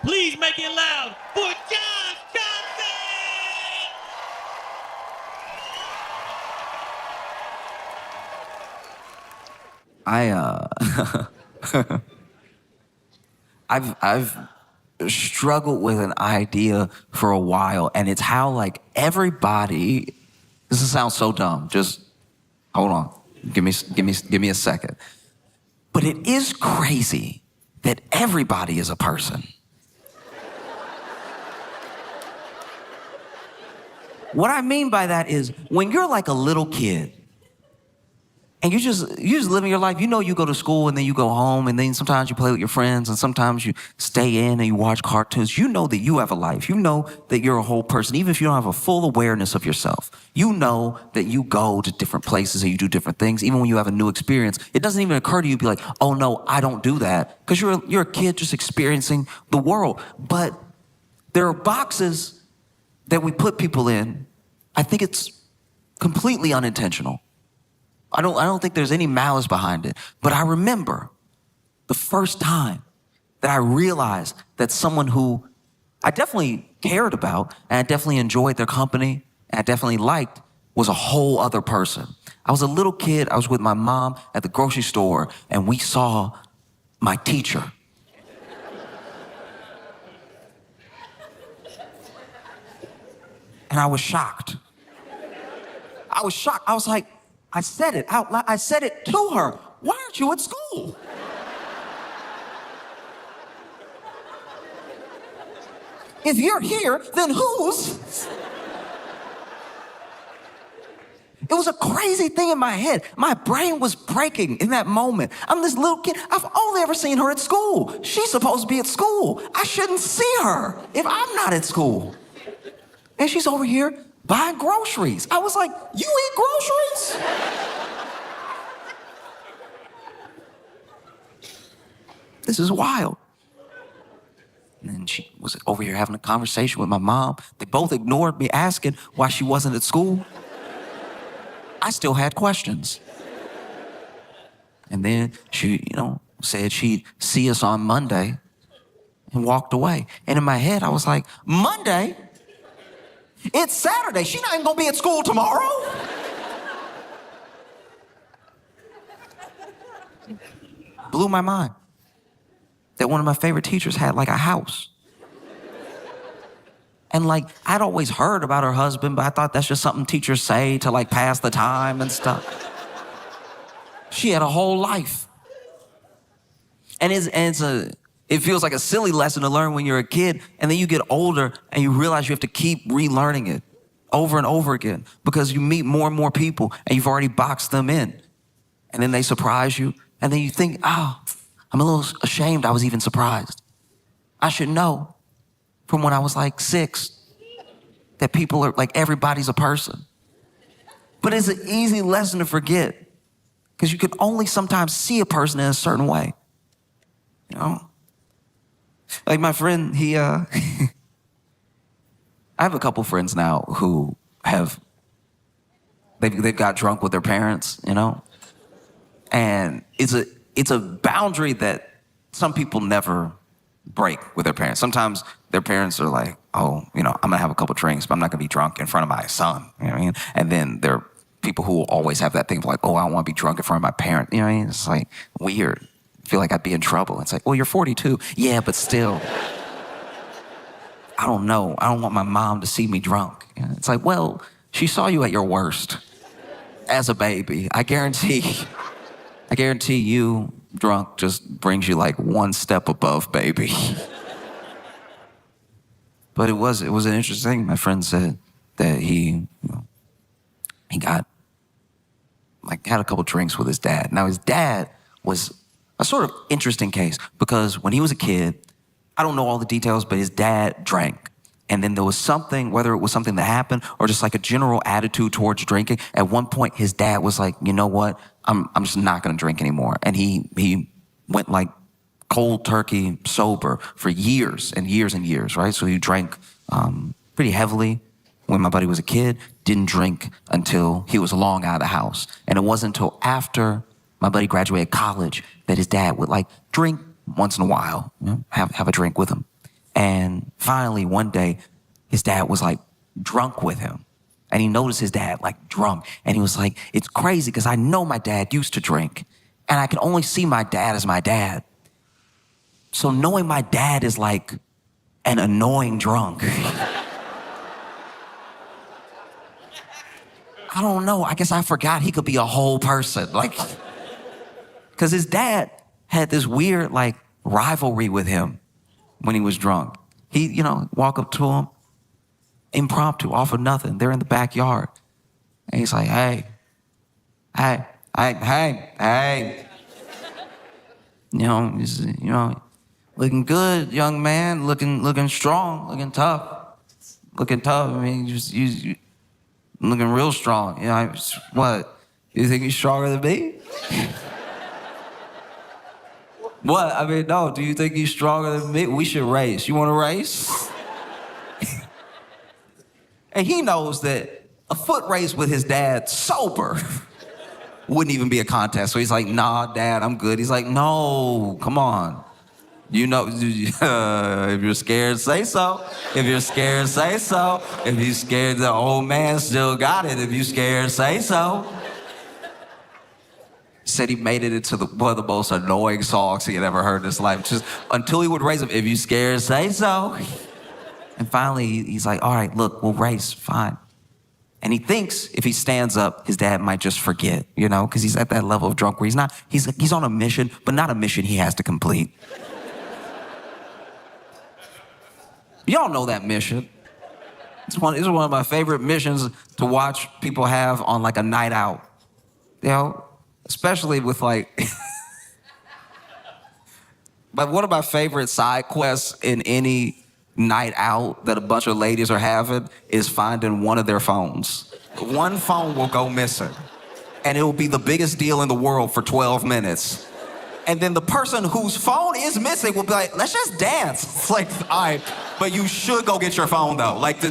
Please make it loud for Josh Johnson! I've struggled with an idea for a while, and it's how like everybody. This sounds so dumb. Just hold on. Give me a second. But it is crazy that everybody is a person. What I mean by that is when you're like a little kid and you just living your life, you know, you go to school and then you go home and then sometimes you play with your friends and sometimes you stay in and you watch cartoons. You know that you have a life. You know that you're a whole person, even if you don't have a full awareness of yourself. You know that you go to different places and you do different things. Even when you have a new experience, it doesn't even occur to you to be like, oh no, I don't do that. Because you're a kid just experiencing the world. But there are boxes that we put people in. I think it's completely unintentional. I don't think there's any malice behind it. But I remember the first time that I realized that someone who I definitely cared about and I definitely enjoyed their company and I definitely liked was a whole other person. I was a little kid. I was with my mom at the grocery store and we saw my teacher. And I was shocked. I was like, I said it out loud. I said it to her. Why aren't you at school? If you're here, then whose? It was a crazy thing in my head. My brain was breaking in that moment. I'm this little kid. I've only ever seen her at school. She's supposed to be at school. I shouldn't see her if I'm not at school. And she's over here buying groceries. I was like, you eat groceries? This is wild. And then she was over here having a conversation with my mom. They both ignored me asking why she wasn't at school. I still had questions. And then she, said she'd see us on Monday and walked away. And in my head, I was like, Monday? It's Saturday. She's not even gonna be at school tomorrow. Blew my mind that one of my favorite teachers had like a house. And like, I'd always heard about her husband, but I thought that's just something teachers say to like pass the time and stuff. She had a whole life. And it feels like a silly lesson to learn when you're a kid, and then you get older and you realize you have to keep relearning it over and over again because you meet more and more people and you've already boxed them in. And then they surprise you, and then you think, oh, I'm a little ashamed I was even surprised. I should know from when I was like 6 that people are like, everybody's a person. But it's an easy lesson to forget because you can only sometimes see a person in a certain way. Like my friend, I have a couple friends now who they've got drunk with their parents, and it's a boundary that some people never break with their parents. Sometimes their parents are like, oh, I'm gonna have a couple drinks, but I'm not gonna be drunk in front of my son, you know what I mean? And then there are people who will always have that thing of like, oh, I don't wanna be drunk in front of my parent, you know what I mean? It's like weird. I feel like I'd be in trouble. It's like, well, you're 42. Yeah, but still, I don't know. I don't want my mom to see me drunk. It's like, well, she saw you at your worst as a baby. I guarantee you drunk just brings you like one step above baby. But it was an interesting thing. My friend said that he got had a couple drinks with his dad. Now his dad was a sort of interesting case because when he was a kid, I don't know all the details, but his dad drank. And then there was something, whether it was something that happened or just like a general attitude towards drinking. At one point, his dad was like, you know what? I'm just not gonna drink anymore. And he went like cold turkey sober for years and years and years, right? So he drank pretty heavily when my buddy was a kid, didn't drink until he was long out of the house. And it wasn't until after my buddy graduated college that his dad would like drink once in a while, have a drink with him. Finally, one day, his dad was like drunk with him. And he noticed his dad like drunk. And he was like, it's crazy because I know my dad used to drink. And I can only see my dad as my dad. So knowing my dad is like an annoying drunk. I don't know. I guess I forgot he could be a whole person. Like, because his dad had this weird like rivalry with him when he was drunk. He, walk up to him, impromptu, off of nothing. They're in the backyard. And he's like, hey. Looking good, young man, looking strong, looking tough. I mean, you looking real strong. What? You think you're stronger than me? What? I mean, no, do you think you're stronger than me? We should race. You want to race? And he knows that a foot race with his dad sober wouldn't even be a contest. So he's like, nah, Dad, I'm good. He's like, no, come on. If you're scared, say so. If you're scared, say so. If you're scared, the old man still got it. If you're scared, say so. He said he made it into one of the most annoying songs he had ever heard in his life. Just until he would raise him, if you're scared, say so. And finally, he's like, all right, look, we'll race, fine. And he thinks if he stands up, his dad might just forget, because he's at that level of drunk where he's on a mission, but not a mission he has to complete. Y'all know that mission. It's one of my favorite missions to watch people have on like a night out. Especially with like, but one of my favorite side quests in any night out that a bunch of ladies are having is finding one of their phones. One phone will go missing, and it will be the biggest deal in the world for 12 minutes. And then the person whose phone is missing will be like, let's just dance. It's like, all right, but you should go get your phone though. Like,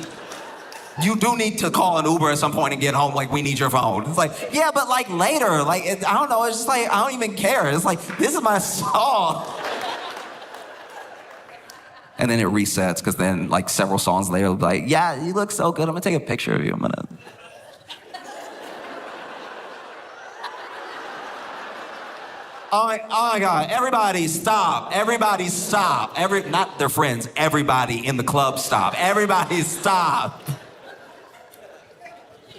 you do need to call an Uber at some point and get home, like, we need your phone. It's like, yeah, but like later, like, I don't know, it's just like, I don't even care. It's like, this is my song. And then it resets, because then like several songs later, it'll be like, yeah, you look so good. I'm gonna take a picture of you. Oh my God, everybody stop. Everybody stop. Not their friends, everybody in the club stop. Everybody stop.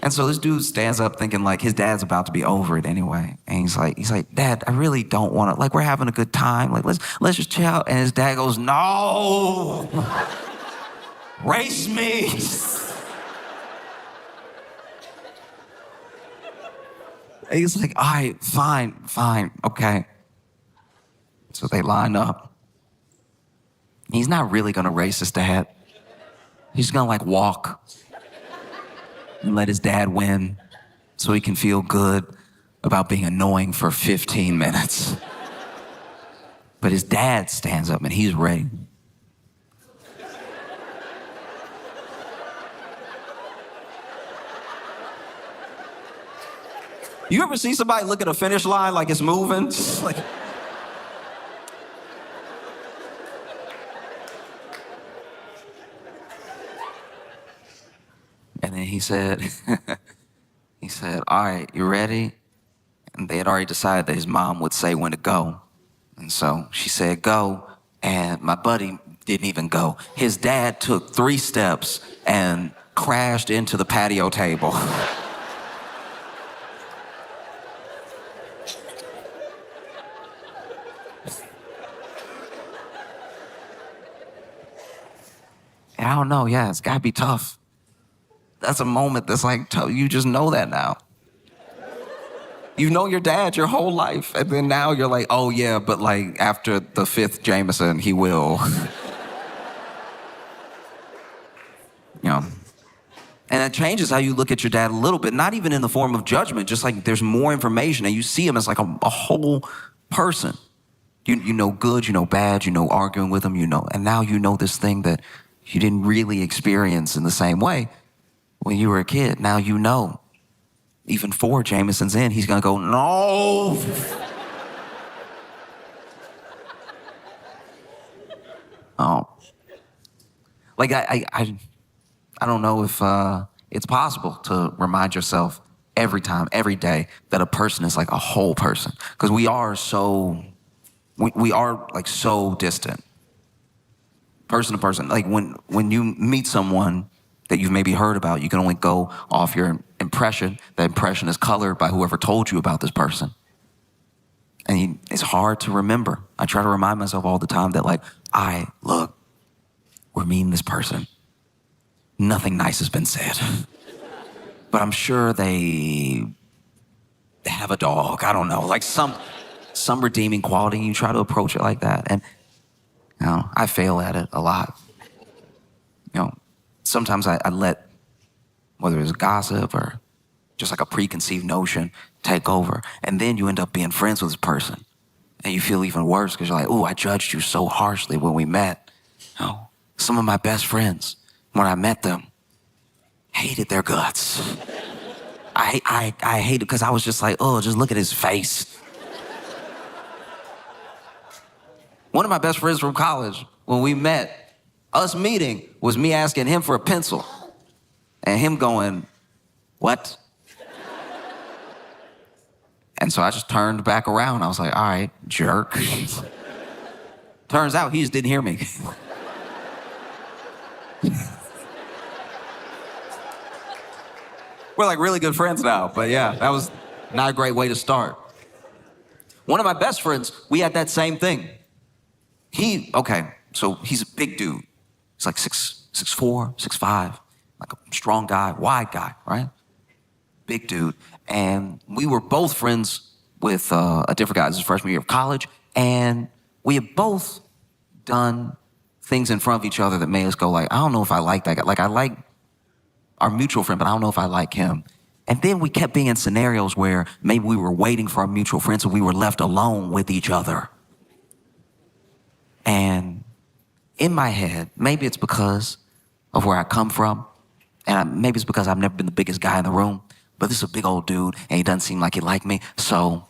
And so this dude stands up thinking like his dad's about to be over it anyway. And he's like, Dad, I really don't want to, like, we're having a good time. Like, let's just chill out. And his dad goes, no, race me. And he's like, all right, fine, okay. So they line up. He's not really gonna race his dad. He's gonna like walk and let his dad win so he can feel good about being annoying for 15 minutes. But his dad stands up and he's ready. You ever see somebody look at a finish line like it's moving? Like, and then he said, all right, you ready? And they had already decided that his mom would say when to go. And so she said, go. And my buddy didn't even go. His dad took 3 steps and crashed into the patio table. And I don't know, yeah, it's gotta be tough. That's a moment that's like, you just know that now. You've known your dad your whole life, and then now you're like, oh yeah, but like after the 5th Jameson, he will. And it changes how you look at your dad a little bit, not even in the form of judgment, just like there's more information and you see him as like a whole person. You know good, you know bad, you know arguing with him, and now you know this thing that you didn't really experience in the same way when you were a kid. Now you know. Even 4 Jamesons in, he's gonna go, no. Oh. Like, I don't know if it's possible to remind yourself every time, every day, that a person is like a whole person. Because we are like so distant, person to person. Like when you meet someone that you've maybe heard about, you can only go off your impression. That impression is colored by whoever told you about this person. And it's hard to remember. I try to remind myself all the time that like, look, we're meeting this person. Nothing nice has been said. But I'm sure they have a dog. I don't know, like some redeeming quality. You try to approach it like that. And I fail at it a lot. Sometimes I let, whether it's gossip or just like a preconceived notion, take over. And then you end up being friends with this person. And you feel even worse because you're like, oh, I judged you so harshly when we met. Some of my best friends, when I met them, hated their guts. I hated because I was just like, oh, just look at his face. One of my best friends from college, when we met, us meeting was me asking him for a pencil and him going, what? And so I just turned back around. I was like, all right, jerk. Turns out he just didn't hear me. We're like really good friends now, but yeah, that was not a great way to start. One of my best friends, we had that same thing. So he's a big dude. He's like 6'4", 6'5", like a strong guy, wide guy, right? Big dude. And we were both friends with a different guy. This is freshman year of college. And we had both done things in front of each other that made us go like, I don't know if I like that guy. Like I like our mutual friend, but I don't know if I like him. And then we kept being in scenarios where maybe we were waiting for our mutual friend, so we were left alone with each other. And in my head, maybe it's because of where I come from, and maybe it's because I've never been the biggest guy in the room, but this is a big old dude, and he doesn't seem like he liked me. So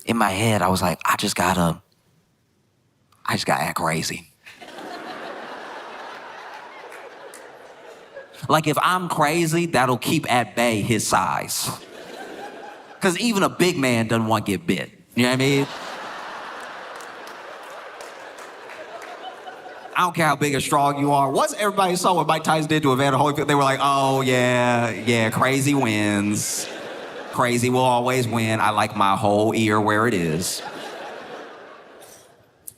in my head, I was like, I just gotta act crazy. Like if I'm crazy, that'll keep at bay his size. Because even a big man doesn't want to get bit. You know what I mean? I don't care how big or strong you are. Once everybody saw what Mike Tyson did to Evander Holyfield, they were like, oh, yeah, crazy wins. Crazy will always win. I like my whole ear where it is.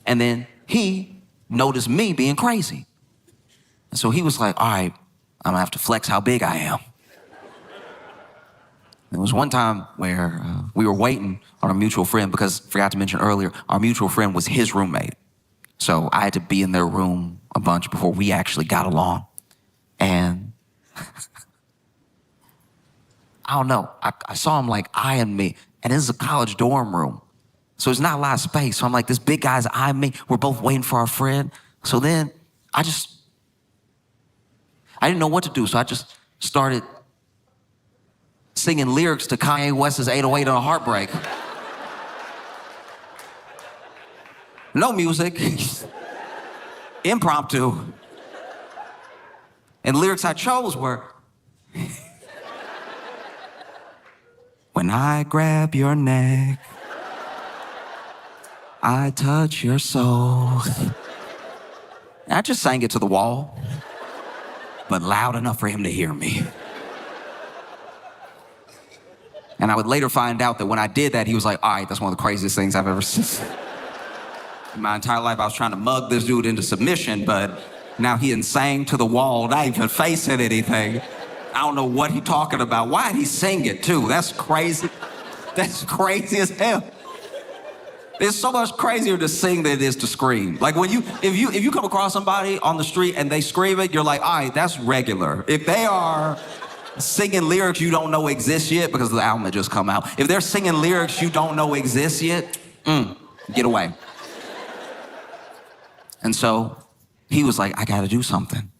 And then he noticed me being crazy. And so he was like, all right, I'm gonna have to flex how big I am. There was one time where we were waiting on our mutual friend because, forgot to mention earlier, our mutual friend was his roommate. So I had to be in their room a bunch before we actually got along. And I don't know, I saw him like eyeing me, and this is a college dorm room. So there's not a lot of space. So I'm like, this big guy's eyeing me. We're both waiting for our friend. So then I didn't know what to do. So I just started singing lyrics to Kanye West's 808 on a Heartbreak. No music, impromptu. And lyrics I chose were, when I grab your neck, I touch your soul. And I just sang it to the wall, but loud enough for him to hear me. And I would later find out that when I did that, he was like, all right, that's one of the craziest things I've ever seen. In my entire life, I was trying to mug this dude into submission, but now he sang to the wall, not even facing anything. I don't know what he talking about. Why'd he sing it too? That's crazy. That's crazy as hell. It's so much crazier to sing than it is to scream. Like if you come across somebody on the street and they scream it, you're like, all right, that's regular. If they are singing lyrics you don't know exist yet, because the album had just come out, if they're singing lyrics you don't know exist yet, get away. And so he was like, I gotta do something.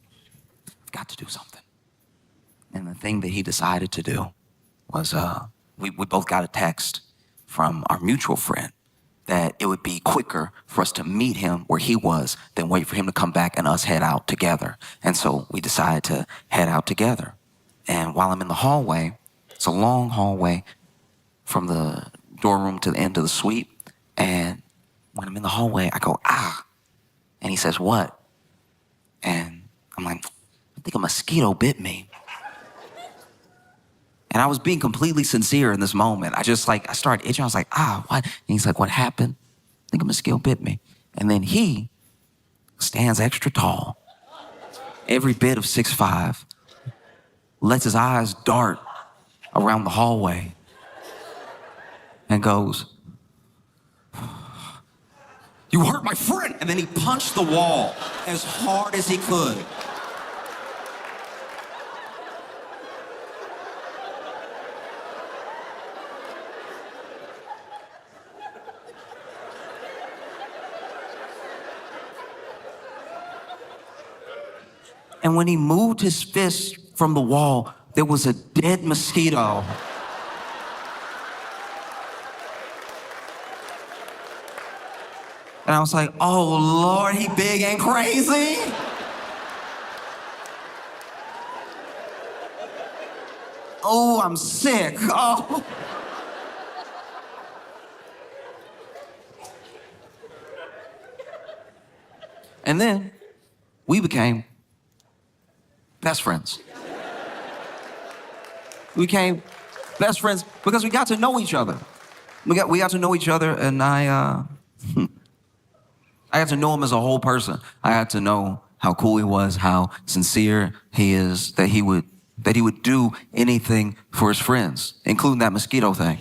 I've got to do something. And the thing that he decided to do was we both got a text from our mutual friend that it would be quicker for us to meet him where he was than wait for him to come back and us head out together. And so we decided to head out together. And while I'm in the hallway, it's a long hallway from the dorm room to the end of the suite. And when I'm in the hallway, I go, ah. And he says, what? And I'm like, I think a mosquito bit me. And I was being completely sincere in this moment. I started itching. I was like, what? And he's like, what happened? I think a mosquito bit me. And then he stands extra tall, every bit of 6'5", lets his eyes dart around the hallway and goes, you hurt my friend. And then he punched the wall as hard as he could. And when he moved his fist from the wall, there was a dead mosquito. And I was like, oh Lord, he big and crazy. Oh, I'm sick. Oh. And then we became best friends. We became best friends because we got to know each other. We got to know each other, and I got to know him as a whole person. I got to know how cool he was, how sincere he is, that he would do anything for his friends, including that mosquito thing.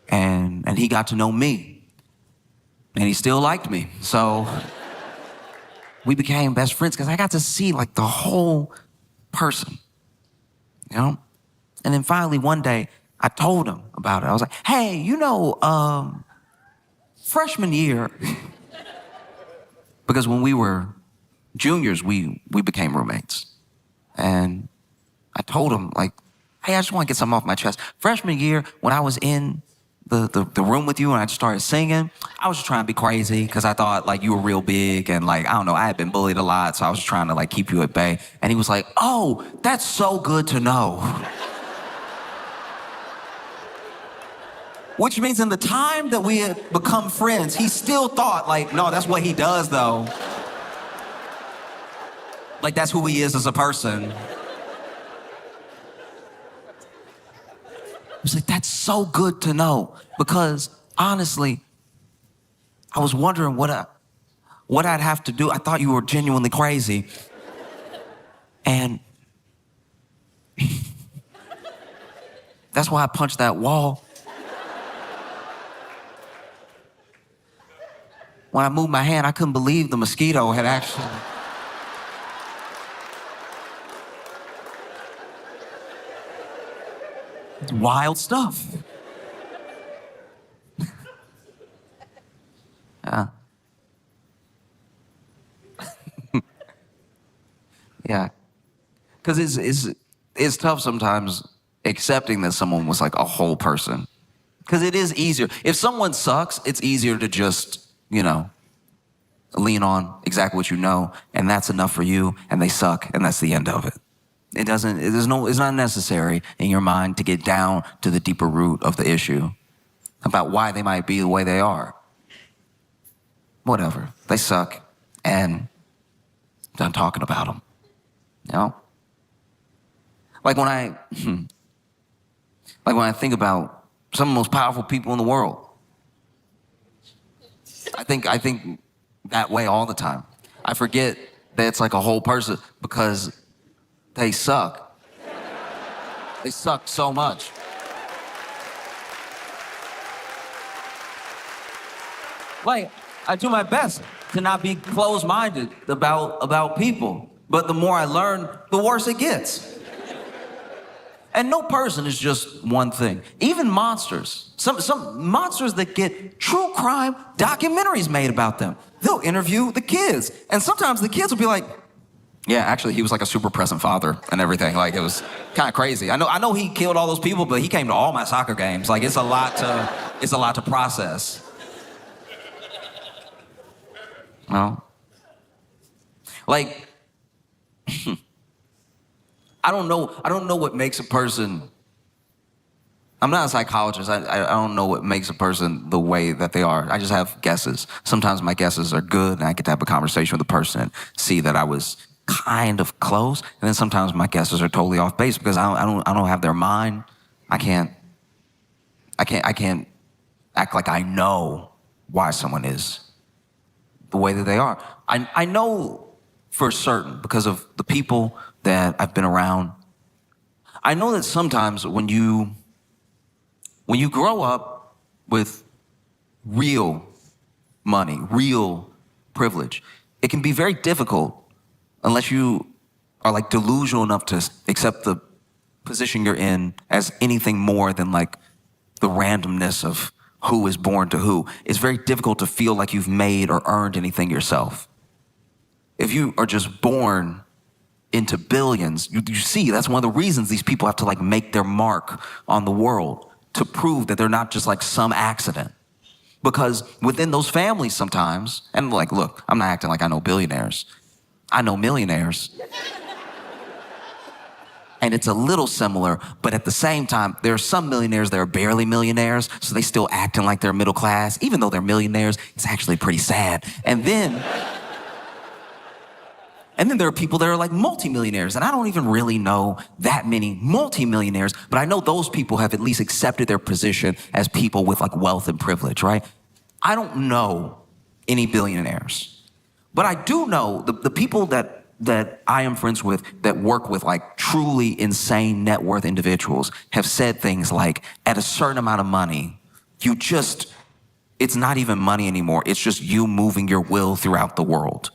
And he got to know me, and he still liked me. So we became best friends because I got to see like the whole person, you know? And then finally one day I told him about it. I was like, hey, freshman year, because when we were juniors, we became roommates. And I told him like, hey, I just want to get something off my chest. Freshman year, when I was in the room with you and I just started singing, I was just trying to be crazy because I thought like you were real big and like, I don't know, I had been bullied a lot, so I was just trying to like keep you at bay. And he was like, oh, that's so good to know. Which means in the time that we had become friends, he still thought like, no, that's what he does though. Like that's who he is as a person. I was like, that's so good to know, because honestly, I was wondering what I'd have to do. I thought you were genuinely crazy. And that's why I punched that wall. When I moved my hand, I couldn't believe the mosquito had actually... It's wild stuff. Yeah. Because it's tough sometimes accepting that someone was like a whole person. Because it is easier. If someone sucks, it's easier to just, lean on exactly what you know, and that's enough for you, and they suck, and that's the end of it. It's not necessary in your mind to get down to the deeper root of the issue about why they might be the way they are. Whatever. They suck, and I'm done talking about them. Like when I think about some of the most powerful people in the world, I think that way all the time. I forget that it's like a whole person because they suck. They suck so much. Like, I do my best to not be closed-minded about people. But the more I learn, the worse it gets. And no person is just one thing. Even monsters. Some monsters that get true crime documentaries made about them. They'll interview the kids. And sometimes the kids will be like, Yeah, actually, he was like a super present father and everything. Like, it was kind of crazy. I know he killed all those people, but he came to all my soccer games. Like, it's a lot to process. No, like, I don't know what makes a person. I'm not a psychologist. I don't know what makes a person the way that they are. I just have guesses. Sometimes my guesses are good, and I get to have a conversation with the person and see that I was kind of close. And then sometimes my guesses are totally off base because I don't have their mind. I can't act like I know why someone is the way that they are. I know for certain because of the people that I've been around. I know that sometimes when you grow up with real money, real privilege, it can be very difficult unless you are like delusional enough to accept the position you're in as anything more than like the randomness of who is born to who. It's very difficult to feel like you've made or earned anything yourself. If you are just born into billions, you see that's one of the reasons these people have to like make their mark on the world, to prove that they're not just like some accident. Because within those families sometimes, and like, look, I'm not acting like I know billionaires. I know millionaires. And it's a little similar, but at the same time, there are some millionaires that are barely millionaires, so they still acting like they're middle class. Even though they're millionaires, it's actually pretty sad. And then there are people that are like multimillionaires, and I don't even really know that many multimillionaires, but I know those people have at least accepted their position as people with like wealth and privilege, right? I don't know any billionaires, but I do know the people that I am friends with that work with like truly insane net worth individuals have said things like, at a certain amount of money, it's not even money anymore. It's just you moving your will throughout the world.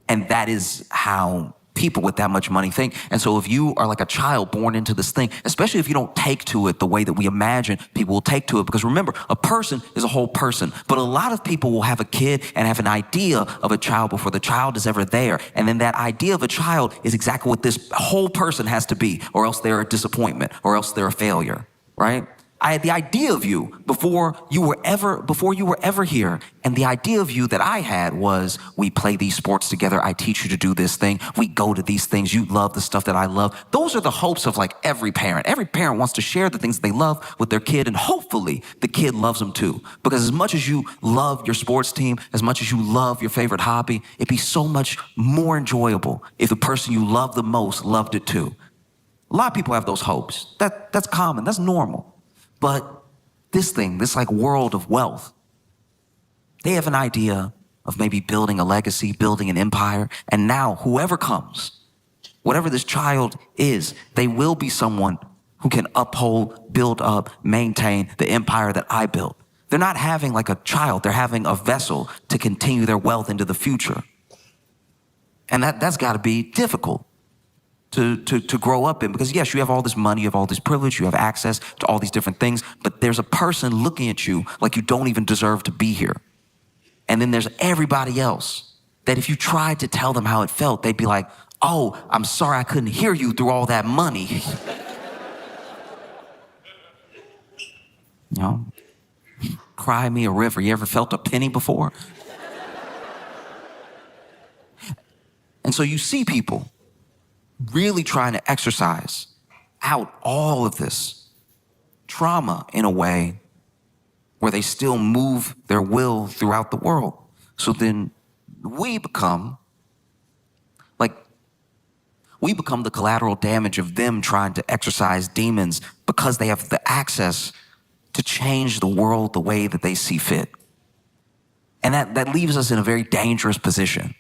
And that is how people with that much money think. And so if you are like a child born into this thing, especially if you don't take to it the way that we imagine people will take to it, because remember, a person is a whole person, but a lot of people will have a kid and have an idea of a child before the child is ever there. And then that idea of a child is exactly what this whole person has to be, or else they're a disappointment, or else they're a failure, right? I had the idea of you before you were ever here. And the idea of you that I had was, we play these sports together. I teach you to do this thing. We go to these things. You love the stuff that I love. Those are the hopes of like every parent. Every parent wants to share the things they love with their kid, and hopefully the kid loves them too. Because as much as you love your sports team, as much as you love your favorite hobby, it'd be so much more enjoyable if the person you love the most loved it too. A lot of people have those hopes. That's common. That's normal. But this like world of wealth, they have an idea of maybe building a legacy, building an empire. And now whoever comes, whatever this child is, they will be someone who can uphold, build up, maintain the empire that I built. They're not having like a child, they're having a vessel to continue their wealth into the future. And that's gotta be difficult to grow up in, because yes, you have all this money, you have all this privilege, you have access to all these different things, but there's a person looking at you like you don't even deserve to be here. And then there's everybody else that if you tried to tell them how it felt, they'd be like, oh, I'm sorry I couldn't hear you through all that money. You know, cry me a river. You ever felt a penny before? And so you see people really trying to exercise out all of this trauma in a way where they still move their will throughout the world. So then we become the collateral damage of them trying to exercise demons, because they have the access to change the world the way that they see fit. And that leaves us in a very dangerous position.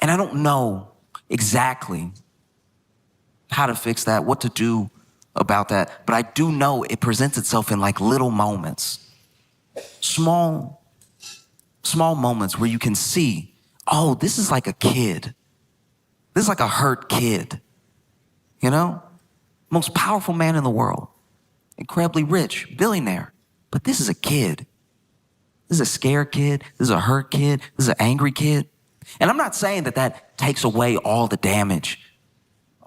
And I don't know exactly how to fix that, what to do about that, but I do know it presents itself in like little moments, small moments where you can see, oh, this is like a kid. This is like a hurt kid, you know? Most powerful man in the world, incredibly rich, billionaire, but this is a kid. This is a scared kid. This is a hurt kid. This is an angry kid. And I'm not saying that that takes away all the damage,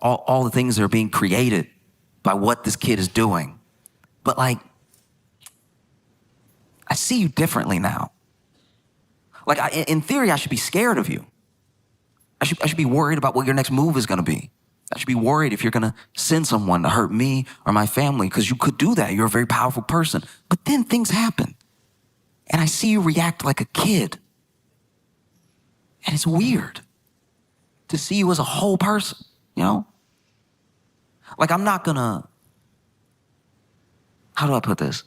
all the things that are being created by what this kid is doing. But like, I see you differently now. Like, in theory, I should be scared of you. I should be worried about what your next move is gonna be. I should be worried if you're gonna send someone to hurt me or my family, because you could do that. You're a very powerful person. But then things happen. And I see you react like a kid. And it's weird to see you as a whole person, you know? Like, I'm not gonna, how do I put this?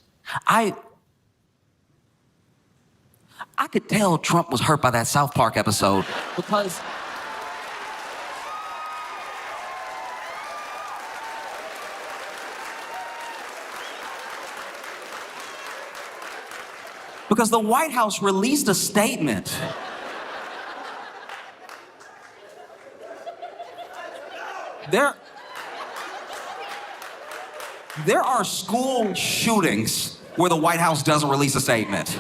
I could tell Trump was hurt by that South Park episode because the White House released a statement. There are school shootings where the White House doesn't release a statement.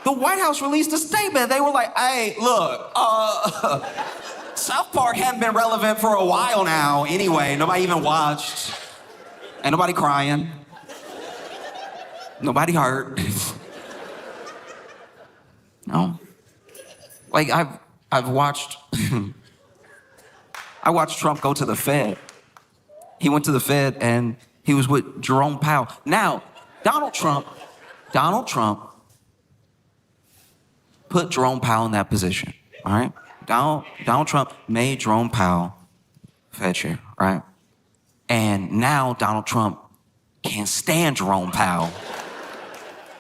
The White House released a statement. They were like, hey, look, South Park hadn't been relevant for a while now anyway. Nobody even watched. Ain't nobody crying. Nobody hurt. No. Like, I've watched, I watched Trump go to the Fed. He went to the Fed and he was with Jerome Powell. Now, Donald Trump put Jerome Powell in that position, all right? Donald Trump made Jerome Powell Fed chair, right? And now Donald Trump can't stand Jerome Powell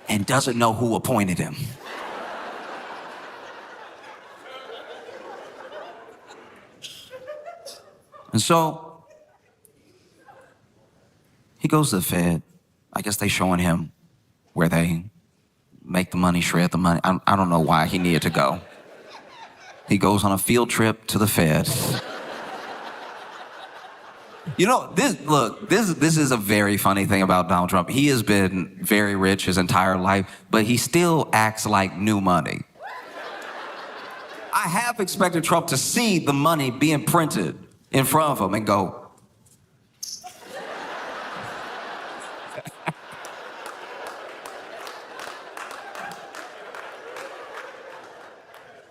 and doesn't know who appointed him. And so he goes to the Fed. I guess they showing him where they make the money, shred the money. I don't know why he needed to go. He goes on a field trip to the Fed. You know, this is a very funny thing about Donald Trump. He has been very rich his entire life, but he still acts like new money. I have expected Trump to see the money being printed in front of him and go,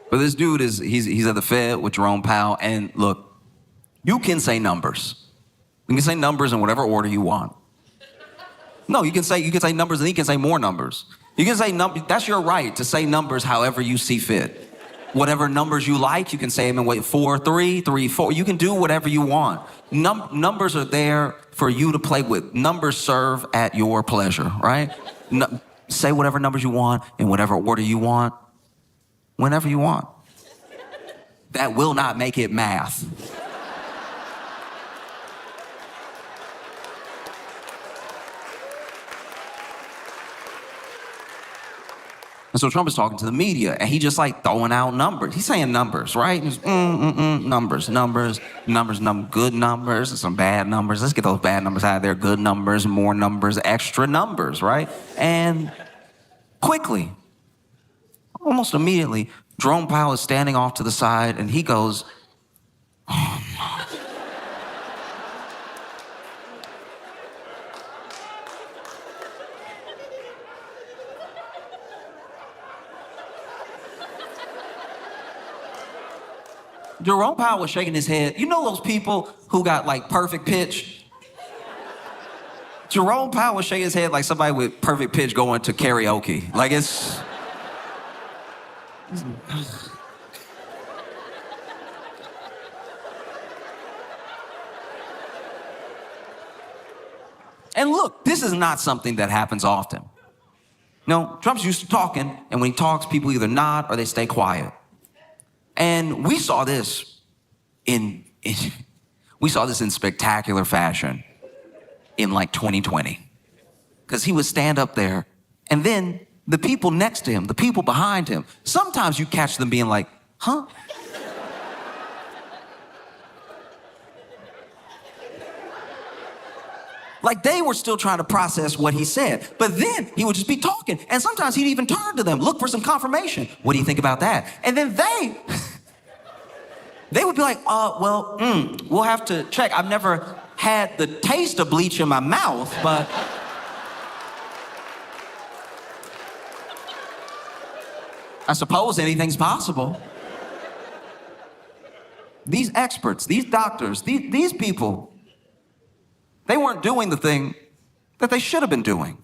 but this dude he's at the Fed with Jerome Powell, and look, you can say numbers. You can say numbers in whatever order you want. No, you can say numbers and he can say more numbers. You can say numbers, that's your right to say numbers however you see fit. Whatever numbers you like, you can say them in 4, 3, 3, 4. You can do whatever you want. Numbers are there for you to play with. Numbers serve at your pleasure, right? Say whatever numbers you want in whatever order you want, whenever you want. That will not make it math. And so Trump is talking to the media, and he just like throwing out numbers. He's saying numbers, right? He's, numbers, good numbers, and some bad numbers. Let's get those bad numbers out of there. Good numbers, more numbers, extra numbers, right? And quickly, almost immediately, Jerome Powell is standing off to the side, and he goes, oh, no. Jerome Powell was shaking his head. You know those people who got like perfect pitch? Jerome Powell was shaking his head like somebody with perfect pitch going to karaoke. Like it's... And look, this is not something that happens often. No, Trump's used to talking, and when he talks, people either nod or they stay quiet. And we saw this in spectacular fashion in like 2020. Because he would stand up there, and then the people next to him, the people behind him, sometimes you catch them being like, huh? Like they were still trying to process what he said. But then he would just be talking. And sometimes he'd even turn to them, look for some confirmation. What do you think about that? And then they would be like, we'll have to check. I've never had the taste of bleach in my mouth, but... I suppose anything's possible. These experts, these doctors, these people, they weren't doing the thing that they should have been doing,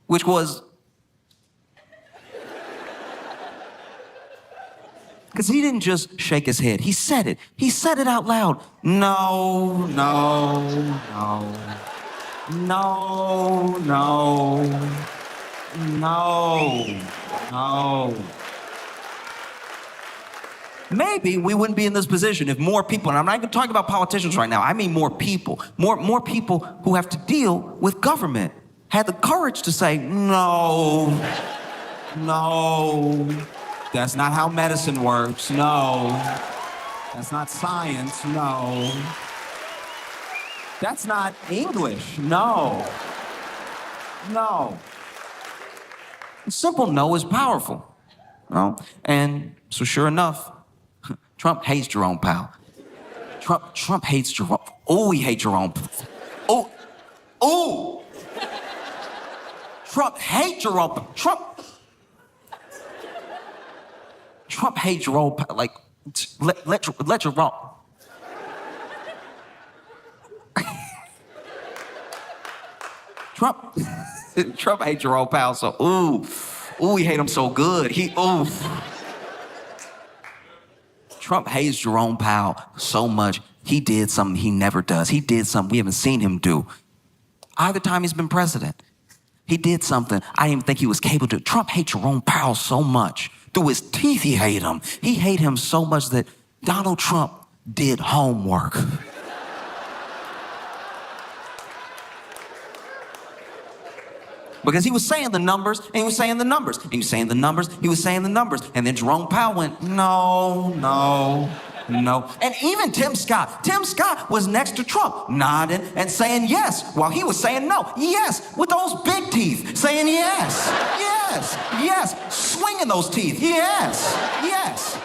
which was... Because he didn't just shake his head. He said it. He said it out loud. No, no, no. No, no. No, no. Maybe we wouldn't be in this position if more people, and I'm not even talking about politicians right now, I mean more people who have to deal with government had the courage to say, no, no, that's not how medicine works, no, that's not science, no, that's not English, no, no. A simple no is powerful, you know? And so sure enough, Trump hates Jerome Powell. Trump hates Jerome. Oh, he hates Jerome. Oh. Trump hates Jerome. Trump hates Jerome. Like, let Jerome. Trump hates Jerome Powell. So he hate him so good. Trump hates Jerome Powell so much, he did something he never does. He did something we haven't seen him do. Either time he's been president, he did something I didn't even think he was capable to do. Trump hates Jerome Powell so much. Through his teeth, he hate him. He hate him so much that Donald Trump did homework. Because he was saying the numbers, and he was saying the numbers, and he was saying the numbers, he was saying the numbers. And then Jerome Powell went, no, no, no. And even Tim Scott was next to Trump, nodding and saying yes, while he was saying no. Yes, with those big teeth, saying yes, yes, yes, swinging those teeth, yes, yes.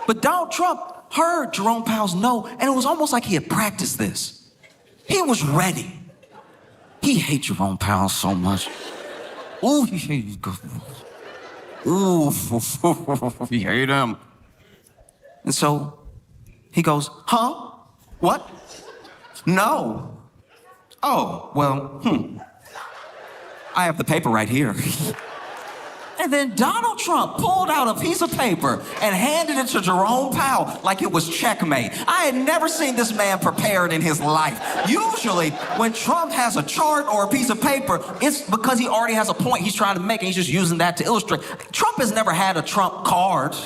But Donald Trump heard Jerome Powell's no, and it was almost like he had practiced this. He was ready. He hates Jerome Powell so much. Ooh, he hates him. Ooh, he hates him. And so he goes, huh? What? No. Oh, well, I have the paper right here. And then Donald Trump pulled out a piece of paper and handed it to Jerome Powell like it was checkmate. I had never seen this man prepared in his life. Usually, when Trump has a chart or a piece of paper, it's because he already has a point he's trying to make and he's just using that to illustrate. Trump has never had a Trump card.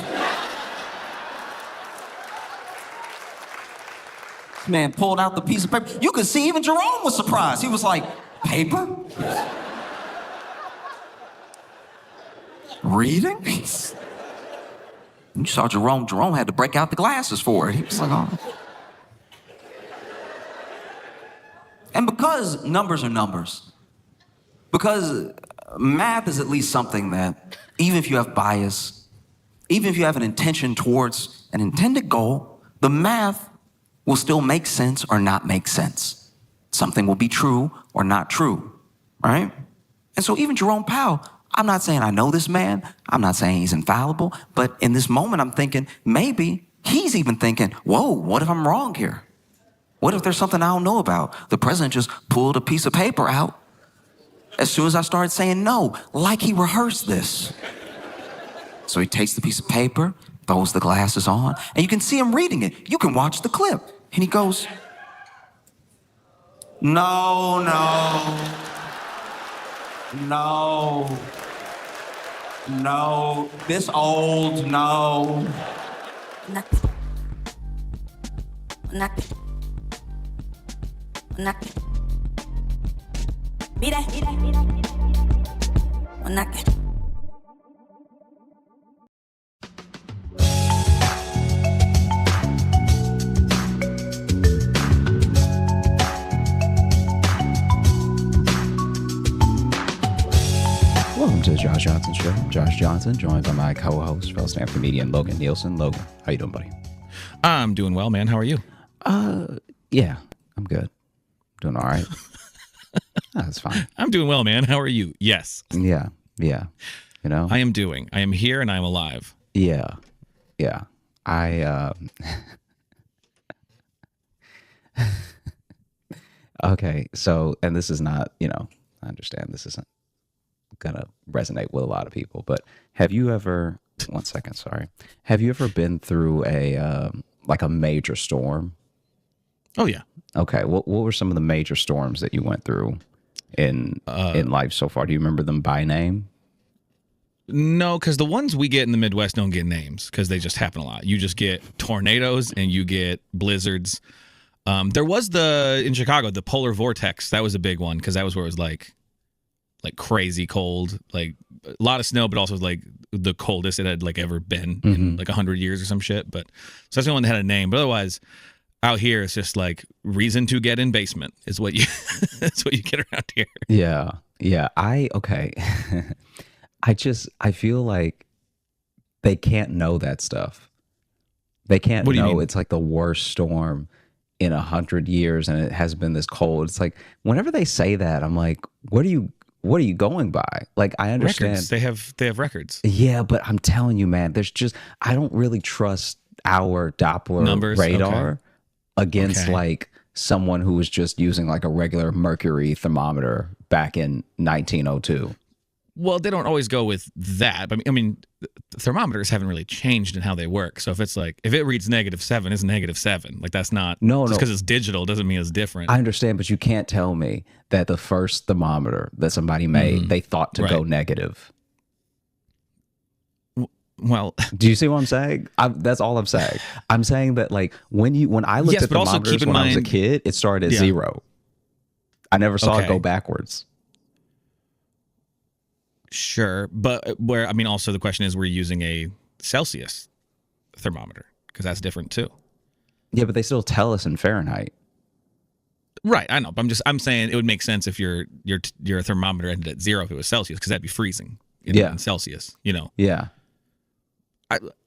This man pulled out the piece of paper. You could see even Jerome was surprised. He was like, paper? Reading? You saw Jerome had to break out the glasses for it. He was like, oh. And because numbers are numbers, because math is at least something that, even if you have bias, even if you have an intention towards an intended goal, the math will still make sense or not make sense. Something will be true or not true, right? And so even Jerome Powell, I'm not saying I know this man. I'm not saying he's infallible. But in this moment, I'm thinking maybe he's even thinking, whoa, what if I'm wrong here? What if there's something I don't know about? The president just pulled a piece of paper out as soon as I started saying no, like he rehearsed this. So he takes the piece of paper, throws the glasses on, and you can see him reading it. You can watch the clip. And he goes, no, no, no. No, this old, no. Welcome to the Josh Johnson Show. I'm Josh Johnson, joined by my co-host, fellow stand-up comedian Logan Nielsen. Logan, how you doing, buddy? I'm doing well, man. How are you? Yeah, I'm good. Doing all right. That's fine. I'm doing well, man. How are you? Yes. Yeah. You know? I am here and I am alive. Yeah. Okay, so, and this is not, I understand this isn't gonna resonate with a lot of people, but have you ever, one second, sorry. Have you ever been through a major storm? Oh, yeah. Okay, what were some of the major storms that you went through in life so far? Do you remember them by name? No, because the ones we get in the Midwest don't get names because they just happen a lot. You just get tornadoes and you get blizzards. There was in Chicago, the polar vortex. That was a big one because that was where it was like crazy cold, like a lot of snow, but also like the coldest it had like ever been in like 100 years or some shit. But so that's the one that had a name. But otherwise, out here it's just like reason to get in basement is what you that's what you get around here. Yeah. Okay. I feel like they can't know that stuff. They can't What do you know mean? it's like the worst storm in 100 years and it has been this cold. It's like whenever they say that, I'm like, what are you going by? Like, I understand Records. They have records. Yeah, but I'm telling you, man, I don't really trust our Doppler Numbers, radar against Okay. like someone who was just using like a regular mercury thermometer back in 1902. Well, they don't always go with that. But I mean, thermometers haven't really changed in how they work. So if it reads -7, it's -7. Like that's not No. because it's digital doesn't mean it's different. I understand, but you can't tell me that the first thermometer that somebody made, they thought to go Right. negative. Well, Do you see what I'm saying? That's all I'm saying. I'm saying that like when I looked Yes, at but also thermometers keep in when I was a mind- kid, it started at Yeah. 0. I never saw it Okay. go backwards. sure, but also the question is, we're using a Celsius thermometer because that's different too. Yeah, but they still tell us in Fahrenheit. Right, I know. But I'm saying it would make sense if your thermometer ended at 0 if it was Celsius because that'd be freezing. In Celsius, Yeah.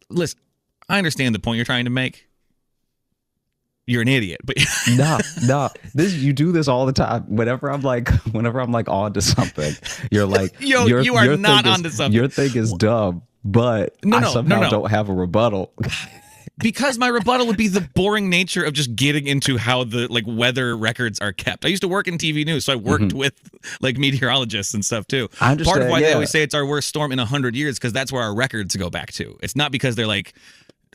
Listen, I understand the point you're trying to make. You're an idiot, but No. You do this all the time. Whenever I'm like onto something, you're like, Yo, your you are your not thing is- onto something. Your thing is dumb, but I somehow don't have a rebuttal. because my rebuttal would be the boring nature of just getting into how the like weather records are kept. I used to work in TV news, so I worked with like meteorologists and stuff too. I understand, Part of why they yeah. always say it's our worst storm in 100 years because that's where our records go back to. It's not because they're like,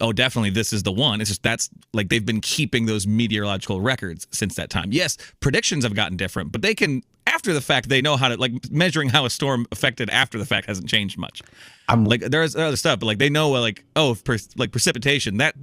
oh, definitely this is the one. It's just that's like they've been keeping those meteorological records since that time. Yes, predictions have gotten different, but they can after the fact they know how to like measuring how a storm affected after the fact hasn't changed much. Like there's other stuff, but like they know like precipitation, that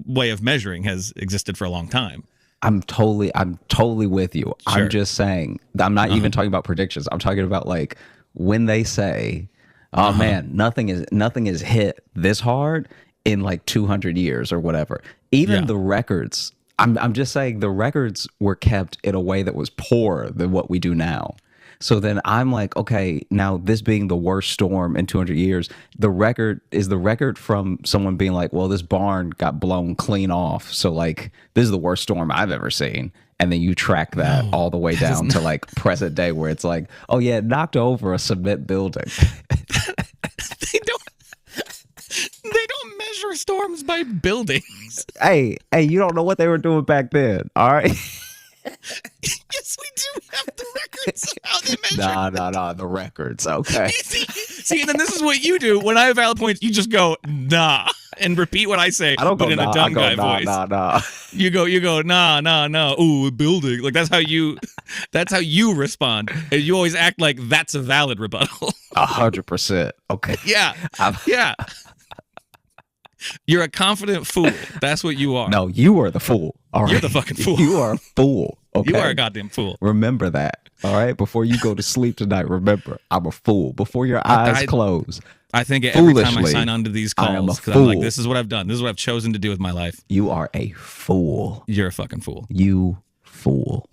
way of measuring has existed for a long time. I'm totally with you. Sure. I'm just saying, I'm not even talking about predictions. I'm talking about like when they say, oh man, nothing is hit this hard in like 200 years or whatever. Even the records, I'm just saying the records were kept in a way that was poorer than what we do now. So then I'm like, okay, now this being the worst storm in 200 years, the record from someone being like, well, this barn got blown clean off. So like, this is the worst storm I've ever seen. And then you track that all the way down to like present day where it's like, oh yeah, it knocked over a cement building. They don't measure storms by buildings. Hey, you don't know what they were doing back then. All right. Yes, we do have the records of how they measure. Nah, the records. Okay. See, and then this is what you do. When I have valid points, you just go, nah, and repeat what I say, I don't go but in nah, a dumb I go guy nah, voice. nah. You go, nah. Ooh, a building. Like that's how you respond. And you always act like that's a valid rebuttal. 100%. Okay. Yeah. Yeah. You're a confident fool. That's what you are. No, you are the fool. All right. You're the fucking fool. You are a fool. Okay. You are a goddamn fool. Remember that. All right. Before you go to sleep tonight, remember, I'm a fool. Before your eyes close. I think every time I Foolishly, sign on to these I am a calls, because I'm like, fool. this is what I've done. This is what I've chosen to do with my life. You are a fool. You're a fucking fool. You fool.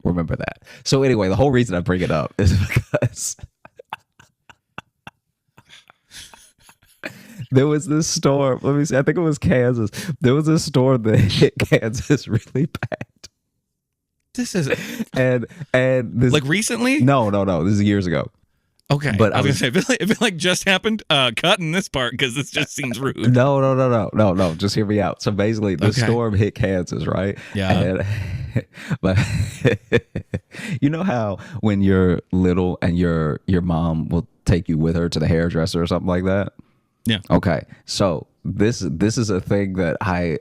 Remember that. So anyway, the whole reason I bring it up is because There was this storm. Let me see. I think it was Kansas. There was a storm that hit Kansas really bad. This is And this like recently? No. This is years ago. Okay, But I was gonna say if it like just happened, cut in this part because this just seems rude. No. Just hear me out. So basically, the Okay. storm hit Kansas, right? Yeah. And, but you know how when you're little and your mom will take you with her to the hairdresser or something like that? Yeah. Okay. So this is a thing that I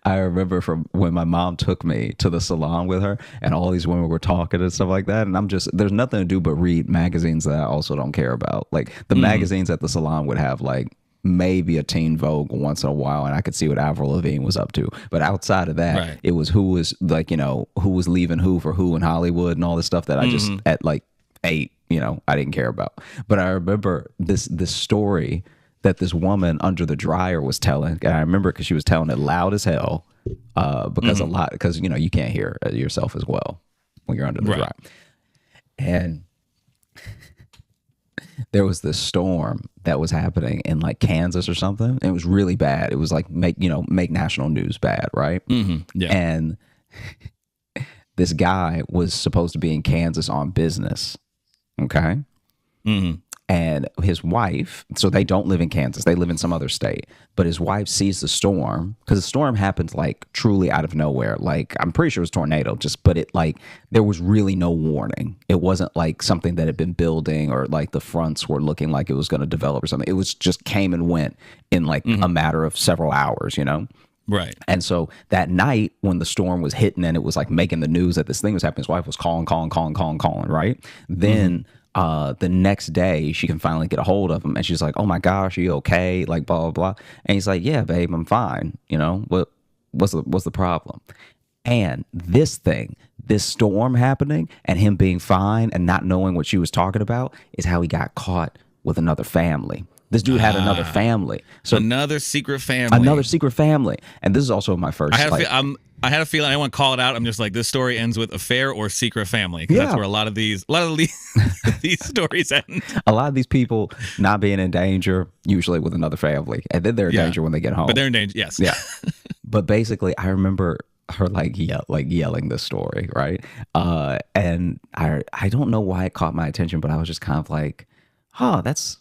I remember from when my mom took me to the salon with her and all these women were talking and stuff like that. And there's nothing to do but read magazines that I also don't care about. Like the magazines at the salon would have like maybe a Teen Vogue once in a while, and I could see what Avril Lavigne was up to. But outside of that, Right. it was who was like, who was leaving who for who in Hollywood and all this stuff that I just at like 8, I didn't care about. But I remember this story that this woman under the dryer was telling, and I remember because she was telling it loud as hell, because you can't hear yourself as well when you're under the dryer. And there was this storm that was happening in like Kansas or something. It was really bad. It was like make national news bad, right? Yeah. And this guy was supposed to be in Kansas on business. Okay. And his wife, so they don't live in Kansas, they live in some other state, but his wife sees the storm because the storm happened like truly out of nowhere. Like I'm pretty sure it was a tornado, but it like there was really no warning. It wasn't like something that had been building or like the fronts were looking like it was going to develop or something. It was just came and went in like a matter of several hours, Right. And so that night when the storm was hitting and it was like making the news that this thing was happening, his wife was calling, right? Then the next day she can finally get a hold of him and she's like, oh my gosh, are you okay? Like blah, blah, blah. And he's like, yeah, babe, I'm fine. What's the problem? And this storm happening and him being fine and not knowing what she was talking about is how he got caught with another family. This dude had another family. So another secret family. And this is also my first. I had a feeling I didn't want to call it out. I'm just like, this story ends with affair or secret family. 'Cause that's where a lot of these these stories end. A lot of these people not being in danger, usually with another family, and then they're in danger when they get home. But they're in danger. Yes. Yeah. But basically, I remember her yelling this story, right? And I don't know why it caught my attention, but I was just kind of like, oh, that's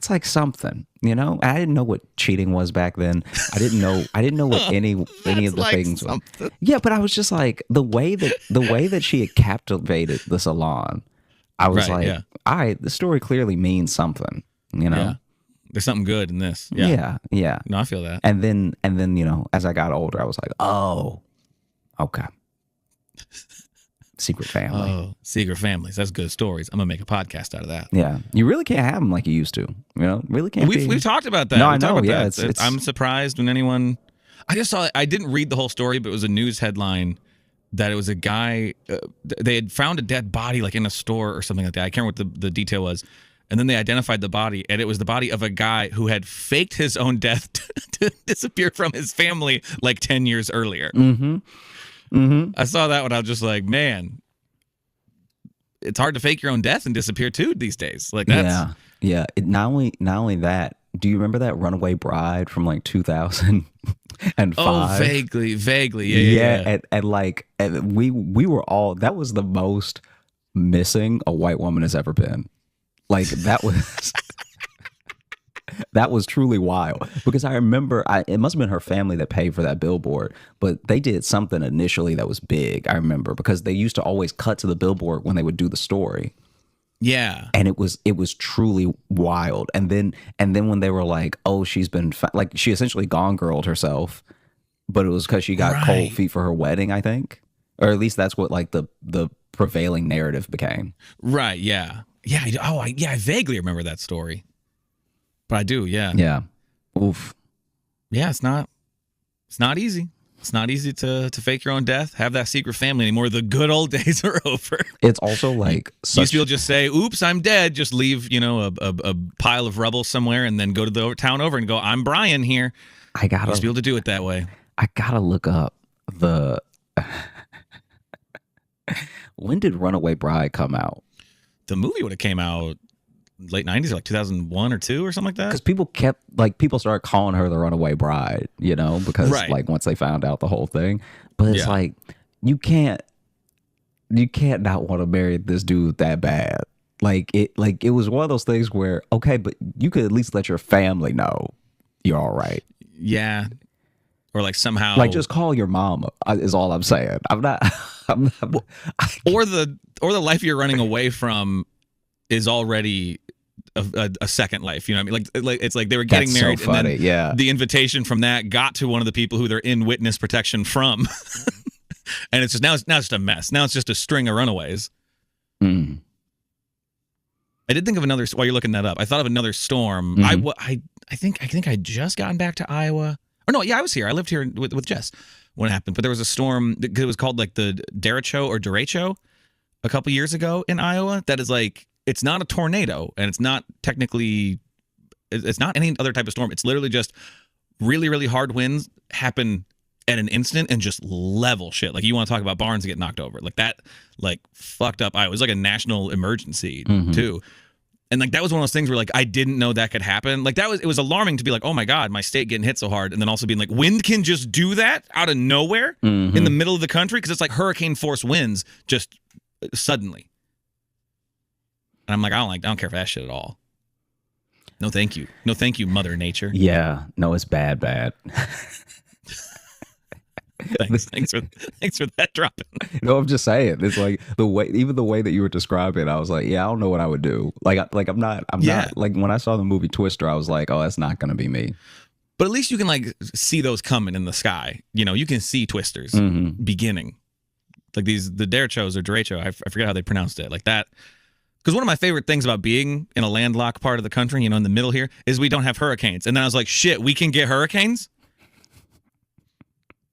like something, I didn't know what cheating was back then. I didn't know what any of the like things. something. Yeah, but I was just like the way that she had captivated the salon. I was all right, the story clearly means something, Yeah. There's something good in this. Yeah. Yeah. No, I feel that. And then as I got older, I was like, oh, okay. Secret family. Oh, secret families. That's good stories. I'm gonna make a podcast out of that. Yeah, you really can't have them like you used to. Really can't. We've talked about that. No, I know. Yeah, it's, I'm surprised when anyone. I just saw. I didn't read the whole story, but it was a news headline that it was a guy. They had found a dead body like in a store or something like that. I can't remember what the detail was. And then they identified the body, and it was the body of a guy who had faked his own death to disappear from his family like 10 years earlier. I saw that when I was just like, man, it's hard to fake your own death and disappear too these days. Like that's yeah. Not only that. Do you remember that Runaway Bride from like 2005? Oh, vaguely. Yeah. And we were all. That was the most missing a white woman has ever been. Like that was. That was truly wild because I remember it must have been her family that paid for that billboard, but they did something initially that was big. I remember because they used to always cut to the billboard when they would do the story. Yeah. And it was truly wild. And then when they were like, oh, she's been like she essentially gone girled herself, but it was because she got cold feet for her wedding, I think. Or at least that's what like the prevailing narrative became. Right. Yeah. Yeah. I vaguely remember that story. But I do, yeah. Yeah. Oof. Yeah, it's not easy. It's not easy to fake your own death, have that secret family anymore. The good old days are over. It's also like you'll just say, oops, I'm dead. Just leave, a pile of rubble somewhere and then go to the town over and go, I'm Brian here. I gotta be able to do it that way. I gotta look up when did Runaway Bride come out? The movie would have came out late 90s, or like 2001 or 2 or something like that. Because people started calling her the runaway bride, because Right. like once they found out the whole thing. But it's Yeah. like you can't not want to marry this dude that bad. It was one of those things where, okay, but you could at least let your family know you're all right. Yeah. Or like somehow Like just call your mom is all I'm saying. I'm not or the life you're running away from is already a second life. You know what I mean? Like it's like they were getting That's married so funny, and then yeah. the invitation from that got to one of the people who they're in witness protection from. And it's just now it's just a mess. Now it's just a string of runaways. Mm. I did think of another while you're looking that up. I thought of another storm. Mm-hmm. I think I'd just gotten back to Iowa. Or no, yeah, I was here. I lived here with Jess when it happened. But there was a storm. It was called like the derecho a couple years ago in Iowa. That is like, it's not a tornado, and it's not technically, it's not any other type of storm. It's literally just really, really hard winds happen at an instant and just level shit. Like you want to talk about barns get knocked over. Like that, like fucked up Iowa. It was like a national emergency too. And like that was one of those things where like I didn't know that could happen. Like it was alarming to be like, oh my God, my state getting hit so hard. And then also being like, wind can just do that out of nowhere in the middle of the country, because it's like hurricane force winds just suddenly. And I'm like, I don't care for that shit at all. No, thank you. No, thank you, Mother Nature. Yeah, no, it's bad. Thanks for that dropping. No, I'm just saying. It's like the way that you were describing it, I was like, yeah, I don't know what I would do. I'm not like when I saw the movie Twister, I was like, oh, that's not gonna be me. But at least you can like see those coming in the sky. You can see twisters beginning. Like the derechos or derecho, I forget how they pronounced it. Like that. Because one of my favorite things about being in a landlocked part of the country, in the middle here, is we don't have hurricanes. And then I was like, shit, we can get hurricanes?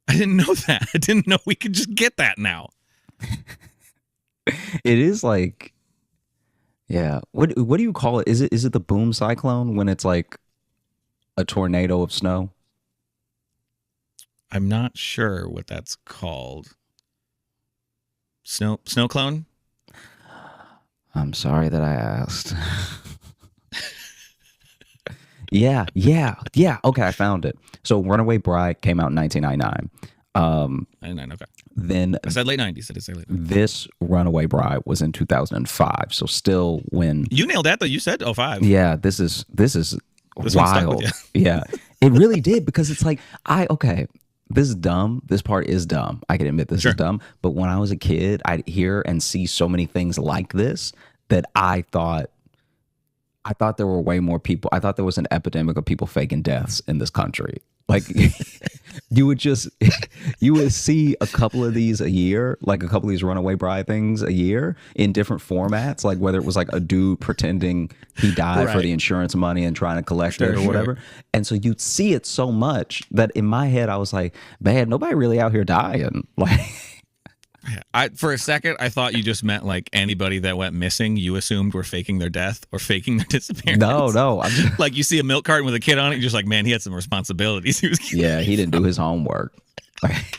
I didn't know that. I didn't know we could just get that now. It is like, yeah. What do you call it? Is it the boom cyclone when it's like a tornado of snow? I'm not sure what that's called. Snow clone? I'm sorry that I asked. Yeah. Okay, I found it. So Runaway Bride came out in 1999. 99, okay. Then I said late 90s. I did say late 90s. this Runaway Bride was in 2005. So still when You nailed that though. You said 05. yeah, this is This one stuck with wild. you. Yeah, it really did, because it's like this is dumb. This part is dumb. I can admit this is dumb. But when I was a kid, I'd hear and see so many things like this that I thought there were way more people. I thought there was an epidemic of people faking deaths in this country. Like you would see a couple of these a year, like a couple of these Runaway Bride things a year in different formats, like whether it was like a dude pretending he died for the insurance money and trying to collect it or whatever. And so you'd see it so much that in my head I was like, man, nobody really out here dying. Like For a second, I thought you just meant like anybody that went missing, you assumed were faking their death or faking their disappearance. no. I'm just, Like you see a milk carton with a kid on it, you're just like, man, he had some responsibilities. yeah, he didn't do his homework. Like,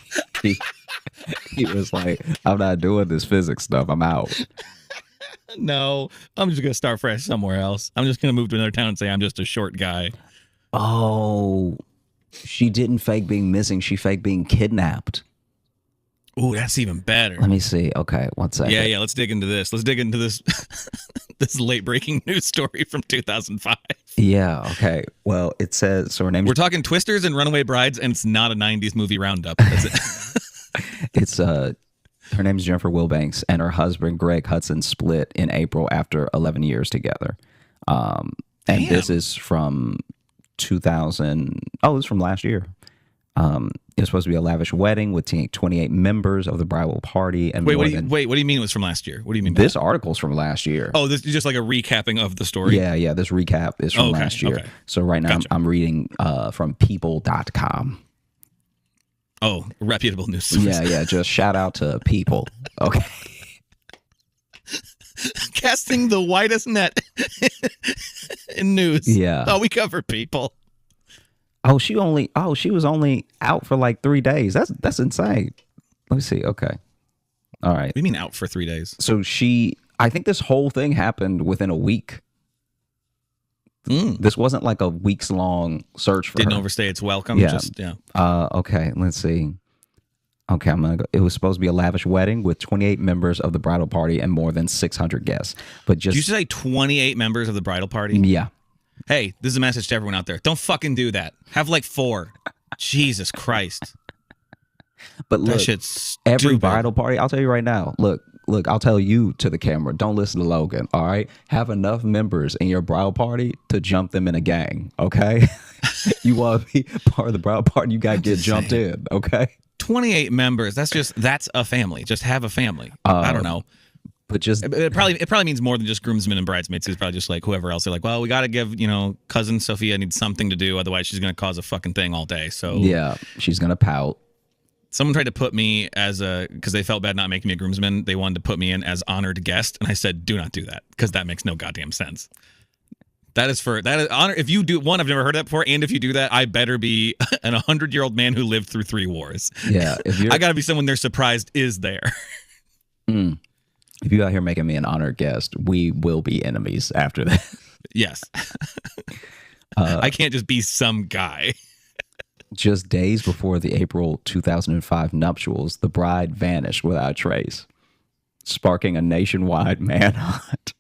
he was like, I'm not doing this physics stuff. I'm out. No, I'm just going to start fresh somewhere else. I'm just going to move to another town and say I'm just a short guy. Oh, she didn't fake being missing. She faked being kidnapped. Ooh, that's even better. Let me see. Okay, one second. Yeah. Let's dig into this. This late breaking news story from 2005. Yeah. Okay. Well, it says so. Her name. We're talking Twisters and Runaway Brides, and it's not a '90s movie roundup. That's it. It's her name is Jennifer Wilbanks, and her husband Greg Hudson split in April after 11 years together. And this is from 2000. Oh, this is from last year. It was supposed to be a lavish wedding with 28 members of the bridal party. And wait, what do you mean it was from last year? What do you mean by this article's from last year? Oh, this is just like a recapping of the story? Yeah. This recap is from last year. Okay. So right now I'm reading from people.com. Oh, reputable news source. Yeah. Just shout out to People. Okay. Casting the widest net in news. Yeah. Oh, we cover People. Oh, she was only out for like 3 days. That's insane. Let me see. Okay. All right. What do you mean out for 3 days? So I think this whole thing happened within a week. This wasn't like a weeks long search for Didn't her. overstay its welcome. Yeah. Just, yeah. Okay, let's see. Okay, I'm gonna go. It was supposed to be a lavish wedding with 28 members of the bridal party and more than 600 guests. But just Did you say 28 members of the bridal party? yeah, Hey, this is a message to everyone out there. Don't fucking do that. Have like 4. Jesus Christ. but look, That shit's every stupid. bridal party. I'll tell you right now. Look. I'll tell you to the camera. Don't listen to Logan. All right, have enough members in your bridal party to jump them in a gang. Okay, you want to be part of the bridal party, you gotta get jumped in. Okay. 28 members. That's a family. Just have a family. I don't know. But just It probably means more than just groomsmen and bridesmaids. It's probably just like whoever else. They're like, well, we got to give, cousin Sophia needs something to do. Otherwise, she's going to cause a fucking thing all day. So yeah, she's gonna pout. someone tried to put me because they felt bad not making me a groomsman. They wanted to put me in as honored guest. And I said, do not do that because that makes no goddamn sense. That is honor. If you do one, I've never heard that before. And if you do that, I better be an 100-year-old man who lived through 3 wars. Yeah, if you're I got to be someone they're surprised is there. if you out here making me an honored guest, we will be enemies after that. Yes. I can't just be some guy. Just days before the April 2005 nuptials, the bride vanished without a trace, sparking a nationwide manhunt.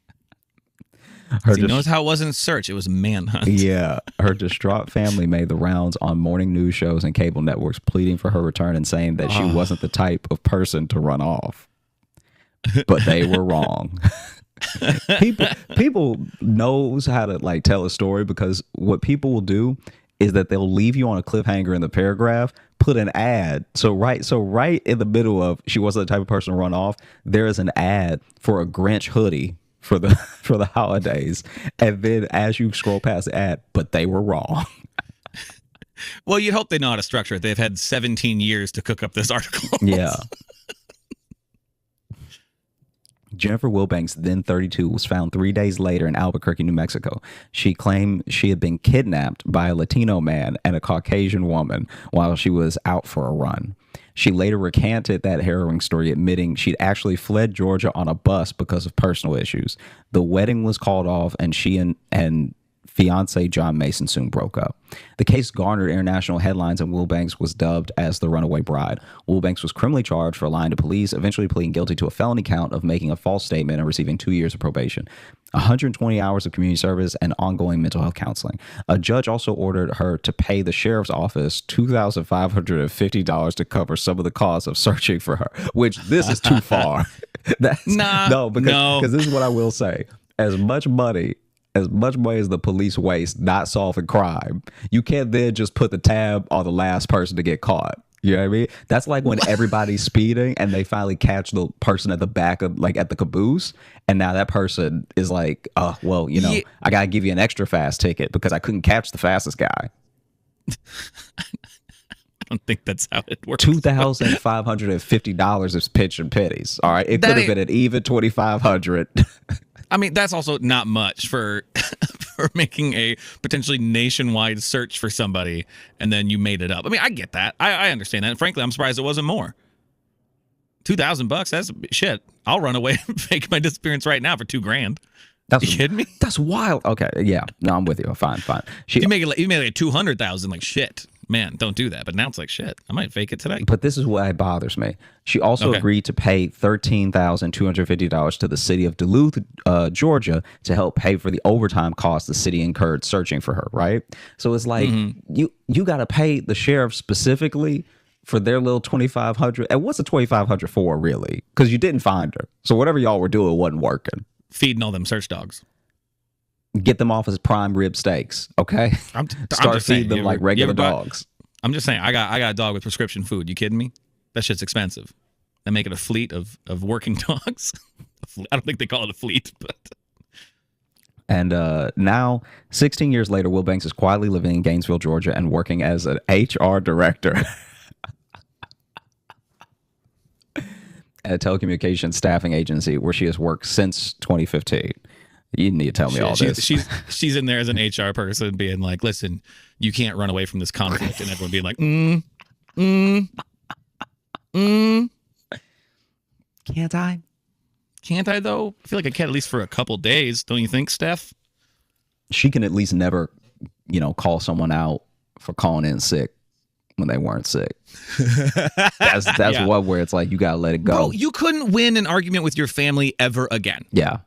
You notice how it wasn't search, it was manhunt. Yeah, her distraught family made the rounds on morning news shows and cable networks, pleading for her return and saying that she wasn't the type of person to run off. But they were wrong. People knows how to like tell a story, because what people will do is that they'll leave you on a cliffhanger in the paragraph, put an ad. So right in the middle of she wasn't the type of person to run off, there is an ad for a Grinch hoodie for the holidays. And then as you scroll past the ad, but they were wrong. Well, you'd hope they know how to structure it. They've had 17 years to cook up this article. Yeah. Jennifer Wilbanks, then 32, was found 3 days later in Albuquerque, New Mexico. She claimed she had been kidnapped by a Latino man and a Caucasian woman while she was out for a run. She later recanted that harrowing story, admitting she'd actually fled Georgia on a bus because of personal issues. The wedding was called off, and she and fiance John Mason soon broke up. The case garnered international headlines, and Wilbanks was dubbed as the runaway bride. Wilbanks was criminally charged for lying to police, eventually pleading guilty to a felony count of making a false statement and receiving 2 years of probation, 120 hours of community service, and ongoing mental health counseling. A judge also ordered her to pay the sheriff's office $2,550 to cover some of the costs of searching for her, which this is too far. Because this is what I will say. As much money as the police waste not solving crime, you can't then just put the tab on the last person to get caught. You know what I mean? That's like when everybody's speeding and they finally catch the person at the back of, like, at the caboose, and now that person is like, oh, well, I gotta give you an extra fast ticket because I couldn't catch the fastest guy. I don't think that's how it works. $2,550 is pitch and pennies. All right, it could have been an even $2,500. I mean, that's also not much for for making a potentially nationwide search for somebody, and then you made it up. I mean, I get that. I understand that. And frankly, I'm surprised it wasn't more. $2,000, that's shit. I'll run away and fake my disappearance right now for $2,000. You kidding me? That's wild. Okay, yeah. No, I'm with you. Fine. You made like $200,000, like shit. Man, don't do that. But now it's like shit. I might fake it today. But this is what bothers me. She also agreed to pay $13,250 to the city of Duluth, Georgia, to help pay for the overtime costs the city incurred searching for her. Right. So it's like you got to pay the sheriff specifically for their little $2,500. And what's the $2,500 for, really? Because you didn't find her. So whatever y'all were doing wasn't working. Feeding all them search dogs. Get them off as prime rib steaks, okay? Start feeding them like regular dogs. I'm just saying, I got a dog with prescription food. You kidding me? That shit's expensive. They make it a fleet of working dogs. I don't think they call it a fleet, but. And now, 16 years later, Wilbanks is quietly living in Gainesville, Georgia, and working as an HR director at a telecommunications staffing agency where she has worked since 2015. You need to tell me all this. She's in there as an HR person being like, listen, you can't run away from this conflict. And everyone being like, Can't I? Can't I, though? I feel like I can at least for a couple days. Don't you think, Steph? she can at least never, call someone out for calling in sick when they weren't sick. That's Yeah. what where it's like you gotta let it go. Bro, you couldn't win an argument with your family ever again. Yeah.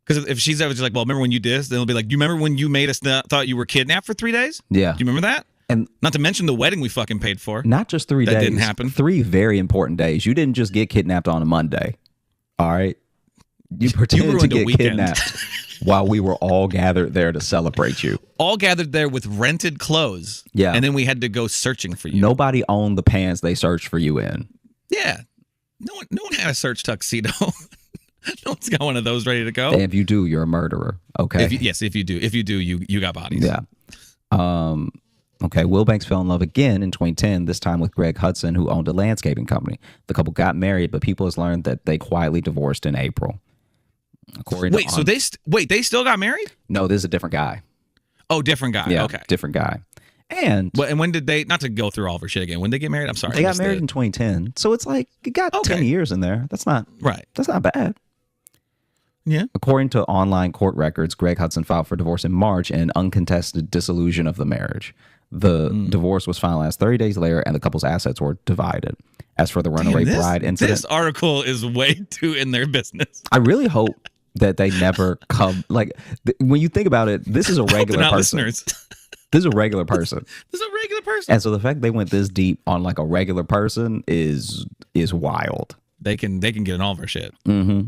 Because if she's ever just like, well, remember when you did this? Then it'll be like, do you remember when you made us thought you were kidnapped for 3 days? Yeah. Do you remember that? And not to mention the wedding we fucking paid for. not just 3 days. That didn't happen. 3 very important days. You didn't just get kidnapped on a Monday. All right. You pretended to get kidnapped while we were all gathered there to celebrate you. All gathered there with rented clothes. Yeah. And then we had to go searching for you. Nobody owned the pants they searched for you in. Yeah. No one had a search tuxedo. No one's got one of those ready to go. And if you do, you're a murderer. Okay. If you do, you got bodies. Yeah. Okay. Will Banks fell in love again in 2010, this time with Greg Hudson, who owned a landscaping company. The couple got married, but people has learned that they quietly divorced in April. Wait, so they still got married? No, this is a different guy. Oh, different guy. Yeah, Okay. different guy. And when did they, not to go through all of her shit again, when did they get married? I'm sorry. they got married in 2010. So it's like, you got 10 years in there. That's not bad. Yeah. According to online court records, Greg Hudson filed for divorce in March and uncontested dissolution of the marriage. The divorce was finalized 30 days later, and the couple's assets were divided. As for the runaway bride incident, this article is way too in their business. I really hope that they never come. Like, when you think about it, this is a regular person. Listeners. This is a regular person. This is a regular person. And so the fact they went this deep on like a regular person is wild. They can get in all of our shit. Mm-hmm.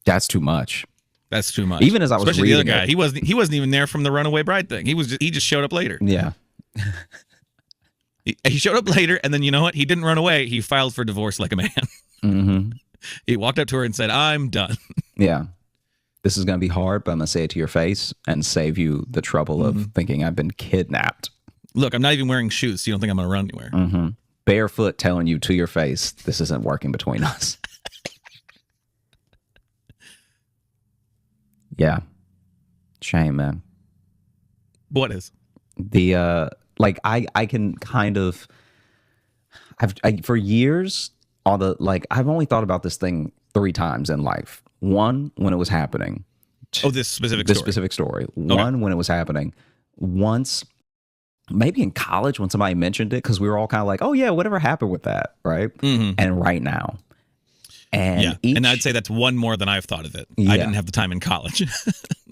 That's too much. That's too much. Even as I was especially the other reading guy, he wasn't even there from the runaway bride thing. He just showed up later. Yeah. He showed up later, and then you know what? He didn't run away. He filed for divorce like a man. Mm-hmm. He walked up to her and said, "I'm done." Yeah. This is going to be hard, but I'm going to say it to your face and save you the trouble of thinking I've been kidnapped. Look, I'm not even wearing shoes, so you don't think I'm going to run anywhere. Mm-hmm. Barefoot telling you to your face, this isn't working between us. Yeah. Shame, man. What is? The, I can kind of, for years, I've only thought about this thing 3 times in life. One, when it was happening. This specific story. One, when it was happening. Once, maybe in college when somebody mentioned it, because we were all kind of like, oh yeah, whatever happened with that, right? Mm-hmm. And right now. And and I'd say that's one more than I've thought of it. Yeah. I didn't have the time in college.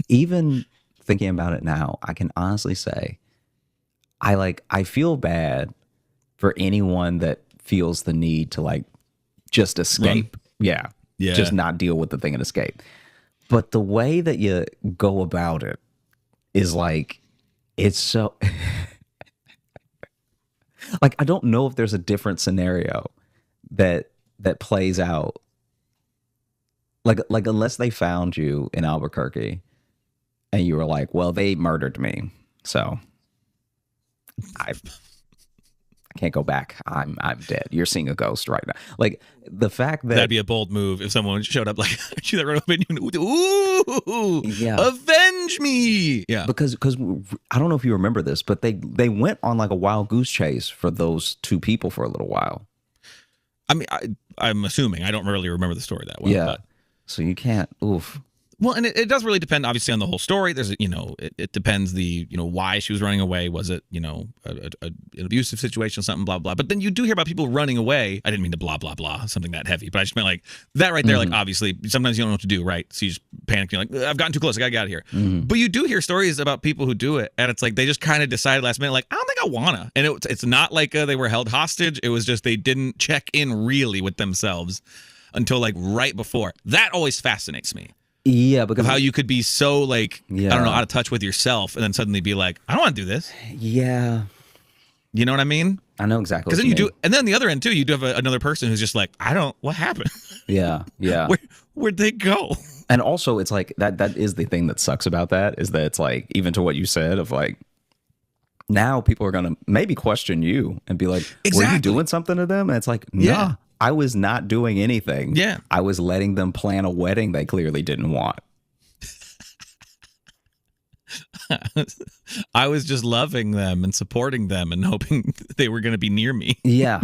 Even thinking about it now, I can honestly say, I feel bad for anyone that feels the need to just escape. Yeah. Just not deal with the thing and escape. But the way that you go about it is it's so I don't know if there's a different scenario that plays out. Unless they found you in Albuquerque and you were like, well, they murdered me. So I can't go back. I'm dead. You're seeing a ghost right now. The fact that that'd be a bold move if someone showed up she that right up and ooh, yeah, avenge me. Yeah, because I don't know if you remember this, but they went on a wild goose chase for those 2 people for a little while. I mean, I'm assuming I don't really remember the story that well. Yeah, but. So you can't. Oof. Well, and it does really depend, obviously, on the whole story. There's, it depends why she was running away. Was it, an abusive situation, something, blah, blah. But then you do hear about people running away. I didn't mean to blah, blah, blah, something that heavy. But I just meant that right there, obviously, sometimes you don't know what to do, right? So you just panic. You're like, I've gotten too close. I got to get out of here. Mm-hmm. But you do hear stories about people who do it. And it's they just kind of decided last minute, I don't think I want to. And it's not they were held hostage. It was just they didn't check in really with themselves until right before. That always fascinates me. Yeah, because of how you could be so I don't know, out of touch with yourself, and then suddenly be I don't want to do this. Yeah, you know what I mean? I know exactly. Because then you do, and then the other end too, you do have another person who's just what happened? Yeah. Where'd they go? And also, it's that is the thing that sucks about that is that it's even to what you said of now people are gonna maybe question you and be exactly. Were you doing something to them? And it's nah. Yeah. I was not doing anything. Yeah. I was letting them plan a wedding they clearly didn't want. I was just loving them and supporting them and hoping they were going to be near me. Yeah.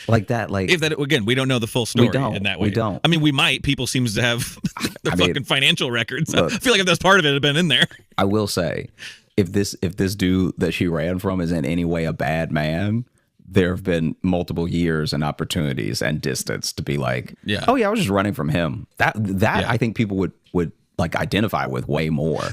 Like that, like If that again, we don't know the full story in that way. We don't. I mean, we might. People seems to have the fucking financial records. Look, I feel like if that's part of it, had been in there. I will say, if this dude that she ran from is in any way a bad man, there have been multiple years and opportunities and distance to be like, oh yeah, I was just running from him. That I think people would like identify with way more.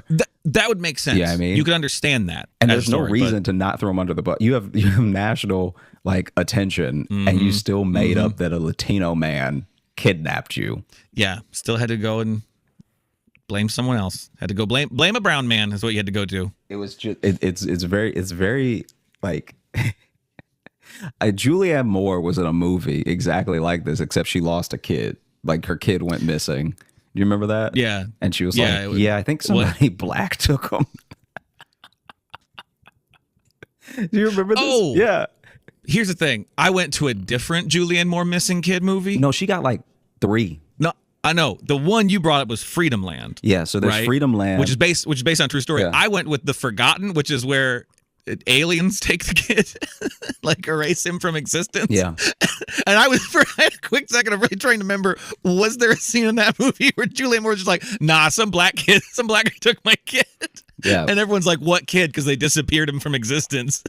That would make sense. Yeah, I mean, you could understand that. And there's no reason to not throw him under the bus. You have national like attention, and you still made up that a Latino man kidnapped you. Yeah, still had to go and blame someone else. Had to go blame a brown man is what you had to go to. It was just it's very like Julianne Moore was in a movie exactly like this, except she lost a kid. Like her kid went missing. Do you remember that? Yeah. And she was I think somebody black took him. Do you remember this? Oh, yeah. Here's the thing. I went to a different Julianne Moore missing kid movie. No, she got like 3. No, I know. The one you brought up was Freedom Land. Yeah, so there's Freedom Land. Which is based on a true story. Yeah. I went with The Forgotten, which is where aliens take the kid, like erase him from existence. Yeah. And I had a quick second of really trying to remember, was there a scene in that movie where Julianne Moore was just like, nah, some black guy took my kid. Yeah. And everyone's like, what kid? Because they disappeared him from existence.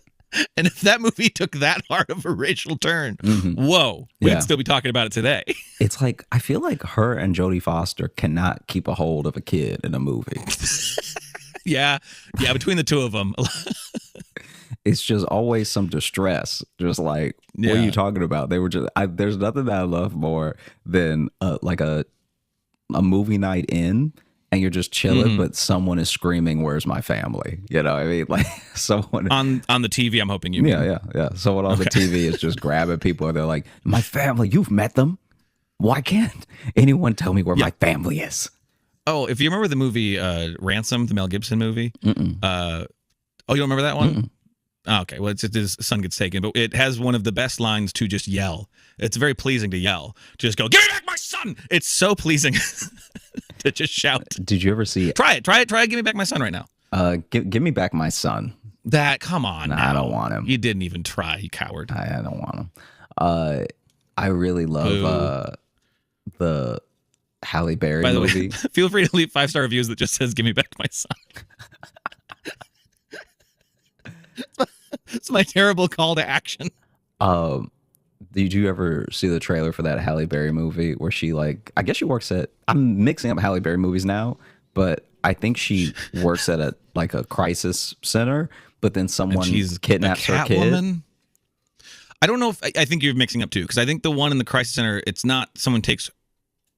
And if that movie took that hard of a racial turn, whoa, we'd still be talking about it today. It's like, I feel like her and Jodie Foster cannot keep a hold of a kid in a movie. Yeah, between the two of them. It's just always some distress. Just like, what are you talking about? They were just, there's nothing that I love more than like a movie night in, and you're just chilling, but someone is screaming, "Where's my family?" You know what I mean? Like someone on the TV, I'm hoping you mean. Yeah. Someone on the TV is just grabbing people, and they're like, "My family, you've met them. Why can't anyone tell me where my family is?" Oh, if you remember the movie Ransom, the Mel Gibson movie. You don't remember that one? Oh, okay, well, his son gets taken, but it has one of the best lines to just yell. It's very pleasing to yell. Just go, "Give me back my son!" It's so pleasing to just shout. Did you ever see? Try it. Give me back my son right now. Give me back my son. Come on. Nah, now. I don't want him. You didn't even try, you coward. I don't want him. I really love the Halle Berry By the movie. way, feel free to leave 5-star reviews that just says, "Give me back my son." It's my terrible call to action. Did you ever see the trailer for that Halle Berry movie where she I guess she works at, I'm mixing up Halle Berry movies now, but I think she works at a crisis center, but then someone kidnaps her kid. Woman? I don't know if, I think you're mixing up too, because I think the one in the crisis center, it's not someone takes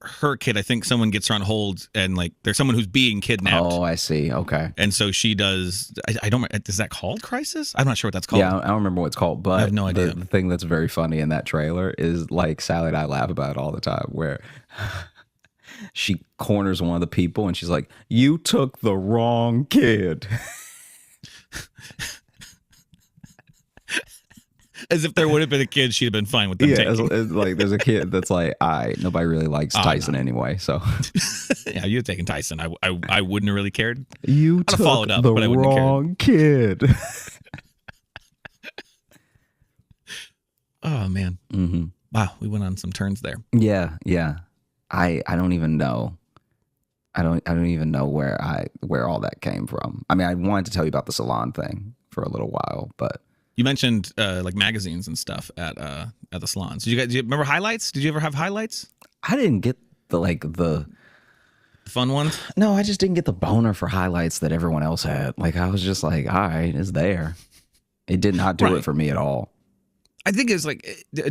her kid. I think someone gets her on hold, and there's someone who's being kidnapped. Oh, I see. Okay. And so she does. I don't. Is that called Crisis? I'm not sure what that's called. Yeah, I don't remember what it's called. But I have no idea. The thing that's very funny in that trailer is Sally and I laugh about it all the time, where she corners one of the people and she's like, "You took the wrong kid." As if there would have been a kid, she'd have been fine with them taking. It's like there's a kid that's like, nobody really likes Tyson anyway, so. Yeah, you'd have taken Tyson. I wouldn't have really cared. You took followed up, the but I wouldn't wrong kid. Oh man. Wow, we went on some turns there. Yeah. I don't even know. I don't even know where all that came from. I mean, I wanted to tell you about the salon thing for a little while, but. You mentioned magazines and stuff at the salons. Do you remember highlights? Did you ever have highlights? I didn't get the fun ones. No, I just didn't get the boner for highlights that everyone else had. I was just like, all right, it's there. It did not do it for me at all. I think it's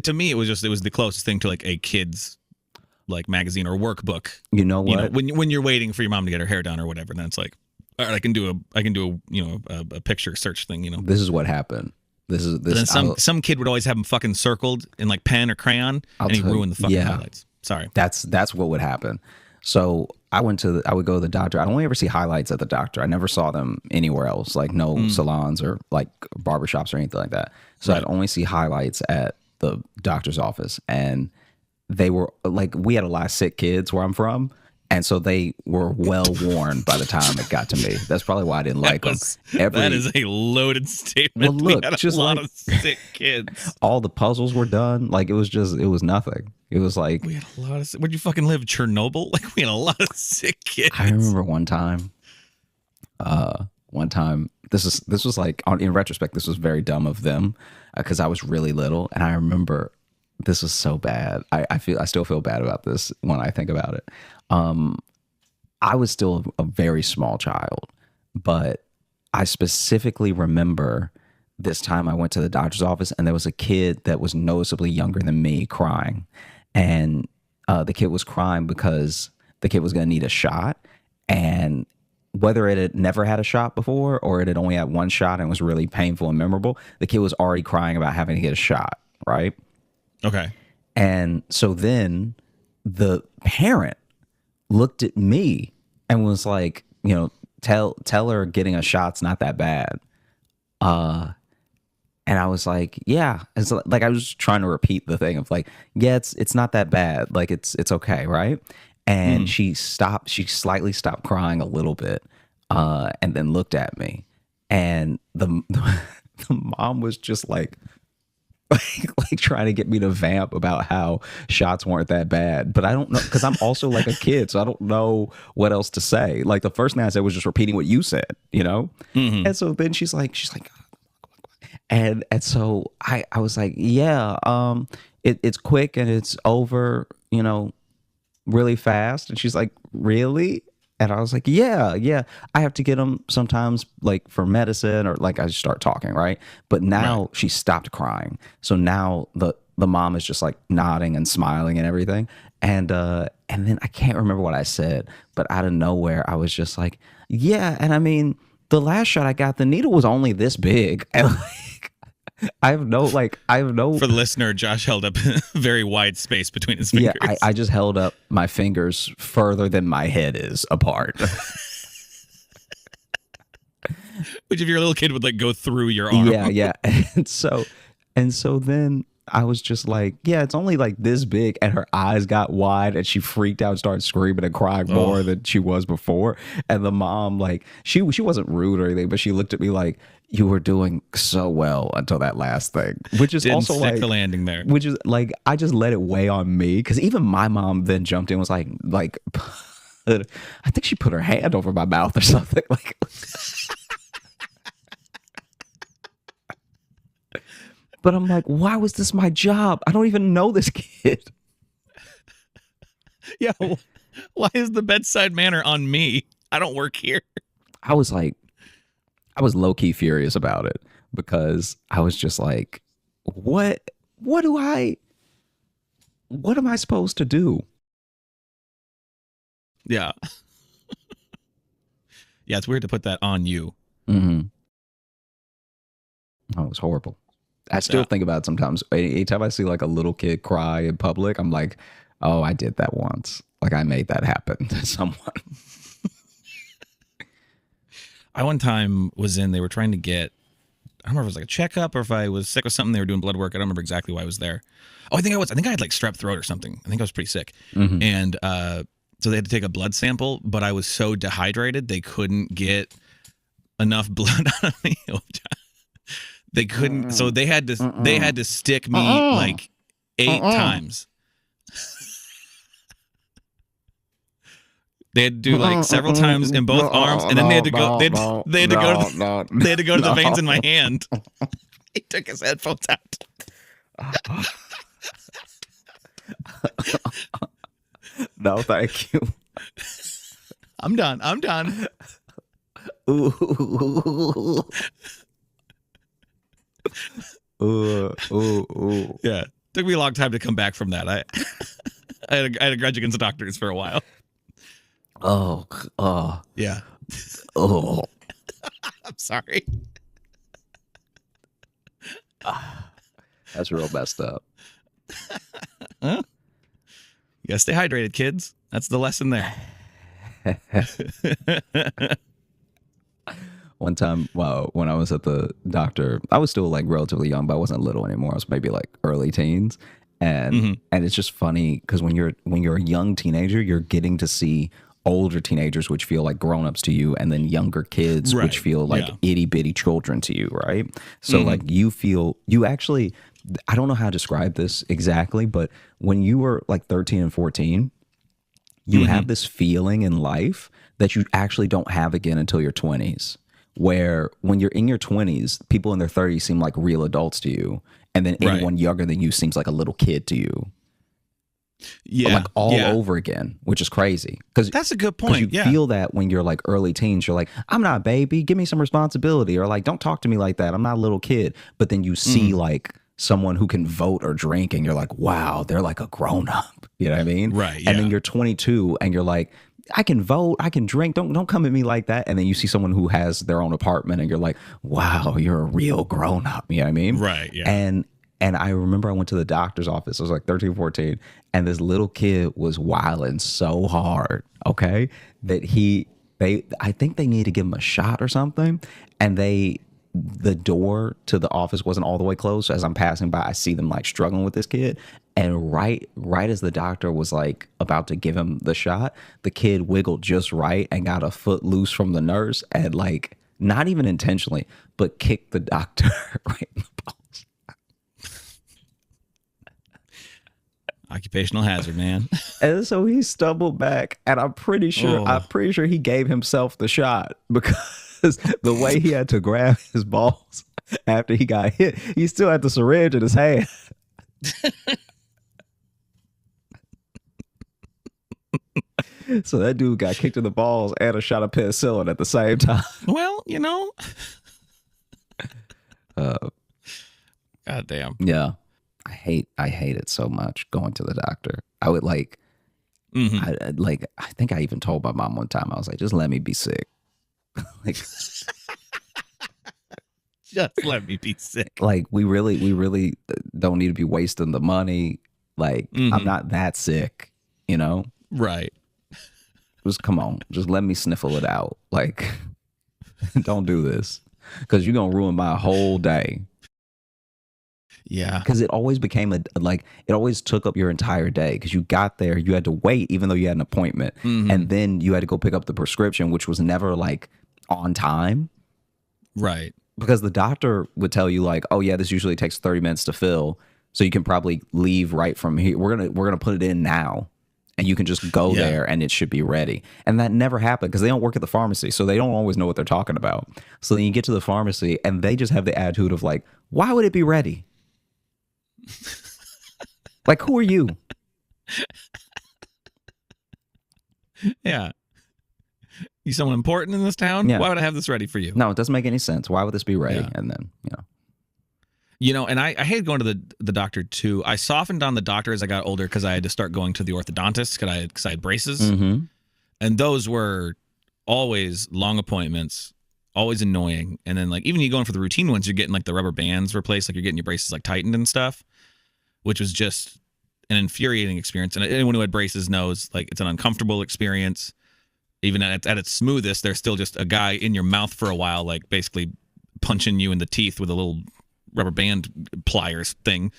to me it was the closest thing to a kid's magazine or workbook. You know what? When you're waiting for your mom to get her hair done or whatever, then it's like, all right, I can do a picture search thing. This is what happened. This. Then some kid would always have them fucking circled in pen or crayon, and he ruined the fucking highlights. Sorry. That's what would happen. So I would go to the doctor. I'd only ever see highlights at the doctor. I never saw them anywhere else, no salons or barbershops or anything like that. So I'd only see highlights at the doctor's office, and they were we had a lot of sick kids where I'm from, And so they were well worn by the time it got to me. That's probably why I didn't like them. That is a loaded statement. Well, look, we had just a lot like- of sick kids. All the puzzles were done. Like it was nothing. It was like, We had a lot of. Where'd you fucking live? Chernobyl? Like we had a lot of sick kids. I remember one time. This was like in retrospect, this was very dumb of them because I was really little, and I remember this was so bad. I still feel bad about this when I think about it. I was still a very small child, but I specifically remember this time I went to the doctor's office and there was a kid that was noticeably younger than me crying. And the kid was crying because the kid was going to need a shot. And whether it had never had a shot before or it had only had one shot and was really painful and memorable, the kid was already crying about having to get a shot, right? Okay. And so then the parent looked at me and was like, you know, tell her getting a shot's not that bad. And I was like, yeah. It's like I was trying to repeat the thing of like, yeah, it's not that bad. Like it's okay, right? And she slightly stopped crying a little bit, and then looked at me. And the mom was just like trying to get me to vamp about how shots weren't that bad. But I don't know, because I'm also like a kid, so I don't know what else to say. Like the first thing I said was just repeating what you said, you know? And so then she's like, and so I was like, yeah, it's quick and it's over, you know, really fast. And she's like, really? And I was like, yeah, I have to get them sometimes like for medicine, or like I just start talking, right? But now she stopped crying. So now the mom is just like nodding and smiling and everything. And then I can't remember what I said, but out of nowhere I was just like, yeah, and I mean, the last shot I got, the needle was only this big. And like I have no For the listener, Josh held up a very wide space between his fingers. Yeah, I just held up my fingers further than my head is apart. Which if you're a little kid would like go through your arm. Yeah. And so then I was just like, yeah, it's only like this big. And her eyes got wide and she freaked out and started screaming and crying more than she was before. And the mom, like, she wasn't rude or anything, but she looked at me like, you were doing so well until that last thing, which is Didn't also stick like the landing there. Which is like, I just let it weigh on me, because even my mom then jumped in and was like, I think she put her hand over my mouth or something. Like, but I'm like, why was this my job? I don't even know this kid. Yeah. Why is the bedside manner on me? I don't work here. I was low-key furious about it, because I was just like, what am I supposed to do? Yeah. Yeah, it's weird to put that on you. Mm-hmm. Oh, it was horrible. I still think about it sometimes. Anytime I see like a little kid cry in public, I'm like, oh, I did that once. Like I made that happen to someone. I one time they were trying to get, I don't remember if it was like a checkup or if I was sick with something. They were doing blood work. I don't remember exactly why I was there. Oh, I think I had like strep throat or something. I think I was pretty sick. Mm-hmm. And so they had to take a blood sample, but I was so dehydrated they couldn't get enough blood out of me. They couldn't, so they had to stick me like 8 times. They had to do like several times in both arms, and then they had to go. They had to go to the veins in my hand. He took his headphones out. No, thank you. I'm done. Ooh. Yeah, took me a long time to come back from that. I had a grudge against the doctors for a while. Oh. Yeah. Oh. I'm sorry. That's real messed up. Huh? You gotta stay hydrated, kids. That's the lesson there. One time, when I was at the doctor, I was still like relatively young, but I wasn't little anymore. I was maybe like early teens. and it's just funny because when you're a young teenager, you're getting to see older teenagers which feel like grown-ups to you, and then younger kids which feel like itty-bitty children to you, right? So like you actually, I don't know how to describe this exactly, but when you were like 13 and 14, you have this feeling in life that you actually don't have again until your 20s, where when you're in your 20s, people in their 30s seem like real adults to you, and then anyone younger than you seems like a little kid to you. Yeah, like all over again, which is crazy. Because that's a good point. You feel that when you're like early teens, you're like, I'm not a baby, give me some responsibility, or like, don't talk to me like that, I'm not a little kid. But then you see like someone who can vote or drink, and you're like, wow, they're like a grown up. You know what I mean? Right. And then you're 22, and you're like, I can vote, I can drink, don't come at me like that. And then you see someone who has their own apartment, and you're like, wow, you're a real grown up. You know what I mean? Right. Yeah. And I remember I went to the doctor's office. I was like 13, 14, and this little kid was wilding so hard, okay, that I think they needed to give him a shot or something, and the door to the office wasn't all the way closed. So as I'm passing by, I see them like struggling with this kid, and right as the doctor was like about to give him the shot, the kid wiggled just right and got a foot loose from the nurse, and like not even intentionally, but kicked the doctor right in the balls. Occupational hazard, man. And so he stumbled back, and I'm pretty sure he gave himself the shot, because the way he had to grab his balls after he got hit, he still had the syringe in his hand. So that dude got kicked in the balls and a shot of penicillin at the same time. Well, you know. God damn. Yeah. I hate it so much going to the doctor. I would like, I think I even told my mom one time, I was like, just let me be sick. Like, just let me be sick. Like we really don't need to be wasting the money. Like I'm not that sick, you know? Right. Just come on, just let me sniffle it out. Like, don't do this, because you're going to ruin my whole day. Yeah. Because it always became it always took up your entire day, because you got there, you had to wait even though you had an appointment. And then you had to go pick up the prescription, which was never like on time. Right. Because the doctor would tell you like, oh yeah, this usually takes 30 minutes to fill, so you can probably leave right from here. We're gonna put it in now, and you can just go there and it should be ready. And that never happened, because they don't work at the pharmacy, so they don't always know what they're talking about. So then you get to the pharmacy and they just have the attitude of like, why would it be ready? Like, who are you? Yeah. You someone important in this town? Yeah. Why would I have this ready for you? No, it doesn't make any sense. Why would this be ready? Yeah. And then, And I hate going to the doctor too. I softened on the doctor as I got older, because I had to start going to the orthodontist because I had braces. And those were always long appointments, always annoying. And then like even you going for the routine ones, you're getting like the rubber bands replaced, like you're getting your braces like tightened and stuff, which was just an infuriating experience. And anyone who had braces knows like it's an uncomfortable experience. Even at its smoothest, there's still just a guy in your mouth for a while, like basically punching you in the teeth with a little rubber band pliers thing.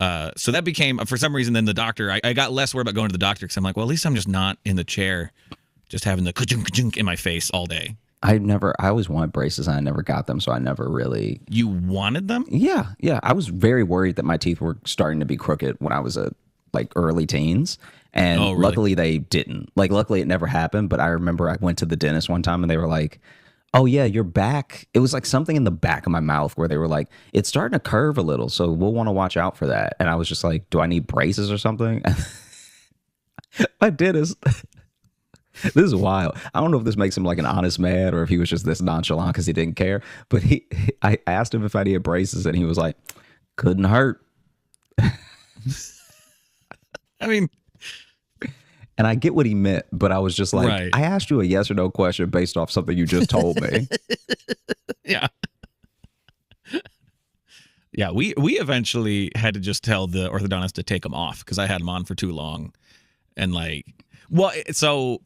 So that became, for some reason, then the doctor, I got less worried about going to the doctor, because I'm like, well, at least I'm just not in the chair, just having the ka-junk in my face all day. I always wanted braces and I never got them, so I never really. You wanted them? Yeah. I was very worried that my teeth were starting to be crooked when I was like early teens. And really? Luckily they didn't. Like, luckily it never happened. But I remember I went to the dentist one time and they were like, oh yeah, your back. It was like something in the back of my mouth where they were like, it's starting to curve a little, so we'll want to watch out for that. And I was just like, do I need braces or something? My dentist. This is wild. I don't know if this makes him like an honest man or if he was just this nonchalant because he didn't care. But I asked him if I needed braces, and he was like, couldn't hurt. I mean, and I get what he meant, but I was just like, right. I asked you a yes or no question based off something you just told me. Yeah. Yeah, we eventually had to just tell the orthodontist to take them off because I had them on for too long. And like, well, so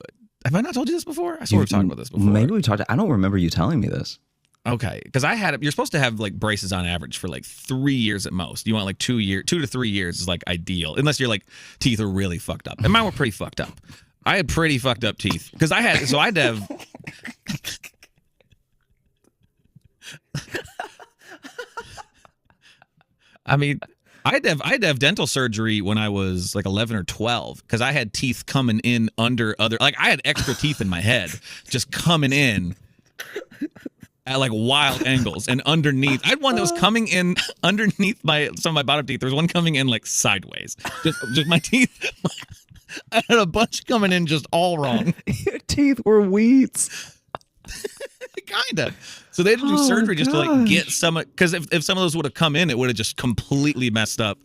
have I not told you this before? I sort of talked about this before. Maybe we talked. I don't remember you telling me this. Okay, because you're supposed to have like braces on average for like 3 years at most. You want like 2 to 3 years is like ideal, unless your like teeth are really fucked up. And mine were pretty fucked up. I had pretty fucked up teeth because I'd have. I mean, I'd have dental surgery when I was like 11 or 12 because I had teeth coming in under other, like I had extra teeth in my head just coming in at like wild angles and underneath. I had one that was coming in underneath some of my bottom teeth. There was one coming in like sideways. Just my teeth. I had a bunch coming in just all wrong. Your teeth were weeds. Kinda. So they had to do surgery just to like get some, because if some of those would have come in, it would have just completely messed up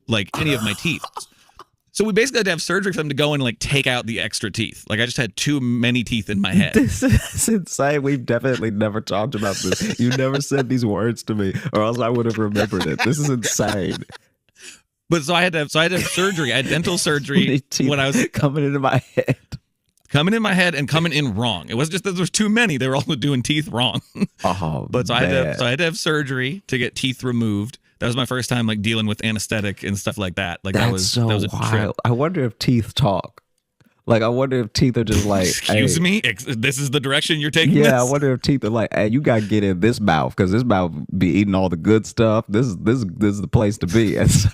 like any of my teeth. So we basically had to have surgery for them to go in and like take out the extra teeth. Like I just had too many teeth in my head. This is insane. We've definitely never talked about this. You never said these words to me, or else I would have remembered it. This is insane. But so I had to have surgery. I had dental surgery when I was coming into my head. Coming in my head and coming in wrong. It wasn't just that there was too many. They were also doing teeth wrong. Oh, but I had to have surgery to get teeth removed. That was my first time like dealing with anesthetic and stuff like that. Like that was a wild. trip. I wonder if teeth talk. Like I wonder if teeth are just like, excuse me, this is the direction you're taking. Yeah, this? I wonder if teeth are like, hey, you got to get in this mouth because this mouth be eating all the good stuff. This is the place to be. And so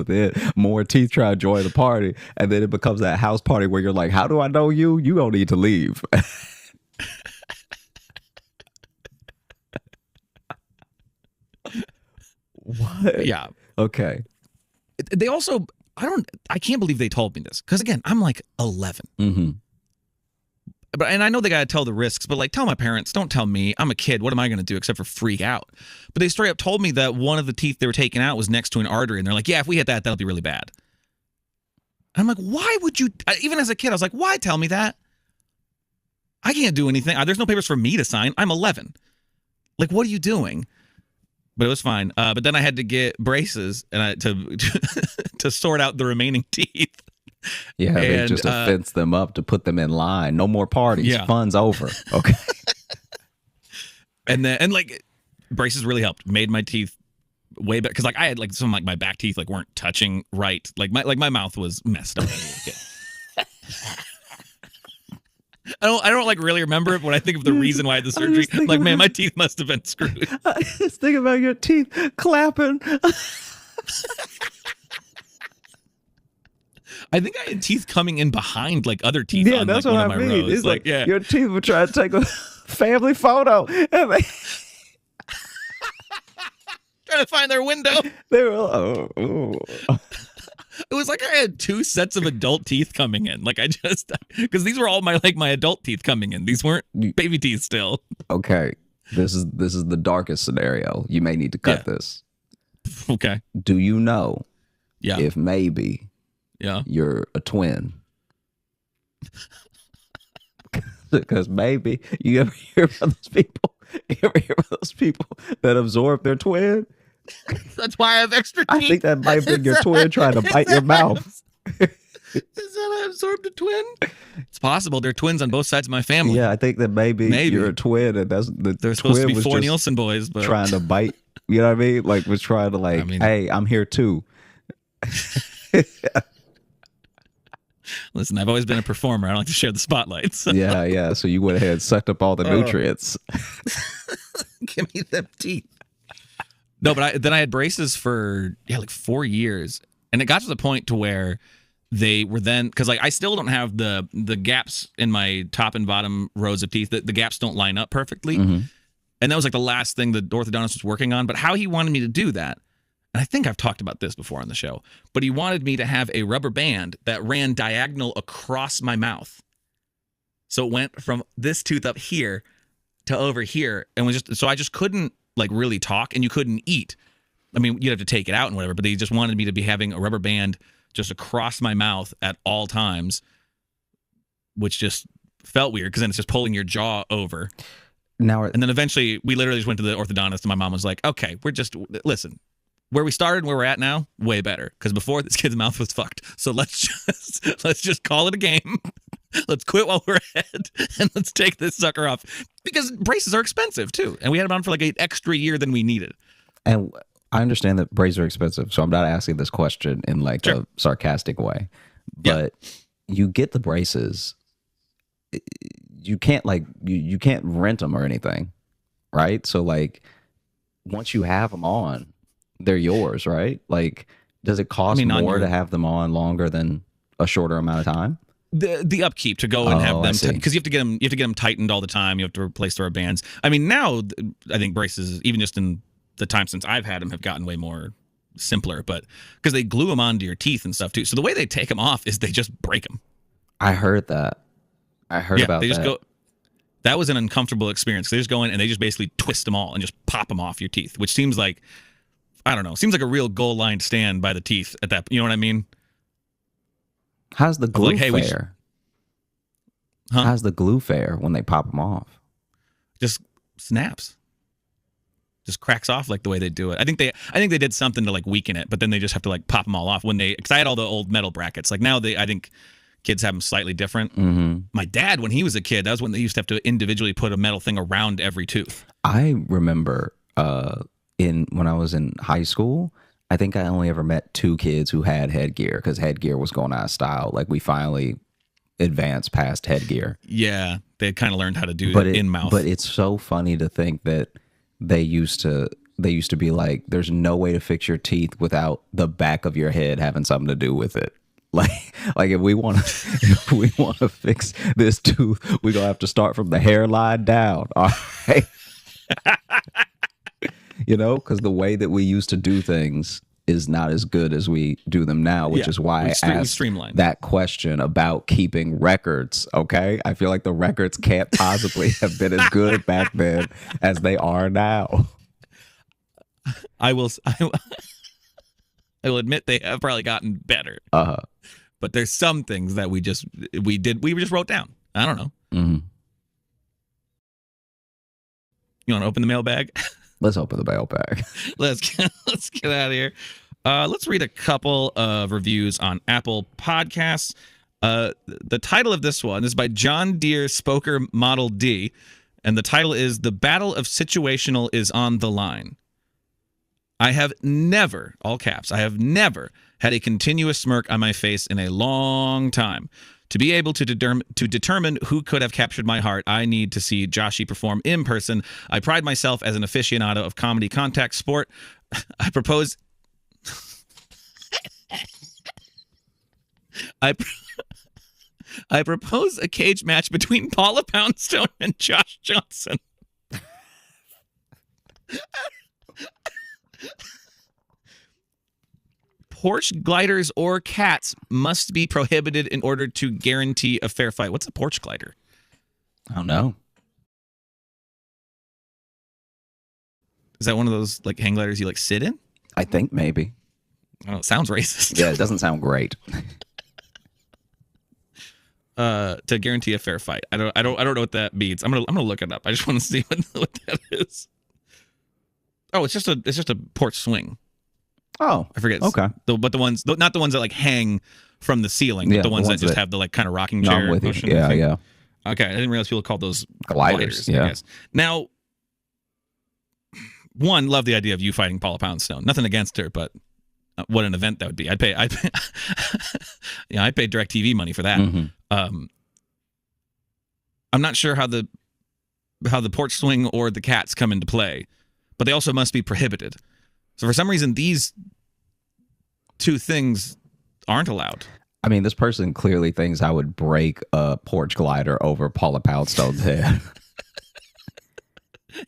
then more teeth try to join the party, and then it becomes that house party where you're like, how do I know you? You don't need to leave. What? Yeah. Okay. They also, I can't believe they told me this because again, I'm like 11. Mm-hmm. And I know they got to tell the risks, but like tell my parents, don't tell me. I'm a kid. What am I going to do except for freak out? But they straight up told me that one of the teeth they were taking out was next to an artery. And they're like, yeah, if we hit that, that'll be really bad. And I'm like, why would you? Even as a kid, I was like, why tell me that? I can't do anything. There's no papers for me to sign. I'm 11. Like, what are you doing? But it was fine. But then I had to get braces and to sort out the remaining teeth. Yeah, they just fence them up to put them in line. No more parties. Yeah. Fun's over. Okay. and like braces really helped. Made my teeth way better because like I had like some like my back teeth like weren't touching right. Like my mouth was messed up. I don't like really remember it when I think of the reason why I had the surgery. Like, man, my teeth must have been screwed. I just think about your teeth clapping. I think I had teeth coming in behind like other teeth. Yeah, on, that's like, what one I of my mean. rows. It's like yeah. Your teeth were trying to take a family photo. And they trying to find their window. They were oh. It was like I had two sets of adult teeth coming in. Like I just because these were all my adult teeth coming in. These weren't baby teeth still. Okay. This is the darkest scenario. You may need to cut this. Okay. Do you know if maybe you're a twin? Because maybe you ever hear about those people? You ever hear about those people that absorb their twin? That's why I have extra teeth. I think that might be your twin trying to bite your mouth. Is that I absorbed a twin? It's possible. They're twins on both sides of my family. Yeah, I think that maybe you're a twin, and that's the They're supposed to be four Nielsen boys, but trying to bite. You know what I mean? Like was trying to hey, I'm here too. Listen, I've always been a performer. I don't like to share the spotlight. So. Yeah. So you went ahead and sucked up all the nutrients. Give me them teeth. No, but then I had braces for like 4 years, and it got to the point to where they were then because like I still don't have the gaps in my top and bottom rows of teeth. The gaps don't line up perfectly, and that was like the last thing the orthodontist was working on. But how he wanted me to do that, and I think I've talked about this before on the show, but he wanted me to have a rubber band that ran diagonal across my mouth, so it went from this tooth up here to over here, and was just so I just couldn't like really talk, and you couldn't eat. I mean, you'd have to take it out and whatever, but they just wanted me to be having a rubber band just across my mouth at all times, which just felt weird because then it's just pulling your jaw over. And then eventually we literally just went to the orthodontist, and my mom was like, okay, listen, where we started and where we're at now, way better. Because before this kid's mouth was fucked. So let's just call it a game. Let's quit while we're ahead and let's take this sucker off because braces are expensive too. And we had them on for like an extra year than we needed. And I understand that braces are expensive, so I'm not asking this question in like a sarcastic way. But you get the braces, you can't like you can't rent them or anything, right? So like once you have them on, they're yours, right? Like, does it cost more to have them on longer than a shorter amount of time? The upkeep to go and have them because you have to get them tightened all the time. You have to replace their bands. I mean, now I think braces, even just in the time since I've had them, have gotten way more simpler. But because they glue them onto your teeth and stuff too. So the way they take them off is they just break them. I heard that. I heard about they just that. Go. That was an uncomfortable experience. They just go in and they just basically twist them all and just pop them off your teeth, which seems like, I don't know, seems like a real goal line stand by the teeth at that. You know what I mean? How's the glue fare? How's the glue fare when they pop them off? Just snaps. Just cracks off like the way they do it. I think they did something to like weaken it, but then they just have to like pop them all off because I had all the old metal brackets. Like now I think kids have them slightly different. Mm-hmm. My dad, when he was a kid, that was when they used to have to individually put a metal thing around every tooth. I remember when I was in high school, I think I only ever met 2 kids who had headgear because headgear was going out of style. Like we finally advanced past headgear. Yeah, they kind of learned how to do it in mouth. But it's so funny to think that they used to be like, there's no way to fix your teeth without the back of your head having something to do with it. Like if we want to fix this tooth, we're gonna have to start from the hairline down. All right. You know, because the way that we used to do things is not as good as we do them now, which is why I asked that question about keeping records. Okay, I feel like the records can't possibly have been as good back then as they are now. I will admit they have probably gotten better. But there's some things that we just wrote down. I don't know. Mm-hmm. You want to open the mailbag? Let's open the mailbag. Let's get out of here. Let's read a couple of reviews on Apple Podcasts. The title of this one is by John Deere Spoker Model D, and the title is "The Battle of Situational is on the Line." I have never, all caps, I have never had a continuous smirk on my face in a long time. To be able to determine who could have captured my heart, I need to see Joshy perform in person. I pride myself as an aficionado of comedy contact sport. I propose... I propose a cage match between Paula Poundstone and Josh Johnson. Porch gliders or cats must be prohibited in order to guarantee a fair fight. What's a porch glider? I don't know. Is that one of those like hang gliders you like sit in? I think maybe. Oh, it sounds racist. Yeah, it doesn't sound great. To guarantee a fair fight. I don't know what that means. I'm gonna look it up. I just want to see what that is. Oh, it's just a porch swing. Oh, I forget. Okay, but the ones, not the ones that like hang from the ceiling, but the ones that just have the like kind of rocking chair motion. Yeah, yeah. Okay, I didn't realize people called those gliders. Yeah. I guess. Now, one, love the idea of you fighting Paula Poundstone. Nothing against her, but what an event that would be. I'd pay DirecTV money for that. Mm-hmm. I'm not sure how the porch swing or the cats come into play, but they also must be prohibited. So for some reason, these two things aren't allowed. I mean, this person clearly thinks I would break a porch glider over Paula Poundstone's head.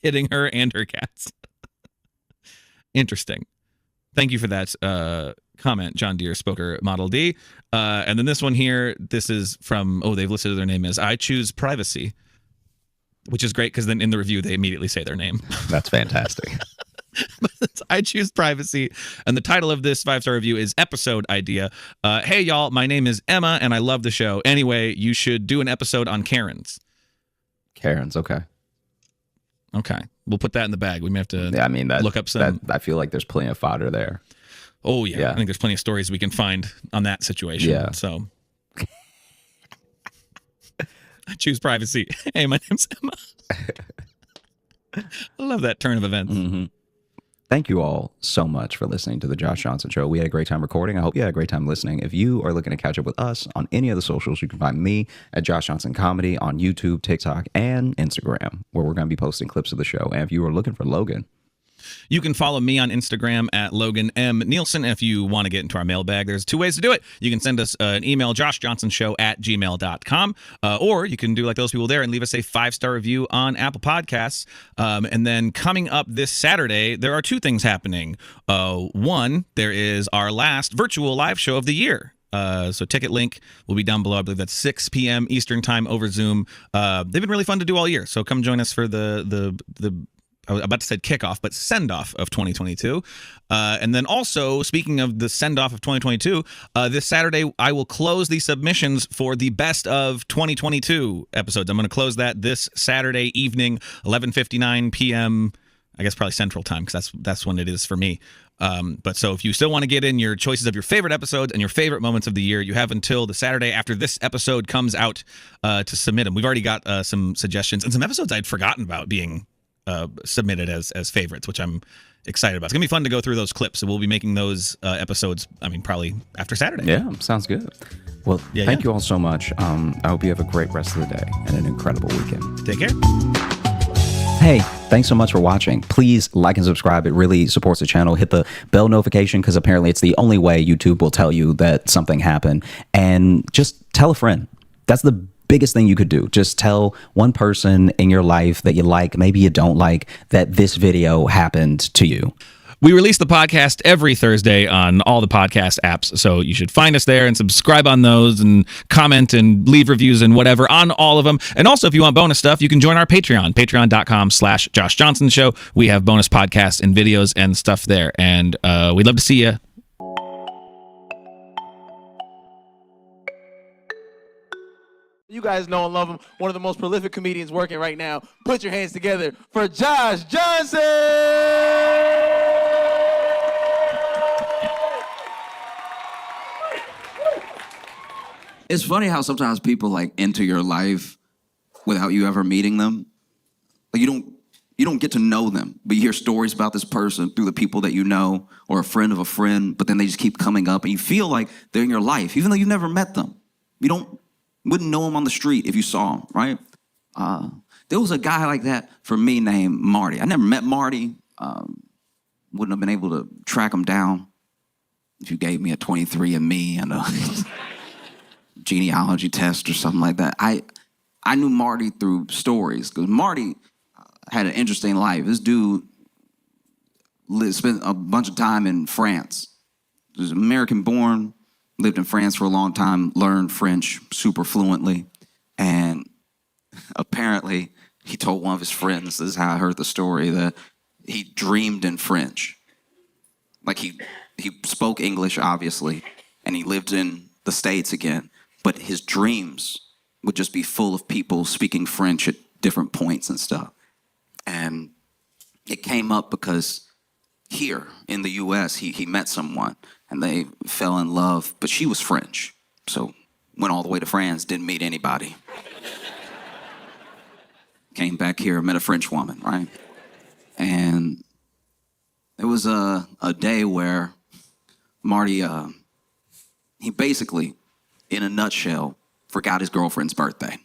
Hitting her and her cats. Interesting. Thank you for that comment, John Deere Spoker Model D. And then this one here, this is from, they've listed their name as I Choose Privacy, which is great because then in the review, they immediately say their name. That's fantastic. I Choose Privacy. And the title of this 5-star review is Episode Idea. Hey, y'all, my name is Emma, and I love the show. Anyway, you should do an episode on Karens. Karens, okay. Okay. We'll put that in the bag. We may have to look up some. I feel like there's plenty of fodder there. Oh, yeah. I think there's plenty of stories we can find on that situation. Yeah. So. I choose privacy. Hey, my name's Emma. I love that turn of events. Mm-hmm. Thank you all so much for listening to the Josh Johnson Show. We had a great time recording. I hope you had a great time listening. If you are looking to catch up with us on any of the socials, you can find me at Josh Johnson Comedy on YouTube, TikTok, and Instagram, where we're going to be posting clips of the show. And if you are looking for Logan, you can follow me on Instagram at Logan M. Nielsen. If you want to get into our mailbag, there's 2 ways to do it. You can send us an email, joshjohnsonshow@gmail.com, or you can do like those people there and leave us a 5-star review on Apple Podcasts. And then coming up this Saturday, there are 2 things happening. One, there is our last virtual live show of the year. So ticket link will be down below. I believe that's 6 p.m. Eastern time over Zoom. They've been really fun to do all year. So come join us for the I was about to say kickoff, but send-off of 2022. And then also, speaking of the send-off of 2022, this Saturday, I will close the submissions for the best of 2022 episodes. I'm going to close that this Saturday evening, 11:59 p.m., I guess probably Central Time, because that's when it is for me. But so if you still want to get in your choices of your favorite episodes and your favorite moments of the year, you have until the Saturday after this episode comes out to submit them. We've already got some suggestions and some episodes I'd forgotten about being submitted as favorites, which I'm excited about. It's gonna be fun to go through those clips. So we'll be making those episodes, probably after Saturday. Yeah, sounds good. Well, thank you all so much. I hope you have a great rest of the day and an incredible weekend. Take care. Hey, thanks so much for watching. Please like and subscribe. It really supports the channel. Hit the bell notification, because apparently it's the only way YouTube will tell you that something happened. And just tell a friend. That's the biggest thing you could do. Just tell one person in your life that you like, maybe you don't like, that this video happened to you. We release the podcast every Thursday on all the podcast apps, so you should find us there and subscribe on those and comment and leave reviews and whatever on all of them. And also, if you want bonus stuff, you can join our Patreon, patreon.com/Josh Johnson Show. We have bonus podcasts and videos and stuff there, and we'd love to see you. You guys know and love him. One of the most prolific comedians working right now. Put your hands together for Josh Johnson! It's funny how sometimes people like enter your life without you ever meeting them. Like you don't get to know them, but you hear stories about this person through the people that you know or a friend of a friend, but then they just keep coming up and you feel like they're in your life, even though you've never met them. You wouldn't know him on the street if you saw him, right? There was a guy like that for me named Marty. I never met Marty. Wouldn't have been able to track him down if you gave me a 23andMe and a genealogy test or something like that. I knew Marty through stories, because Marty had an interesting life. This dude spent a bunch of time in France. He was American born, lived in France for a long time, learned French super fluently, and apparently he told one of his friends, this is how I heard the story, that he dreamed in French. Like he spoke English, obviously, and he lived in the States again, but his dreams would just be full of people speaking French at different points and stuff. And it came up because here in the U.S., he met someone, and they fell in love, but she was French. So went all the way to France, didn't meet anybody. Came back here, met a French woman, right? And it was a day where Marty, he basically, in a nutshell, forgot his girlfriend's birthday.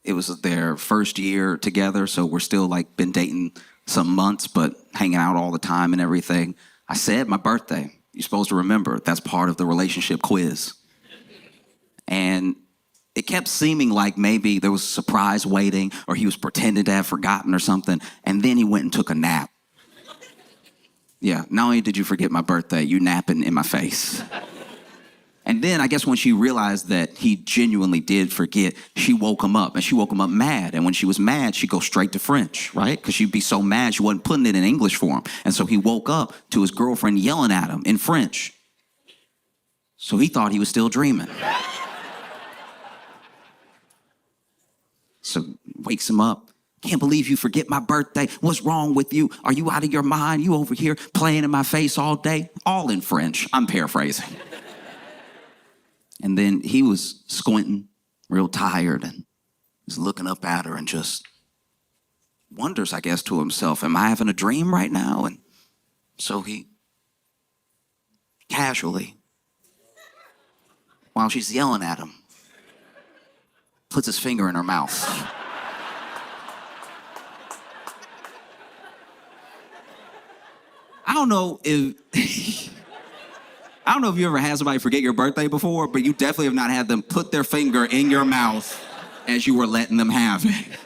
It was their first year together, so we're still like been dating some months, but hanging out all the time and everything. I said, my birthday, you're supposed to remember, that's part of the relationship quiz. And it kept seeming like maybe there was a surprise waiting, or he was pretending to have forgotten or something, and then he went and took a nap. Yeah, not only did you forget my birthday, you napping in my face. And then I guess when she realized that he genuinely did forget, she woke him up, and she woke him up mad. And when she was mad, she'd go straight to French, right? Because she'd be so mad she wasn't putting it in English for him. And so he woke up to his girlfriend yelling at him in French. So he thought he was still dreaming. So wakes him up. Can't believe you forget my birthday. What's wrong with you? Are you out of your mind? You over here playing in my face all day? All in French. I'm paraphrasing. And then he was squinting, real tired, and he's looking up at her and just wonders, I guess, to himself, am I having a dream right now? And so he casually, while she's yelling at him, puts his finger in her mouth. I don't know if you ever had somebody forget your birthday before, but you definitely have not had them put their finger in your mouth as you were letting them have it.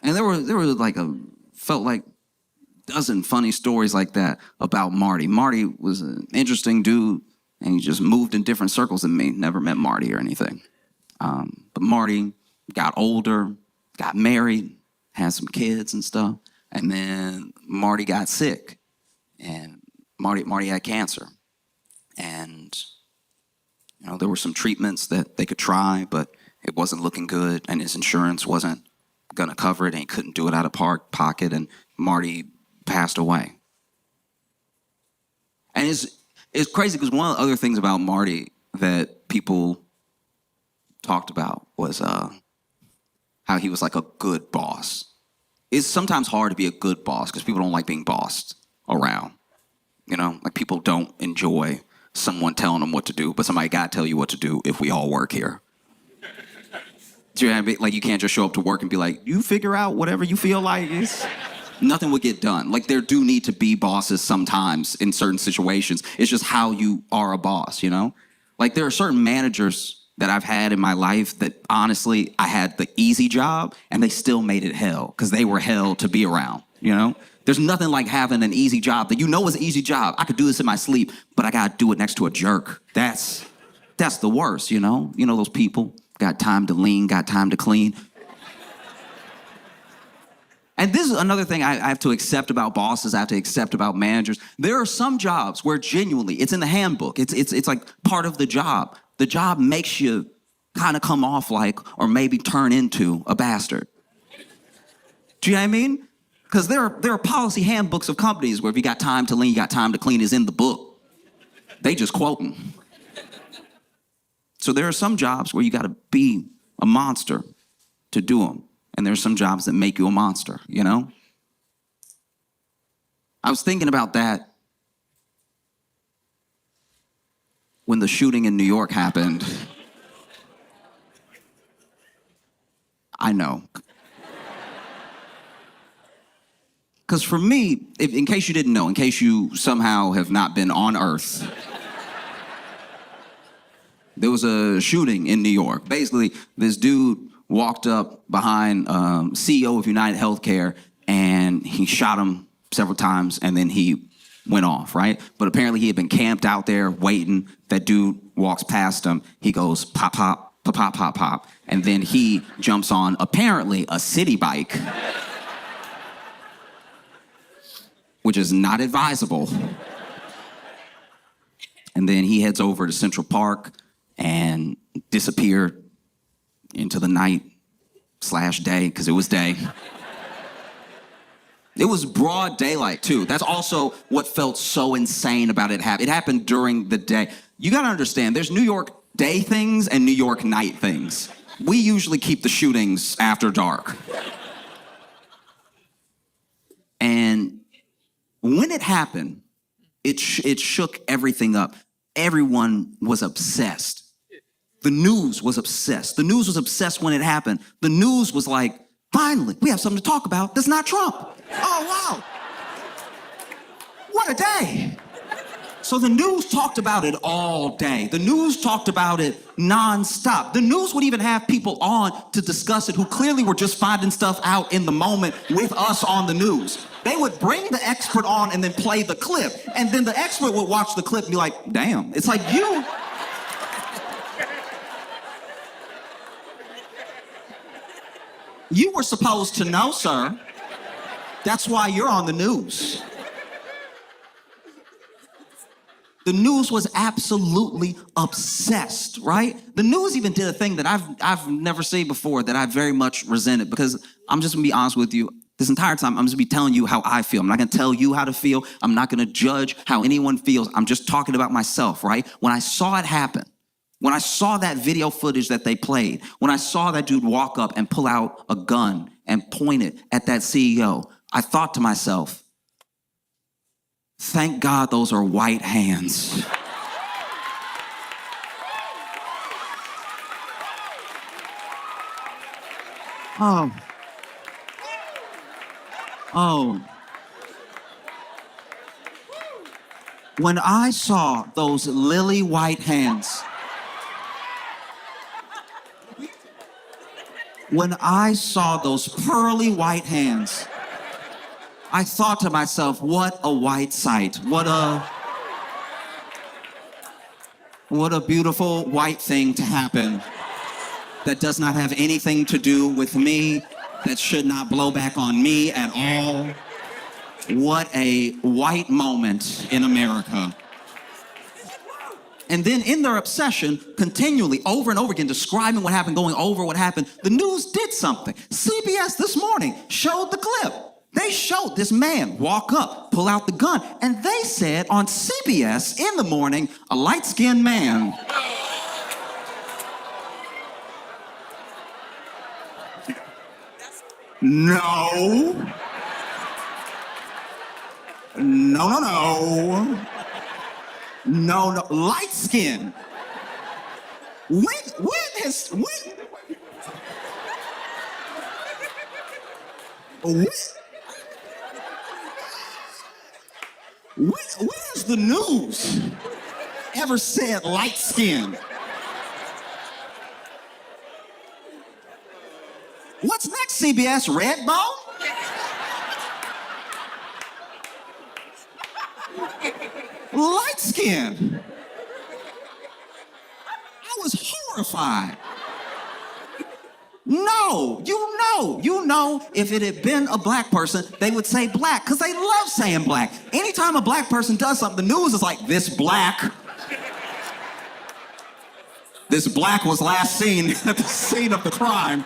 And there were felt like a dozen funny stories like that about Marty. Marty was an interesting dude, and he just moved in different circles than me. Never met Marty or anything. But Marty got older, got married, had some kids and stuff. And then Marty got sick, and Marty had cancer. And, there were some treatments that they could try, but it wasn't looking good, and his insurance wasn't gonna cover it, and he couldn't do it out of pocket, and Marty passed away. And it's crazy because one of the other things about Marty that people talked about was how he was like a good boss. It's sometimes hard to be a good boss because people don't like being bossed around. Like people don't enjoy someone telling them what to do, but somebody got to tell you what to do if we all work here. Do you know what I mean? Like you can't just show up to work and be like, you figure out whatever you feel like. Nothing would get done. Like there do need to be bosses sometimes in certain situations. It's just how you are a boss, Like there are certain managers that I've had in my life that honestly, I had the easy job and they still made it hell because they were hell to be around, There's nothing like having an easy job that is an easy job. I could do this in my sleep, but I gotta do it next to a jerk. That's the worst, those people got time to lean, got time to clean. And this is another thing I have to accept about bosses, I have to accept about managers. There are some jobs where genuinely, it's in the handbook, it's like part of the job. The job makes you kind of come off like, or maybe turn into a bastard. Do you know what I mean? Because there are policy handbooks of companies where if you got time to lean, you got time to clean is in the book. They just quote them. So there are some jobs where you got to be a monster to do them. And there's some jobs that make you a monster, I was thinking about that when the shooting in New York happened. I know. Because for me, in case you didn't know, in case you somehow have not been on Earth, there was a shooting in New York. Basically, this dude walked up behind CEO of United Healthcare, and he shot him several times, and then he went off, right? But apparently he had been camped out there waiting. That dude walks past him. He goes, pop, pop, pop, pop, pop, pop. And then he jumps on, apparently, a city bike, which is not advisable. And then he heads over to Central Park and disappeared into the night/day, because it was day. It was broad daylight, too. That's also what felt so insane about it. It happened during the day. You got to understand, there's New York day things and New York night things. We usually keep the shootings after dark. And when it happened, it shook everything up. Everyone was obsessed. The news was obsessed. The news was obsessed when it happened. The news was like, finally, we have something to talk about that's not Trump. Oh, wow. What a day. So the news talked about it all day. The news talked about it nonstop. The news would even have people on to discuss it who clearly were just finding stuff out in the moment with us on the news. They would bring the expert on and then play the clip. And then the expert would watch the clip and be like, damn, it's like you... You were supposed to know, sir. That's why you're on the news. The news was absolutely obsessed, right? The news even did a thing that I've never seen before that I very much resented, because I'm just gonna be honest with you, This entire time, I'm just be telling you how I feel. I'm not gonna tell you how to feel. I'm not gonna judge how anyone feels. I'm just talking about myself, right? When I saw it happen, when I saw that video footage that they played, when I saw that dude walk up and pull out a gun and point it at that CEO, I thought to myself, thank God those are white hands. When I saw those lily white hands, when I saw those pearly white hands, I thought to myself, what a white sight. What a beautiful white thing to happen that does not have anything to do with me, that should not blow back on me at all. What a white moment in America. And then in their obsession, continually, over and over again, describing what happened, going over what happened, the news did something. CBS this morning showed the clip. They showed this man walk up, pull out the gun, and they said on CBS in the morning, a light-skinned man. No. No, light skin. When has the news ever said light skin? What's next, CBS? Red bone? Light skin. I was horrified. No, you know, if it had been a black person, they would say black, because they love saying black. Anytime a black person does something, the news is like, this black was last seen at the scene of the crime.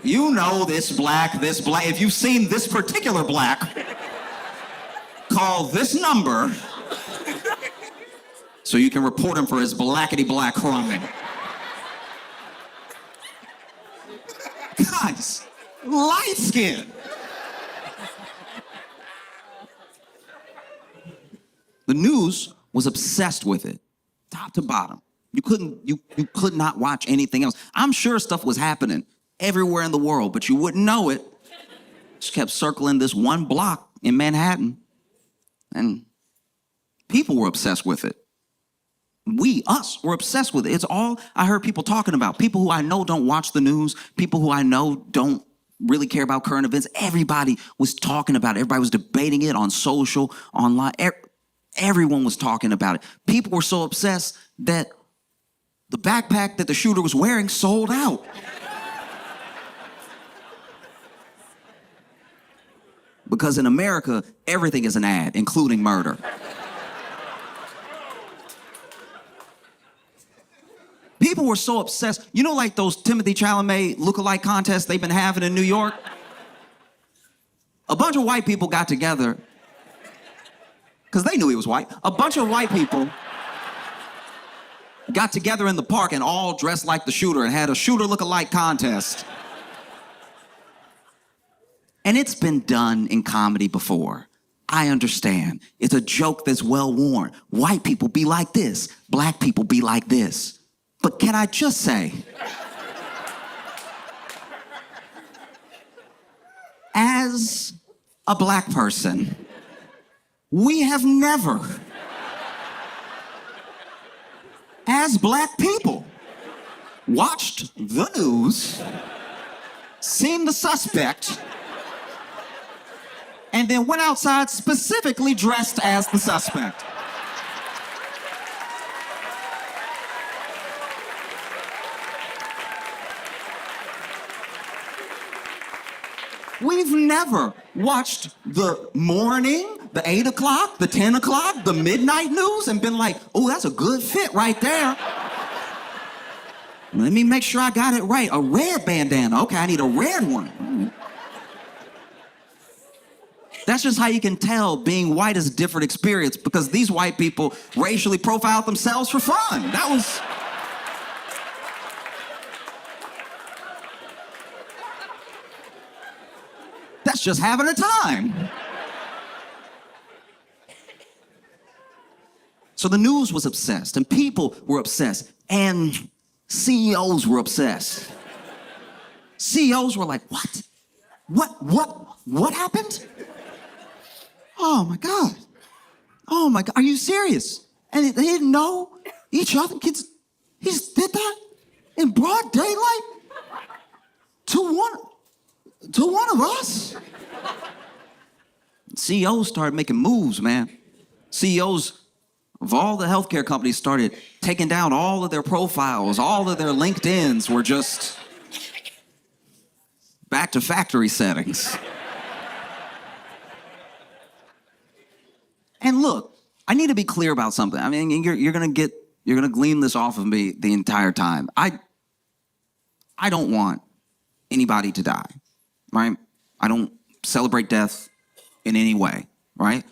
You know this black. If you've seen this particular black, call this number so you can report him for his blackety-black crime. Guys, light skin. The news was obsessed with it, top to bottom. You could not watch anything else. I'm sure stuff was happening everywhere in the world, but you wouldn't know it. Just kept circling this one block in Manhattan, and people were obsessed with it. Us were obsessed with it. It's all I heard people talking about. People who I know don't watch the news, people who I know don't really care about current events. Everybody was talking about it. Everybody was debating it on social, online. Everyone was talking about it. People were so obsessed that the backpack that the shooter was wearing sold out. Because in America, everything is an ad, including murder. People were so obsessed. You know, like those Timothy Chalamet lookalike contests they've been having in New York? A bunch of white people got together, because they knew he was white. A bunch of white people got together in the park and all dressed like the shooter and had a shooter lookalike contest. And it's been done in comedy before. I understand. It's a joke that's well worn. White people be like this. Black people be like this. But can I just say, as a black person, we have never, as black people, watched the news, seen the suspect, and then went outside specifically dressed as the suspect. We've never watched the morning, the 8 o'clock, the 10 o'clock, the midnight news and been like, oh, that's a good fit right there. Let me make sure I got it right. A red bandana. Okay, I need a red one. That's just how you can tell being white is a different experience, because these white people racially profiled themselves for fun. That's just having a time. So the news was obsessed, and people were obsessed, and CEOs were obsessed. CEOs were like, what? What happened? Oh my God. Oh my God, are you serious? And they didn't know each other? Kids, he just did that in broad daylight? To one of us? CEOs started making moves, man. CEOs of all the healthcare companies started taking down all of their profiles. All of their LinkedIns were just back to factory settings. And look, I need to be clear about something. I mean, you're gonna glean this off of me the entire time. I don't want anybody to die, right? I don't celebrate death in any way, right?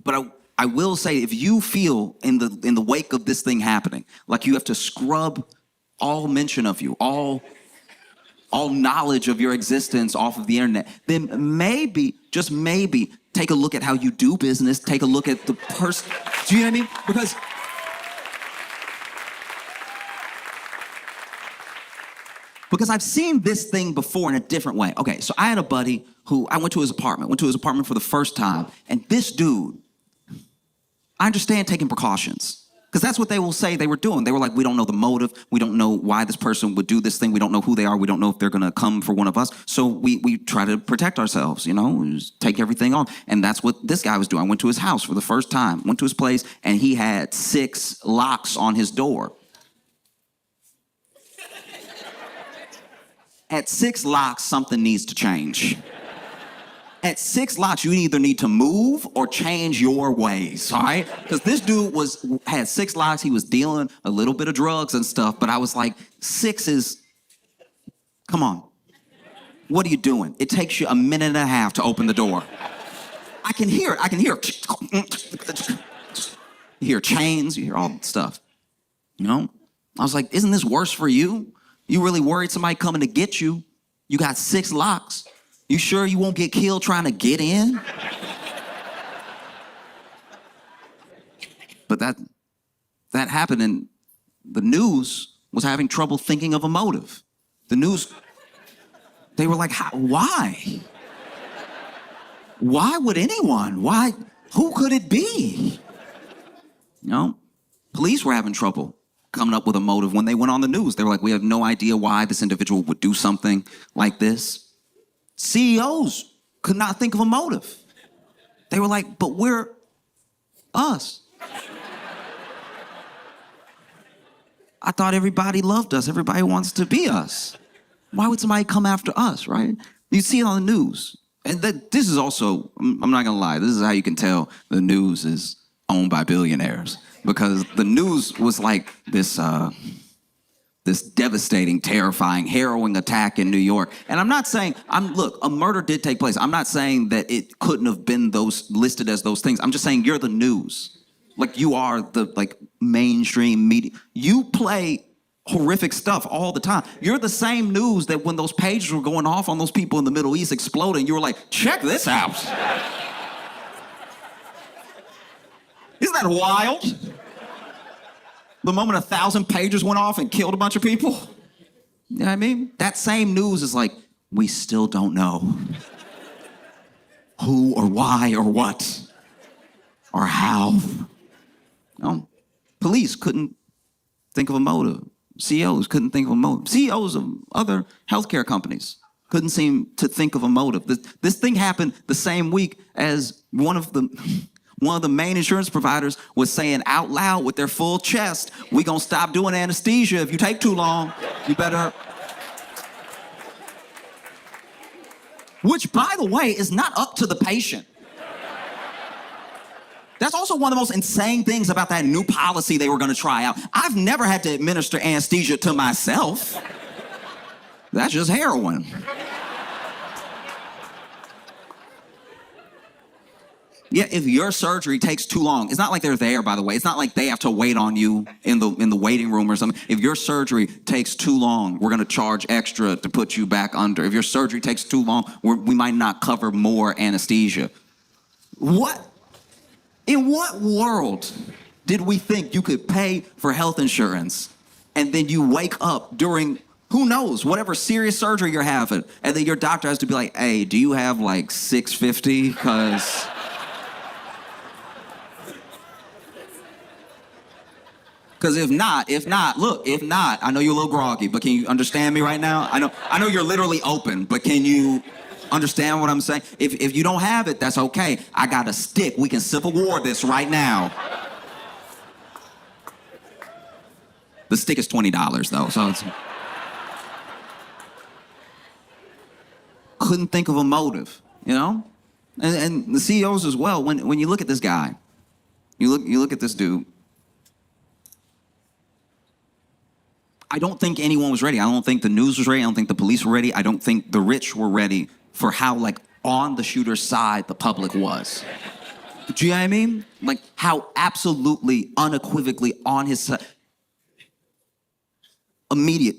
But I will say, if you feel in the wake of this thing happening, like you have to scrub all mention of you, all knowledge of your existence off of the internet, then maybe, just maybe, take a look at how you do business, take a look at the person, do you know what I mean? Because I've seen this thing before in a different way. Okay, so I had a buddy who, I went to his apartment for the first time, and this dude, I understand taking precautions, because that's what they will say they were doing. They were like, we don't know the motive. We don't know why this person would do this thing. We don't know who they are. We don't know if they're going to come for one of us. So we try to protect ourselves, you know, we just take everything on. And that's what this guy was doing. I went to his house for the first time, went to his place, and he had 6 locks on his door. At 6 locks, something needs to change. At 6 locks, you either need to move or change your ways, all right? Because this dude had 6 locks. He was dealing a little bit of drugs and stuff, but I was like, 6 is, come on. What are you doing? It takes you a minute and a half to open the door. I can hear it. You hear chains, you hear all that stuff, you know? I was like, isn't this worse for you? You really worried somebody coming to get you? You got 6 locks. You sure you won't get killed trying to get in? But that happened, and the news was having trouble thinking of a motive. The news, they were like, why? Why would anyone? Why? Who could it be? You know, police were having trouble coming up with a motive when they went on the news. They were like, we have no idea why this individual would do something like this. CEOs could not think of a motive. They were like, but we're us. I thought everybody loved us. Everybody wants to be us. Why would somebody come after us, right? You see it on the news. And this is also, I'm not gonna lie, this is how you can tell the news is owned by billionaires. Because the news was like this devastating, terrifying, harrowing attack in New York. And I'm not saying, look, a murder did take place. I'm not saying that it couldn't have been listed as those things. I'm just saying you're the news. Like, you are the mainstream media. You play horrific stuff all the time. You're the same news that when those pages were going off on those people in the Middle East exploding, you were like, check this out. Isn't that wild? The moment 1,000 pages went off and killed a bunch of people. You know what I mean? That same news is like, we still don't know who or why or what or how. No. Police couldn't think of a motive. CEOs couldn't think of a motive. CEOs of other healthcare companies couldn't seem to think of a motive. This thing happened the same week as one of the main insurance providers was saying out loud with their full chest, we gonna stop doing anesthesia if you take too long. You better. Which, by the way, is not up to the patient. That's also one of the most insane things about that new policy they were going to try out. I've never had to administer anesthesia to myself. That's just heroin. Yeah, if your surgery takes too long, it's not like they're there, by the way. It's not like they have to wait on you in the waiting room or something. If your surgery takes too long, we're going to charge extra to put you back under. If your surgery takes too long, we might not cover more anesthesia. What? In what world did we think you could pay for health insurance and then you wake up during, who knows, whatever serious surgery you're having, and then your doctor has to be like, hey, do you have like $650? Because if not, I know you're a little groggy, but can you understand me right now? I know you're literally open, but can you understand what I'm saying? If you don't have it, that's okay. I got a stick. We can Civil War this right now. The stick is $20 though, so it's... Couldn't think of a motive, you know? And the CEOs as well, when you look at this guy, you look at this dude, I don't think anyone was ready. I don't think the news was ready. I don't think the police were ready. I don't think the rich were ready for how, like, on the shooter's side the public was. Do you know what I mean? Like, how absolutely, unequivocally on his side. Immediate.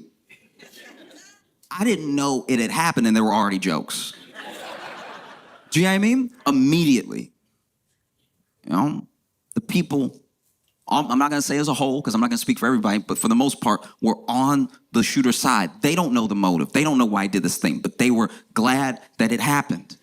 I didn't know it had happened and there were already jokes. Do you know what I mean? Immediately. You know? The people... I'm not going to say as a whole, because I'm not going to speak for everybody, but for the most part, we're on the shooter's side. They don't know the motive. They don't know why he did this thing, but they were glad that it happened.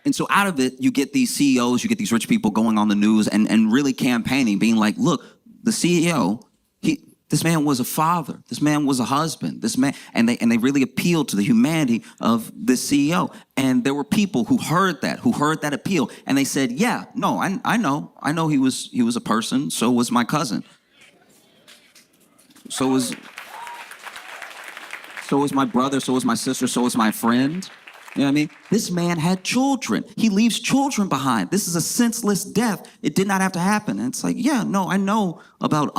And so out of it, you get these CEOs, you get these rich people going on the news and really campaigning, being like, look, the CEO, this man was a father. This man was a husband. This man, and they really appealed to the humanity of this CEO. And there were people who heard that appeal, and they said, "Yeah, no, I know he was a person. So was my cousin. So was my brother. So was my sister. So was my friend." You know what I mean? This man had children. He leaves children behind. This is a senseless death. It did not have to happen. And it's like, yeah, no, I know about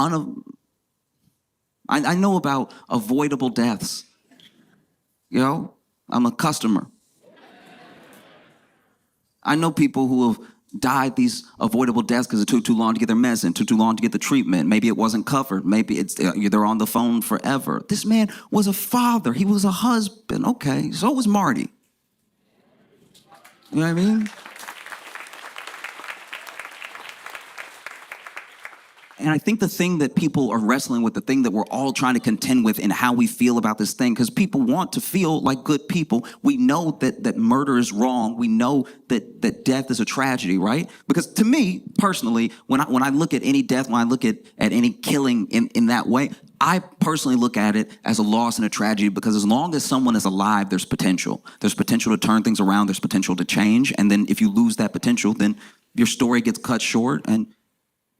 I know about avoidable deaths. You know, I'm a customer. I know people who have died these avoidable deaths because it took too long to get their medicine, took too long to get the treatment. Maybe it wasn't covered. Maybe they're on the phone forever. This man was a father. He was a husband. Okay, so was Marty. You know what I mean? And I think the thing that people are wrestling with, the thing that we're all trying to contend with in how we feel about this thing, because people want to feel like good people. We know that murder is wrong. We know that death is a tragedy, right? Because to me, personally, when I look at any death, when I look at any killing in that way, I personally look at it as a loss and a tragedy, because as long as someone is alive, there's potential. There's potential to turn things around. There's potential to change. And then if you lose that potential, then your story gets cut short and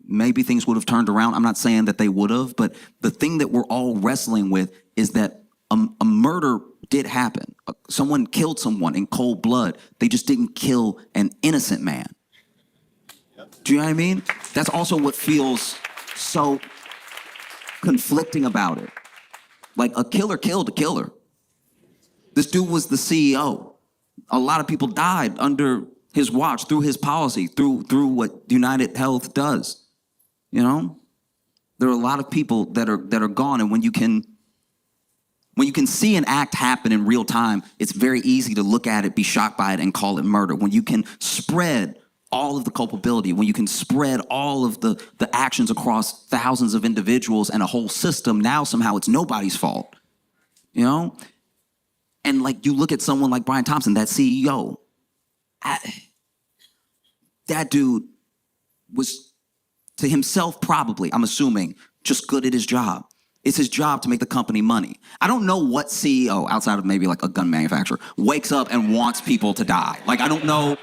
maybe things would have turned around. I'm not saying that they would have, but the thing that we're all wrestling with is that a murder did happen. Someone killed someone in cold blood. They just didn't kill an innocent man. Do you know what I mean? That's also what feels so conflicting about it. Like, a killer killed a killer. This dude was the CEO. A lot of people died under his watch, through his policy, through what United Health does. You know, there are a lot of people that are gone, and when you can see an act happen in real time, it's very easy to look at it, be shocked by it, and call it murder. When you can spread all of the culpability, when you can spread all of the actions across thousands of individuals and a whole system, now somehow it's nobody's fault. You know, and like, you look at someone like Brian Thompson, that CEO. That dude was, to himself probably, I'm assuming, just good at his job. It's his job to make the company money. I don't know what CEO, outside of maybe like a gun manufacturer, wakes up and wants people to die. Like, I don't know.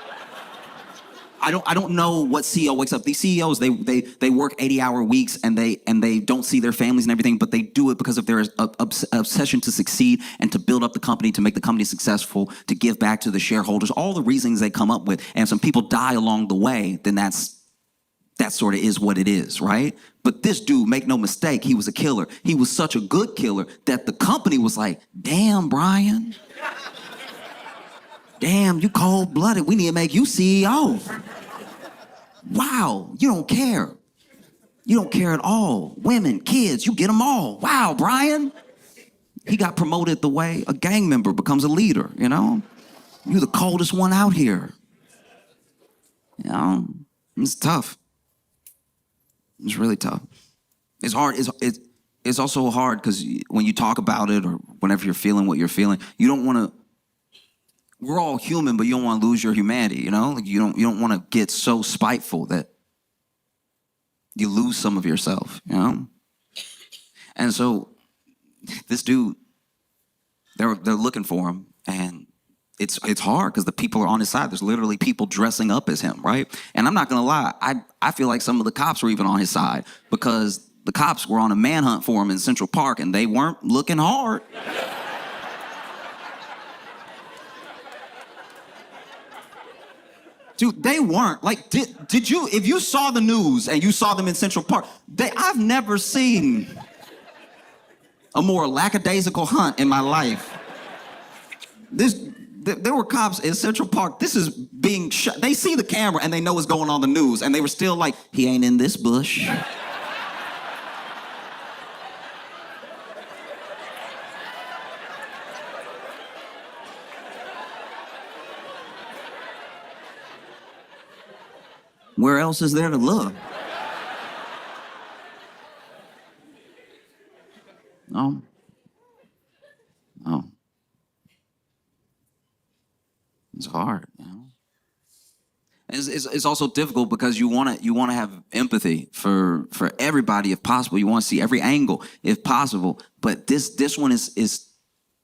I don't know what CEO wakes up. These CEOs, they work 80-hour weeks and they don't see their families and everything, but they do it because of their obsession to succeed and to build up the company, to make the company successful, to give back to the shareholders, all the reasons they come up with. And some people die along the way, then that sort of is what it is, right? But this dude, make no mistake, he was a killer. He was such a good killer that the company was like, damn, Brian. Damn, you cold-blooded. We need to make you CEO. Wow, you don't care. You don't care at all. Women, kids, you get them all. Wow, Brian. He got promoted the way a gang member becomes a leader, you know? You're the coldest one out here. You know, it's tough. It's really tough. It's hard. It's also hard because when you talk about it or whenever you're feeling what you're feeling, you don't want to. We're all human, but you don't want to lose your humanity. You know, like you don't want to get so spiteful that you lose some of yourself. You know, and so this dude, they're looking for him, and it's hard because the people are on his side. There's literally people dressing up as him, right? And I'm not gonna lie, I feel like some of the cops were even on his side because the cops were on a manhunt for him in Central Park, and they weren't looking hard. Dude, they weren't. Like, did you, if you saw the news and you saw them in Central Park, I've never seen a more lackadaisical hunt in my life. There were cops in Central Park. This is being shot. They see the camera and they know what's going on the news, and they were still like, he ain't in this bush. Where else is there to look? No. No. It's hard, you know. It's also difficult because you want to have empathy for everybody if possible. You want to see every angle if possible. But this one is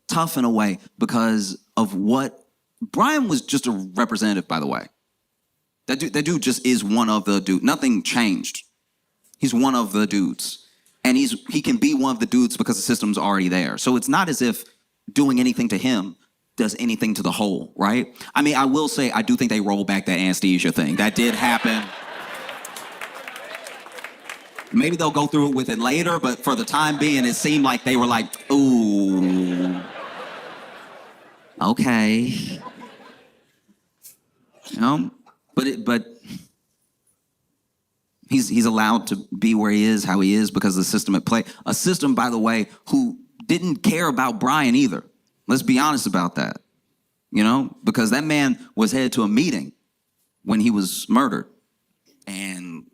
tough in a way because of what Brian was just a representative, by the way. That dude just is one of the dudes. Nothing changed. He's one of the dudes. And he can be one of the dudes because the system's already there. So it's not as if doing anything to him does anything to the whole, right? I mean, I will say, I do think they rolled back that anesthesia thing. That did happen. Maybe they'll go through with it later, but for the time being, it seemed like they were like, ooh, okay. You know? But he's allowed to be where he is, how he is, because of the system at play. A system, by the way, who didn't care about Brian either. Let's be honest about that. You know, because that man was headed to a meeting when he was murdered, and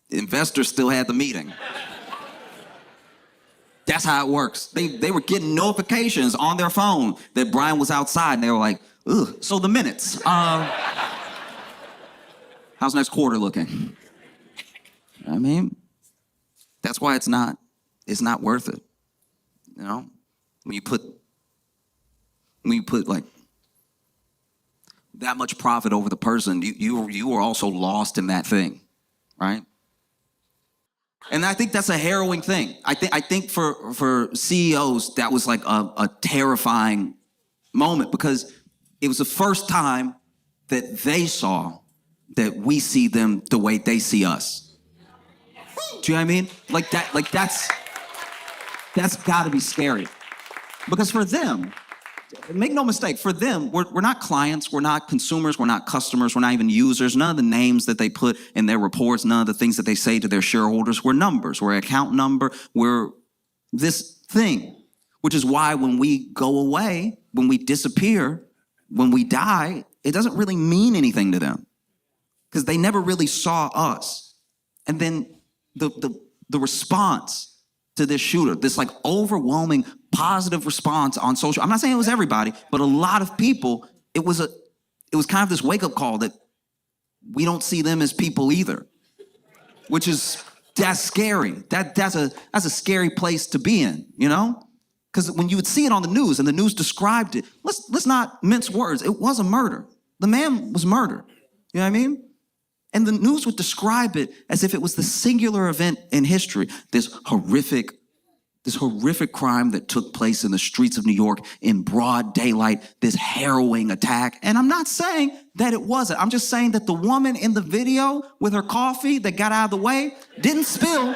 investors still had the meeting. That's how it works. They were getting notifications on their phone that Brian was outside, and they were like, ugh, so the minutes. How's next quarter looking? I mean, that's why it's not worth it. You know, when you put like that much profit over the person, you are also lost in that thing, right? And I think that's a harrowing thing. I think for CEOs, that was like a terrifying moment because it was the first time that they saw that we see them the way they see us. Do you know what I mean? Like that's gotta be scary. Because for them, make no mistake, for them, we're not clients, we're not consumers, we're not customers, we're not even users. None of the names that they put in their reports, none of the things that they say to their shareholders, we're numbers, we're an account number, we're this thing. Which is why when we go away, when we disappear, when we die, it doesn't really mean anything to them. Because they never really saw us. And then the response to this shooter, this like overwhelming positive response on social, I'm not saying it was everybody, but a lot of people, it was kind of this wake-up call that we don't see them as people either. Which is, that's scary. That's a scary place to be in, you know? Because when you would see it on the news and the news described it, let's not mince words. It was a murder. The man was murdered. You know what I mean? And the news would describe it as if it was the singular event in history, this horrific crime that took place in the streets of New York in broad daylight, this harrowing attack. And I'm not saying that it wasn't. I'm just saying that the woman in the video with her coffee that got out of the way didn't spill.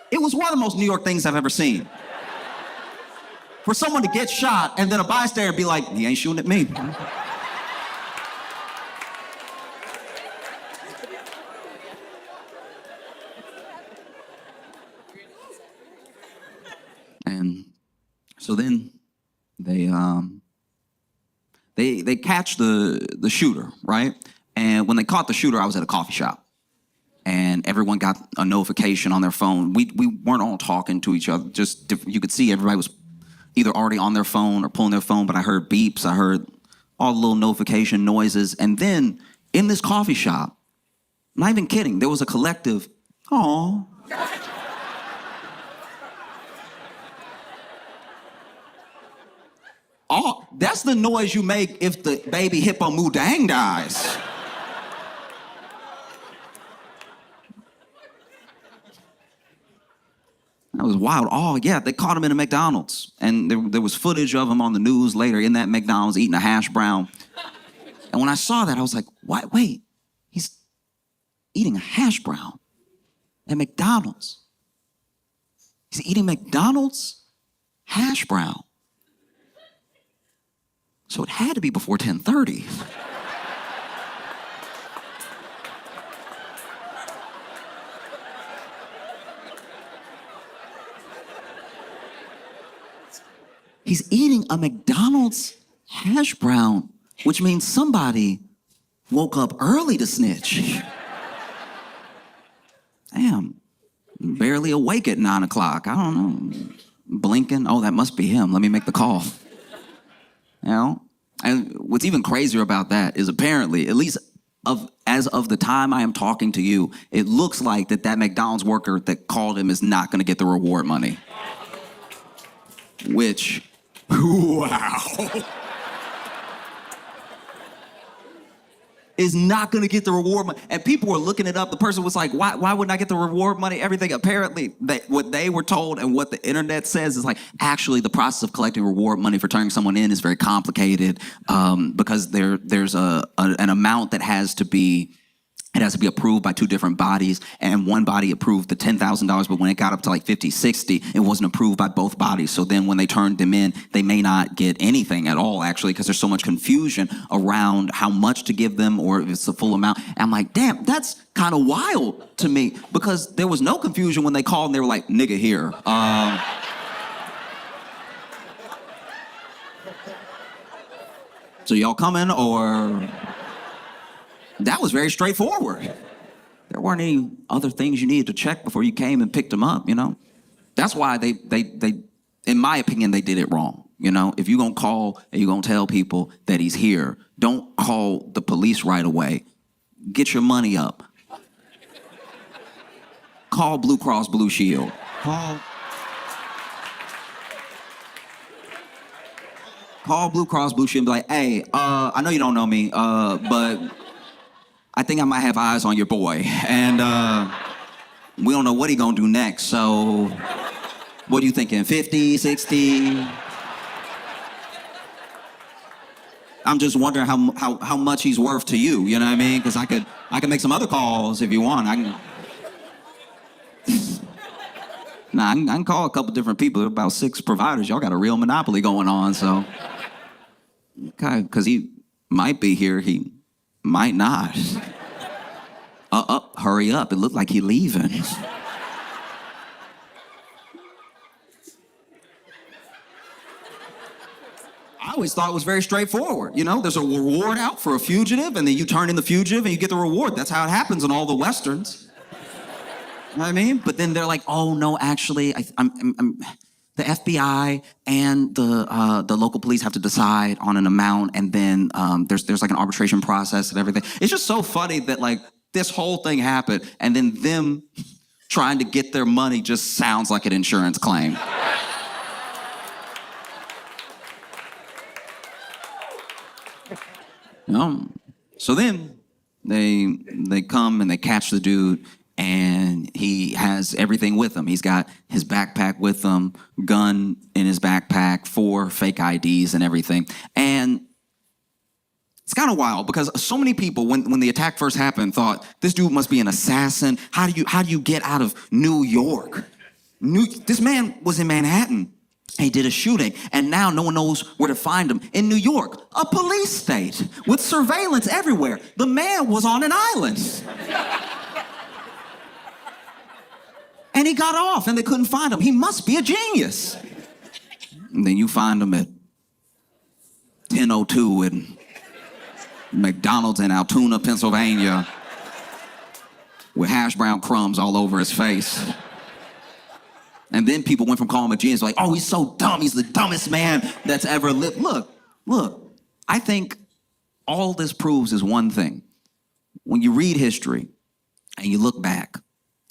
It was one of the most New York things I've ever seen. For someone to get shot and then a bystander be like, he ain't shooting at me. And so then they catch the shooter, right? And when they caught the shooter, I was at a coffee shop. And everyone got a notification on their phone. We weren't all talking to each other. Just you could see everybody was either already on their phone or pulling their phone, but I heard beeps, I heard all the little notification noises. And then in this coffee shop, I'm not even kidding, there was a collective, "Aw." Oh, that's the noise you make if the baby hippo Mudang dies. That was wild. Oh, yeah, they caught him in a McDonald's. And there was footage of him on the news later in that McDonald's eating a hash brown. And when I saw that, I was like, what? Wait, he's eating a hash brown at McDonald's. He's eating McDonald's hash brown. So it had to be before 10:30. He's eating a McDonald's hash brown, which means somebody woke up early to snitch. Damn, barely awake at 9 o'clock. I don't know. Blinking, oh, that must be him. Let me make the call. You know? And what's even crazier about that is apparently, at least as of the time I am talking to you, it looks like that McDonald's worker that called him is not going to get the reward money. Which, wow. Is not going to get the reward money. And people were looking it up. The person was like, why wouldn't I get the reward money? Everything. Apparently, what they were told and what the internet says is like, actually, the process of collecting reward money for turning someone in is very complicated because there's an amount that has to be approved by two different bodies, and one body approved the $10,000, but when it got up to like 50, 60, it wasn't approved by both bodies. So then when they turned them in, they may not get anything at all, actually, because there's so much confusion around how much to give them or if it's the full amount. And I'm like, damn, that's kind of wild to me, because there was no confusion when they called and they were like, nigga here. So y'all coming or... That was very straightforward. There weren't any other things you needed to check before you came and picked them up, you know? That's why they in my opinion, they did it wrong, you know? If you're gonna call and you're gonna tell people that he's here, don't call the police right away. Get your money up. Call Blue Cross Blue Shield. Call Blue Cross Blue Shield and be like, hey, I know you don't know me, but I think I might have eyes on your boy, and we don't know what he gonna do next, so what are you thinking, 50, 60? I'm just wondering how much he's worth to you, you know what I mean? Because I could make some other calls if you want. I can call a couple different people, about 6 providers. Y'all got a real monopoly going on, so. Okay, because he might be here, he might not. Hurry up. It looked like he leaving. I always thought it was very straightforward. You know, there's a reward out for a fugitive, and then you turn in the fugitive and you get the reward. That's how it happens in all the Westerns. You know what I mean? But then they're like, oh, no, actually, I'm the FBI and the local police have to decide on an amount, and then there's like an arbitration process and everything. It's just so funny that like this whole thing happened, and then them trying to get their money just sounds like an insurance claim. So then they come and they catch the dude, and he has everything with him. He's got his backpack with him, gun in his backpack, 4 fake IDs and everything. And it's kind of wild because so many people, when the attack first happened, thought this dude must be an assassin. How do you get out of New York? This man was in Manhattan. He did a shooting, and now no one knows where to find him. In New York, a police state with surveillance everywhere. The man was on an island. And he got off, and they couldn't find him. He must be a genius. And then you find him at 10:02 in McDonald's in Altoona, Pennsylvania, with hash brown crumbs all over his face. And then people went from calling him a genius, like, oh, he's so dumb. He's the dumbest man that's ever lived. Look, I think all this proves is one thing. When you read history and you look back,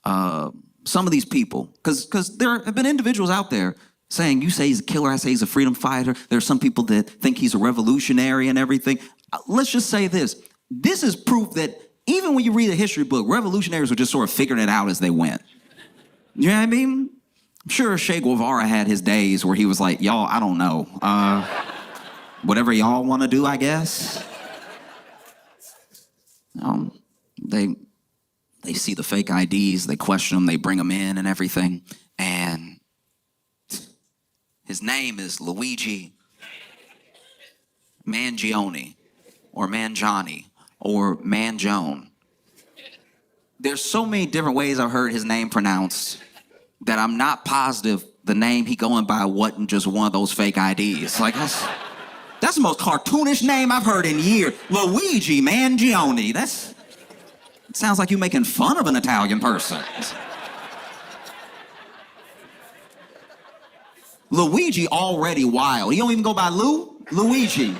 some of these people, because there have been individuals out there saying, you say he's a killer, I say he's a freedom fighter. There are some people that think he's a revolutionary and everything. Let's just say this. This is proof that even when you read a history book, revolutionaries were just sort of figuring it out as they went. You know what I mean? I'm sure Che Guevara had his days where he was like, y'all, I don't know. Whatever y'all want to do, I guess. They see the fake IDs, they question them, they bring them in and everything. And his name is Luigi Mangione, or Mangiani, or Mangione. There's so many different ways I've heard his name pronounced that I'm not positive the name he going by wasn't just one of those fake IDs. Like, that's the most cartoonish name I've heard in years. Luigi Mangione. It sounds like you making fun of an Italian person. Luigi already wild. He don't even go by Luigi.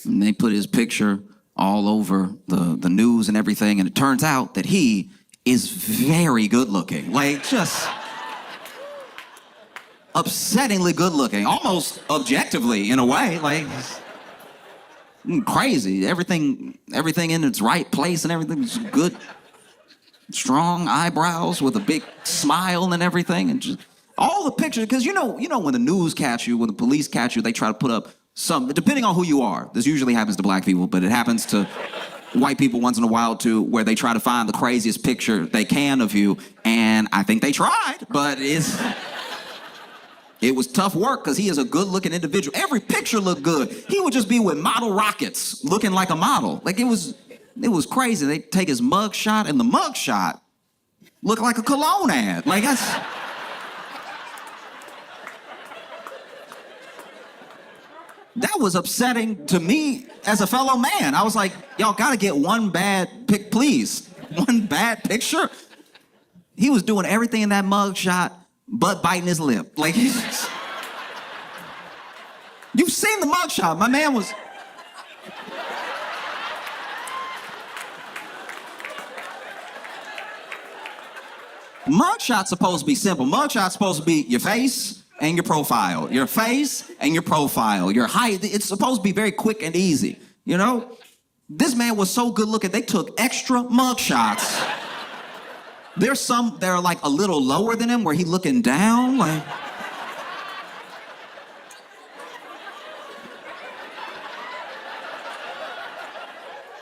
And they put his picture all over the news and everything, and it turns out that he is very good looking. Like, just upsettingly good looking, almost objectively in a way. Like, crazy. Everything in its right place and everything's good. Strong eyebrows with a big smile and everything, and just all the pictures. Because you know when the news catch you, when the police catch you, they try to put up some, depending on who you are. This usually happens to black people, but it happens to white people once in a while too, where they try to find the craziest picture they can of you. And I think they tried, but it was tough work because he is a good-looking individual. Every picture looked good. He would just be with model rockets, looking like a model. Like, it was crazy. They take his mug shot, and the mug shot looked like a cologne ad. Like, that was upsetting to me as a fellow man. I was like, y'all gotta get one bad pic, please. One bad picture. He was doing everything in that mug shot but biting his lip. Like, you've seen the mug shot. My man was... Mugshot's supposed to be simple. Mugshot's supposed to be your face and your profile. Your face and your profile. Your height. It's supposed to be very quick and easy. You know? This man was so good looking, they took extra mugshots. There's some that are like a little lower than him where he looking down. Like...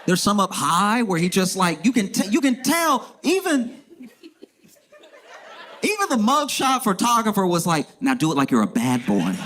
There's some up high where he just like, you can tell even the mugshot photographer was like, now do it like you're a bad boy.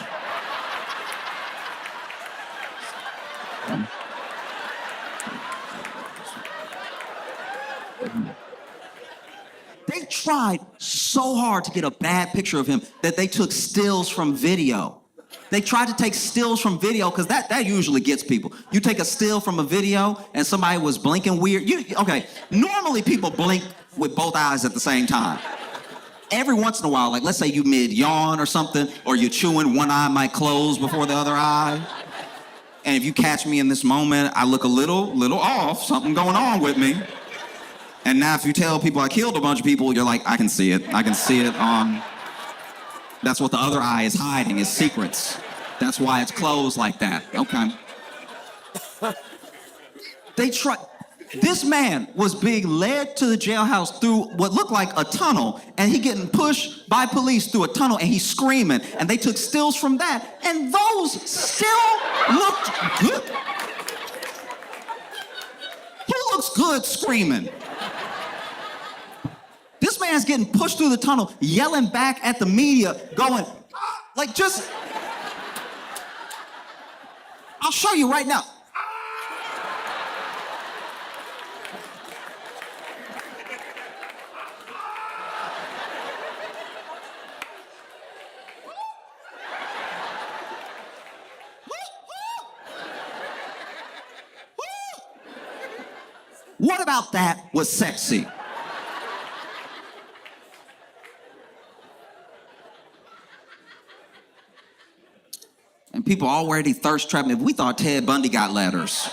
They tried so hard to get a bad picture of him that they took stills from video. They tried to take stills from video because that usually gets people. You take a still from a video and somebody was blinking weird. Okay, normally people blink with both eyes at the same time. Every once in a while, like let's say you mid-yawn or something, or you're chewing, one eye might close before the other eye. And if you catch me in this moment, I look a little off, something going on with me. And now if you tell people I killed a bunch of people, you're like, I can see it. I can see it on... That's what the other eye is hiding, is secrets. That's why it's closed like that. Okay. This man was being led to the jailhouse through what looked like a tunnel, and he getting pushed by police through a tunnel, and he's screaming, and they took stills from that, and those still looked good. Who looks good screaming? This man's getting pushed through the tunnel, yelling back at the media, going, like just... I'll show you right now. What about that was sexy? And people already thirst trapping. If we thought Ted Bundy got letters.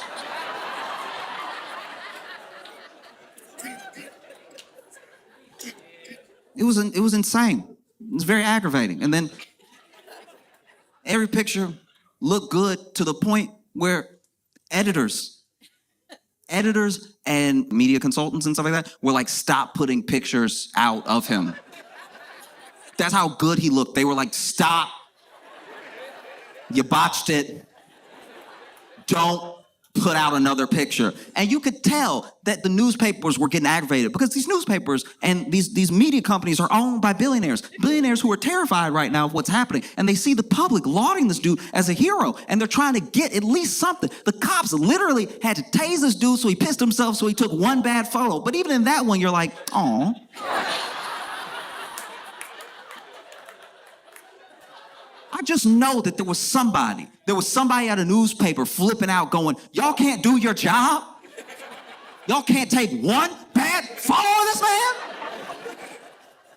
It was insane. It was very aggravating. And then every picture looked good to the point where editors and media consultants and stuff like that were like, stop putting pictures out of him. That's how good he looked. They were like, stop. You botched it. Don't put out another picture. And you could tell that the newspapers were getting aggravated because these newspapers and these media companies are owned by billionaires who are terrified right now of what's happening. And they see the public lauding this dude as a hero, and they're trying to get at least something. The cops literally had to tase this dude, so he pissed himself, so he took one bad photo. But even in that one, you're like, aw. I just know that there was somebody at a newspaper flipping out going, y'all can't do your job? Y'all can't take one bad photo of this man?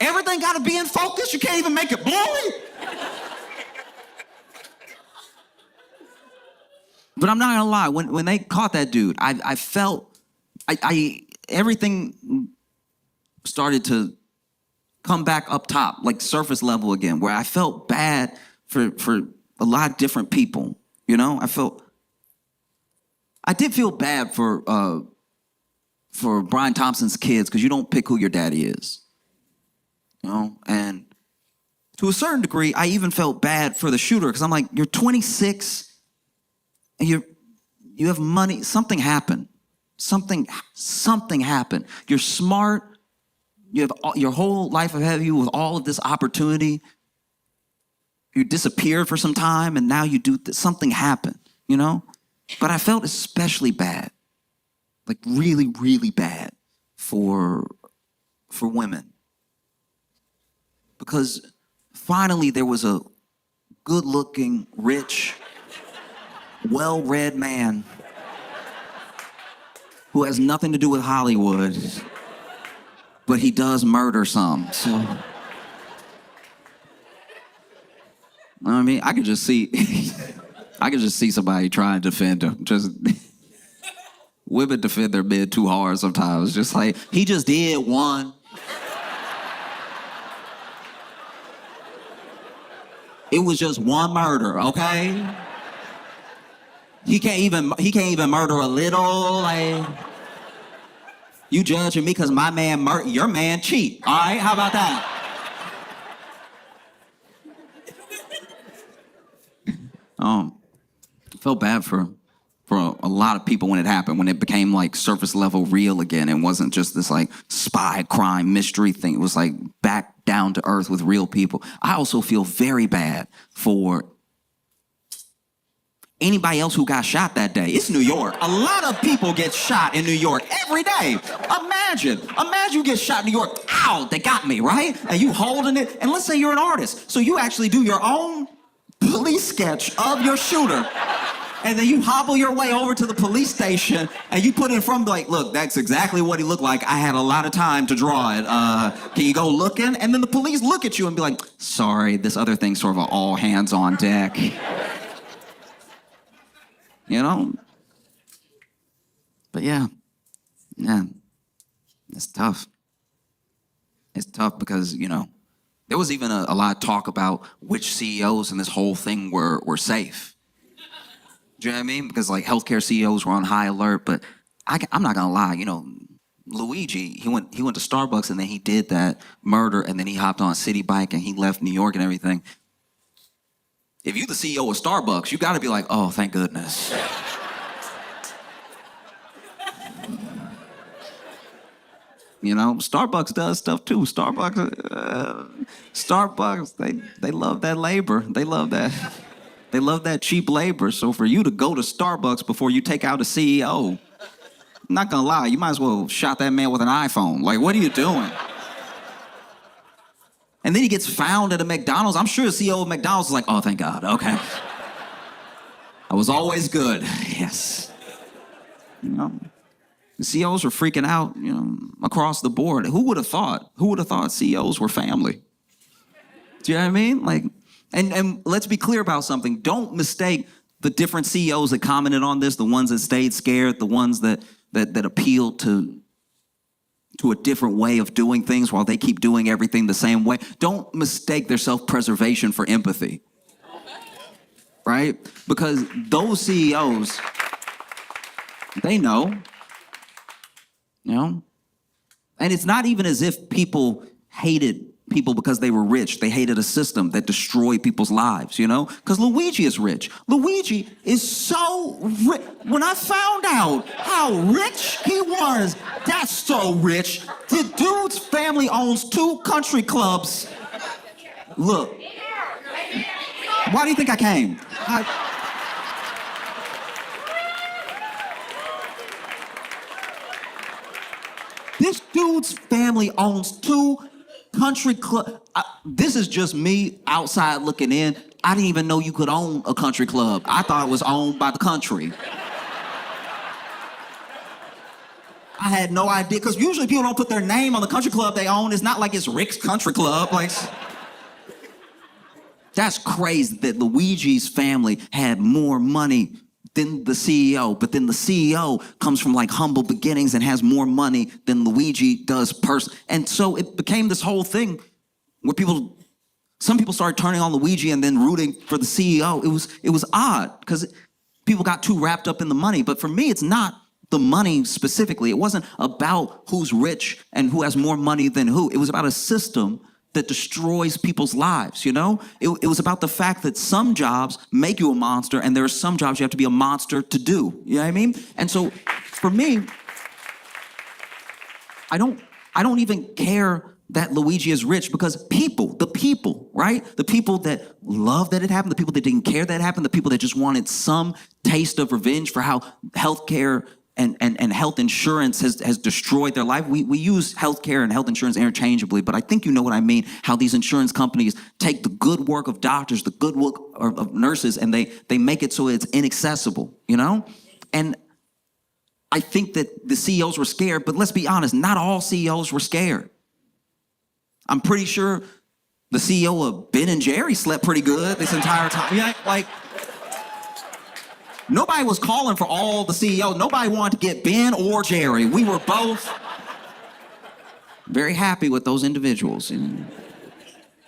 Everything gotta be in focus? You can't even make it blurry? But I'm not gonna lie, when they caught that dude, I felt, everything started to come back up top, like surface level again, where I felt bad for a lot of different people, you know? I did feel bad for Brian Thompson's kids, because you don't pick who your daddy is, you know? And to a certain degree, I even felt bad for the shooter, because I'm like, you're 26, and you have money. Something happened. Something happened. You're smart. You have your whole life ahead of you with all of this opportunity. You disappeared for some time, and now you do something happened, you know? But I felt especially bad, like really, really bad for women. Because finally there was a good-looking, rich, well-read man who has nothing to do with Hollywood, but he does murder some, so... I mean, I could just see somebody trying to defend him. Just women defend their men too hard sometimes. Just like, he just did one. It was just one murder, okay? He can't even murder a little, like. You judging me because my man your man cheat. All right, how about that? Felt bad for a lot of people when it happened, when it became like surface level real again. It wasn't just this like spy crime mystery thing. It was like back down to earth with real people. I also feel very bad for anybody else who got shot that day. It's New York. A lot of people get shot in New York every day. Imagine you get shot in New York. Ow, they got me, right? And you holding it. And let's say you're an artist. So you actually do your own police sketch of your shooter. And then you hobble your way over to the police station and you put it in front, like, look, that's exactly what he looked like. I had a lot of time to draw it. Can you go looking? And then the police look at you and be like, sorry, this other thing's sort of an all hands on deck. You know? But yeah, it's tough. It's tough because, there was even a lot of talk about which CEOs in this whole thing were safe. Do you know what I mean? Because like healthcare CEOs were on high alert, but I'm not gonna lie, Luigi, he went to Starbucks and then he did that murder and then he hopped on a city bike and he left New York and everything. If you're the CEO of Starbucks, you gotta be like, oh, thank goodness. Starbucks does stuff too. Starbucks, they love that labor. They love that cheap labor. So for you to go to Starbucks before you take out a CEO, I'm not gonna lie, you might as well shot that man with an iPhone. Like, what are you doing? And then he gets found at a McDonald's. I'm sure the CEO of McDonald's is like, oh, thank God, okay. I was always good, yes. The CEOs were freaking out, across the board. Who would have thought? Who would have thought CEOs were family? Do you know what I mean? Like, and let's be clear about something. Don't mistake the different CEOs that commented on this, the ones that stayed scared, the ones that appealed to a different way of doing things while they keep doing everything the same way. Don't mistake their self-preservation for empathy, right? Because those CEOs, they know, and it's not even as if people hated people because they were rich. They hated a system that destroyed people's lives, because Luigi is rich. Luigi is so rich. When I found out how rich he was, that's so rich. The dude's family owns 2 country clubs. Look, why do you think I came? This dude's family owns 2 country club. This is just me outside looking in. I didn't even know you could own a country club. I thought it was owned by the country. I had no idea, because usually people don't put their name on the country club they own. It's not like it's Rick's Country Club. Like, that's crazy that Luigi's family had more money than the CEO, but then the CEO comes from like humble beginnings and has more money than Luigi does And so it became this whole thing where some people started turning on Luigi and then rooting for the CEO. It was odd because people got too wrapped up in the money. But for me, it's not the money specifically. It wasn't about who's rich and who has more money than who. It was about a system that destroys people's lives, It was about the fact that some jobs make you a monster and there are some jobs you have to be a monster to do. You know what I mean? And so for me, I don't even care that Luigi is rich because the people, right? The people that love that it happened, the people that didn't care that it happened, the people that just wanted some taste of revenge for how healthcare and health insurance has destroyed their life. We use healthcare and health insurance interchangeably, but I think you know what I mean, how these insurance companies take the good work of doctors, the good work of nurses, and they make it so it's inaccessible, And I think that the CEOs were scared, but let's be honest, not all CEOs were scared. I'm pretty sure the CEO of Ben & Jerry slept pretty good this entire time. Nobody was calling for all the CEOs. Nobody wanted to get Ben or Jerry. We were both very happy with those individuals. And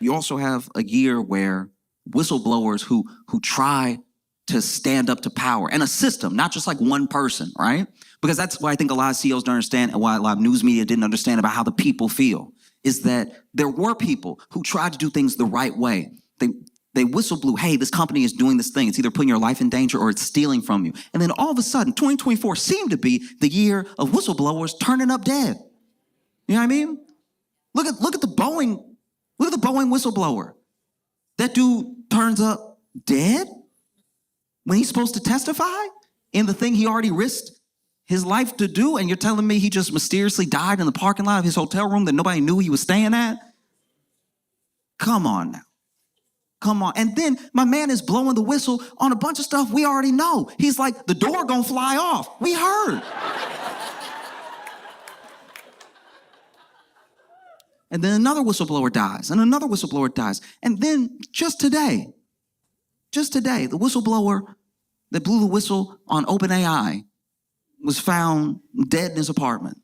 you also have a year where whistleblowers who try to stand up to power and a system, not just like one person, right? Because that's why I think a lot of CEOs don't understand and why a lot of news media didn't understand about how the people feel, is that there were people who tried to do things the right way. They whistle blew, hey, this company is doing this thing. It's either putting your life in danger or it's stealing from you. And then all of a sudden, 2024 seemed to be the year of whistleblowers turning up dead. You know what I mean? Look at the Boeing whistleblower. That dude turns up dead when he's supposed to testify in the thing he already risked his life to do, and you're telling me he just mysteriously died in the parking lot of his hotel room that nobody knew he was staying at? Come on now. Come on. And then my man is blowing the whistle on a bunch of stuff we already know. He's like, the door gonna fly off. We heard. And then another whistleblower dies, and another whistleblower dies. And then just today, the whistleblower that blew the whistle on OpenAI was found dead in his apartment.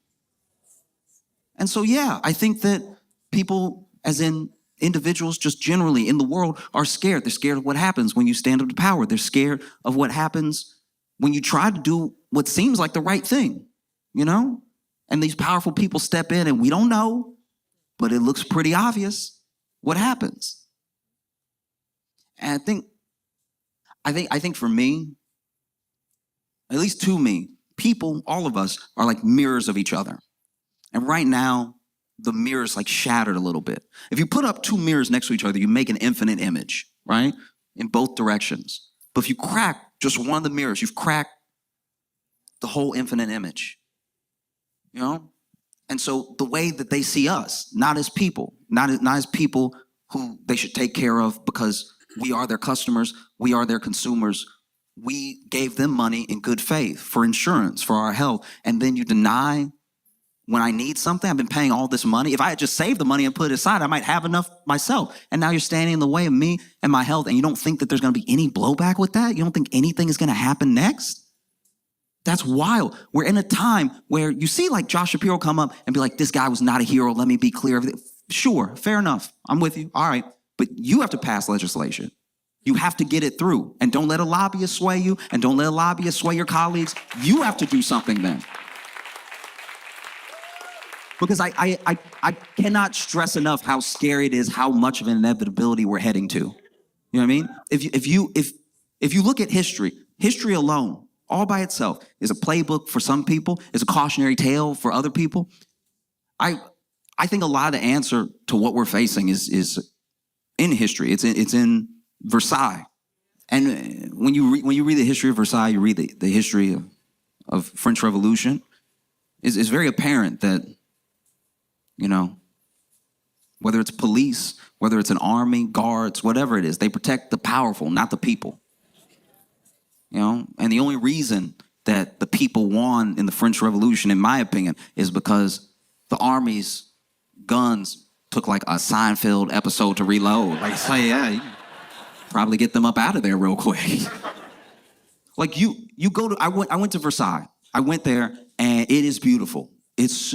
And so, yeah, I think that people, as in individuals just generally in the world, are scared. They're scared of what happens when you stand up to power. They're scared of what happens when you try to do what seems like the right thing, you know? And these powerful people step in and we don't know, but it looks pretty obvious what happens. And I think for me, at least to me, people, all of us, are like mirrors of each other. And right now, the mirror's like shattered a little bit. If you put up two mirrors next to each other, you make an infinite image, right? In both directions. But if you crack just one of the mirrors, you've cracked the whole infinite image, you know? And so the way that they see us, not as people, not as people who they should take care of because we are their customers, we are their consumers. We gave them money in good faith for insurance, for our health, and then you deny when I need something. I've been paying all this money. If I had just saved the money and put it aside, I might have enough myself. And now you're standing in the way of me and my health, and you don't think that there's gonna be any blowback with that? You don't think anything is gonna happen next? That's wild. We're in a time where you see like Josh Shapiro come up and be like, this guy was not a hero, let me be clear. Sure, fair enough, I'm with you, all right. But you have to pass legislation. You have to get it through. And don't let a lobbyist sway you, and don't let a lobbyist sway your colleagues. You have to do something then. Because I cannot stress enough how scary it is, how much of an inevitability we're heading to. You know what I mean? If you look at history alone, all by itself, is a playbook for some people, is a cautionary tale for other people. I think a lot of the answer to what we're facing is in history. It's in Versailles. And when you read the history of Versailles, you read the history of French Revolution, it's very apparent that, you know, whether it's police, whether it's an army, guards, whatever it is, they protect the powerful, not the people. You know, and the only reason that the people won in the French Revolution, in my opinion, is because the army's guns took like a Seinfeld episode to reload. Like, say, yeah, you probably get them up out of there real quick. Like you go to, I went to Versailles. I went there and it is beautiful. It's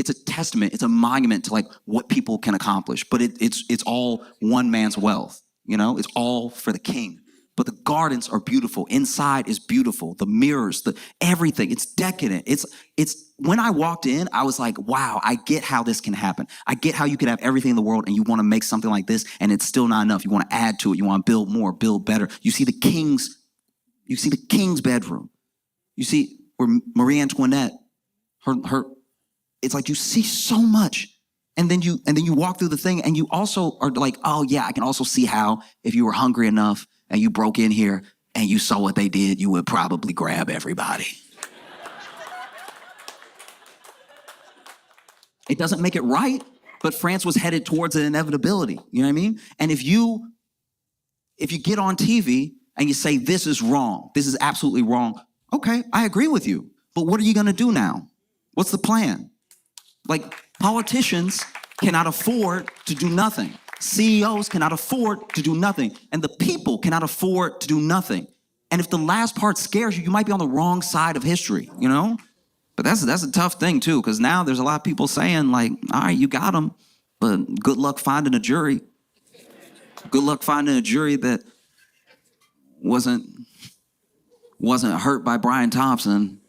a testament, it's a monument to like what people can accomplish, but it's all one man's wealth, you know? It's all for the king. But the gardens are beautiful. Inside is beautiful. The mirrors, everything. It's decadent. It's when I walked in, I was like, wow, I get how this can happen. I get how you could have everything in the world and you want to make something like this and it's still not enough. You want to add to it. You want to build more, build better. You see the king's bedroom. You see where Marie Antoinette, her it's like you see so much. And then you walk through the thing and you also are like, oh yeah, I can also see how if you were hungry enough and you broke in here and you saw what they did, you would probably grab everybody. It doesn't make it right, but France was headed towards an inevitability. You know what I mean? And if you get on TV and you say, this is wrong, this is absolutely wrong, okay, I agree with you. But what are you gonna do now? What's the plan? Like, politicians cannot afford to do nothing. CEOs cannot afford to do nothing. And the people cannot afford to do nothing. And if the last part scares you, you might be on the wrong side of history, you know? But that's a tough thing too, because now there's a lot of people saying like, all right, you got them, but good luck finding a jury. Good luck finding a jury that wasn't hurt by Brian Thompson.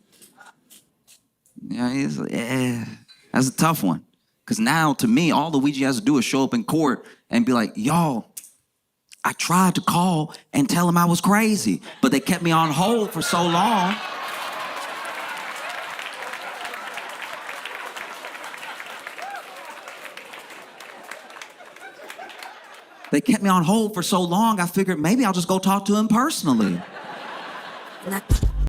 Yeah, that's a tough one. Because now, to me, all Luigi has to do is show up in court and be like, y'all, I tried to call and tell him I was crazy, but they kept me on hold for so long. They kept me on hold for so long, I figured maybe I'll just go talk to him personally.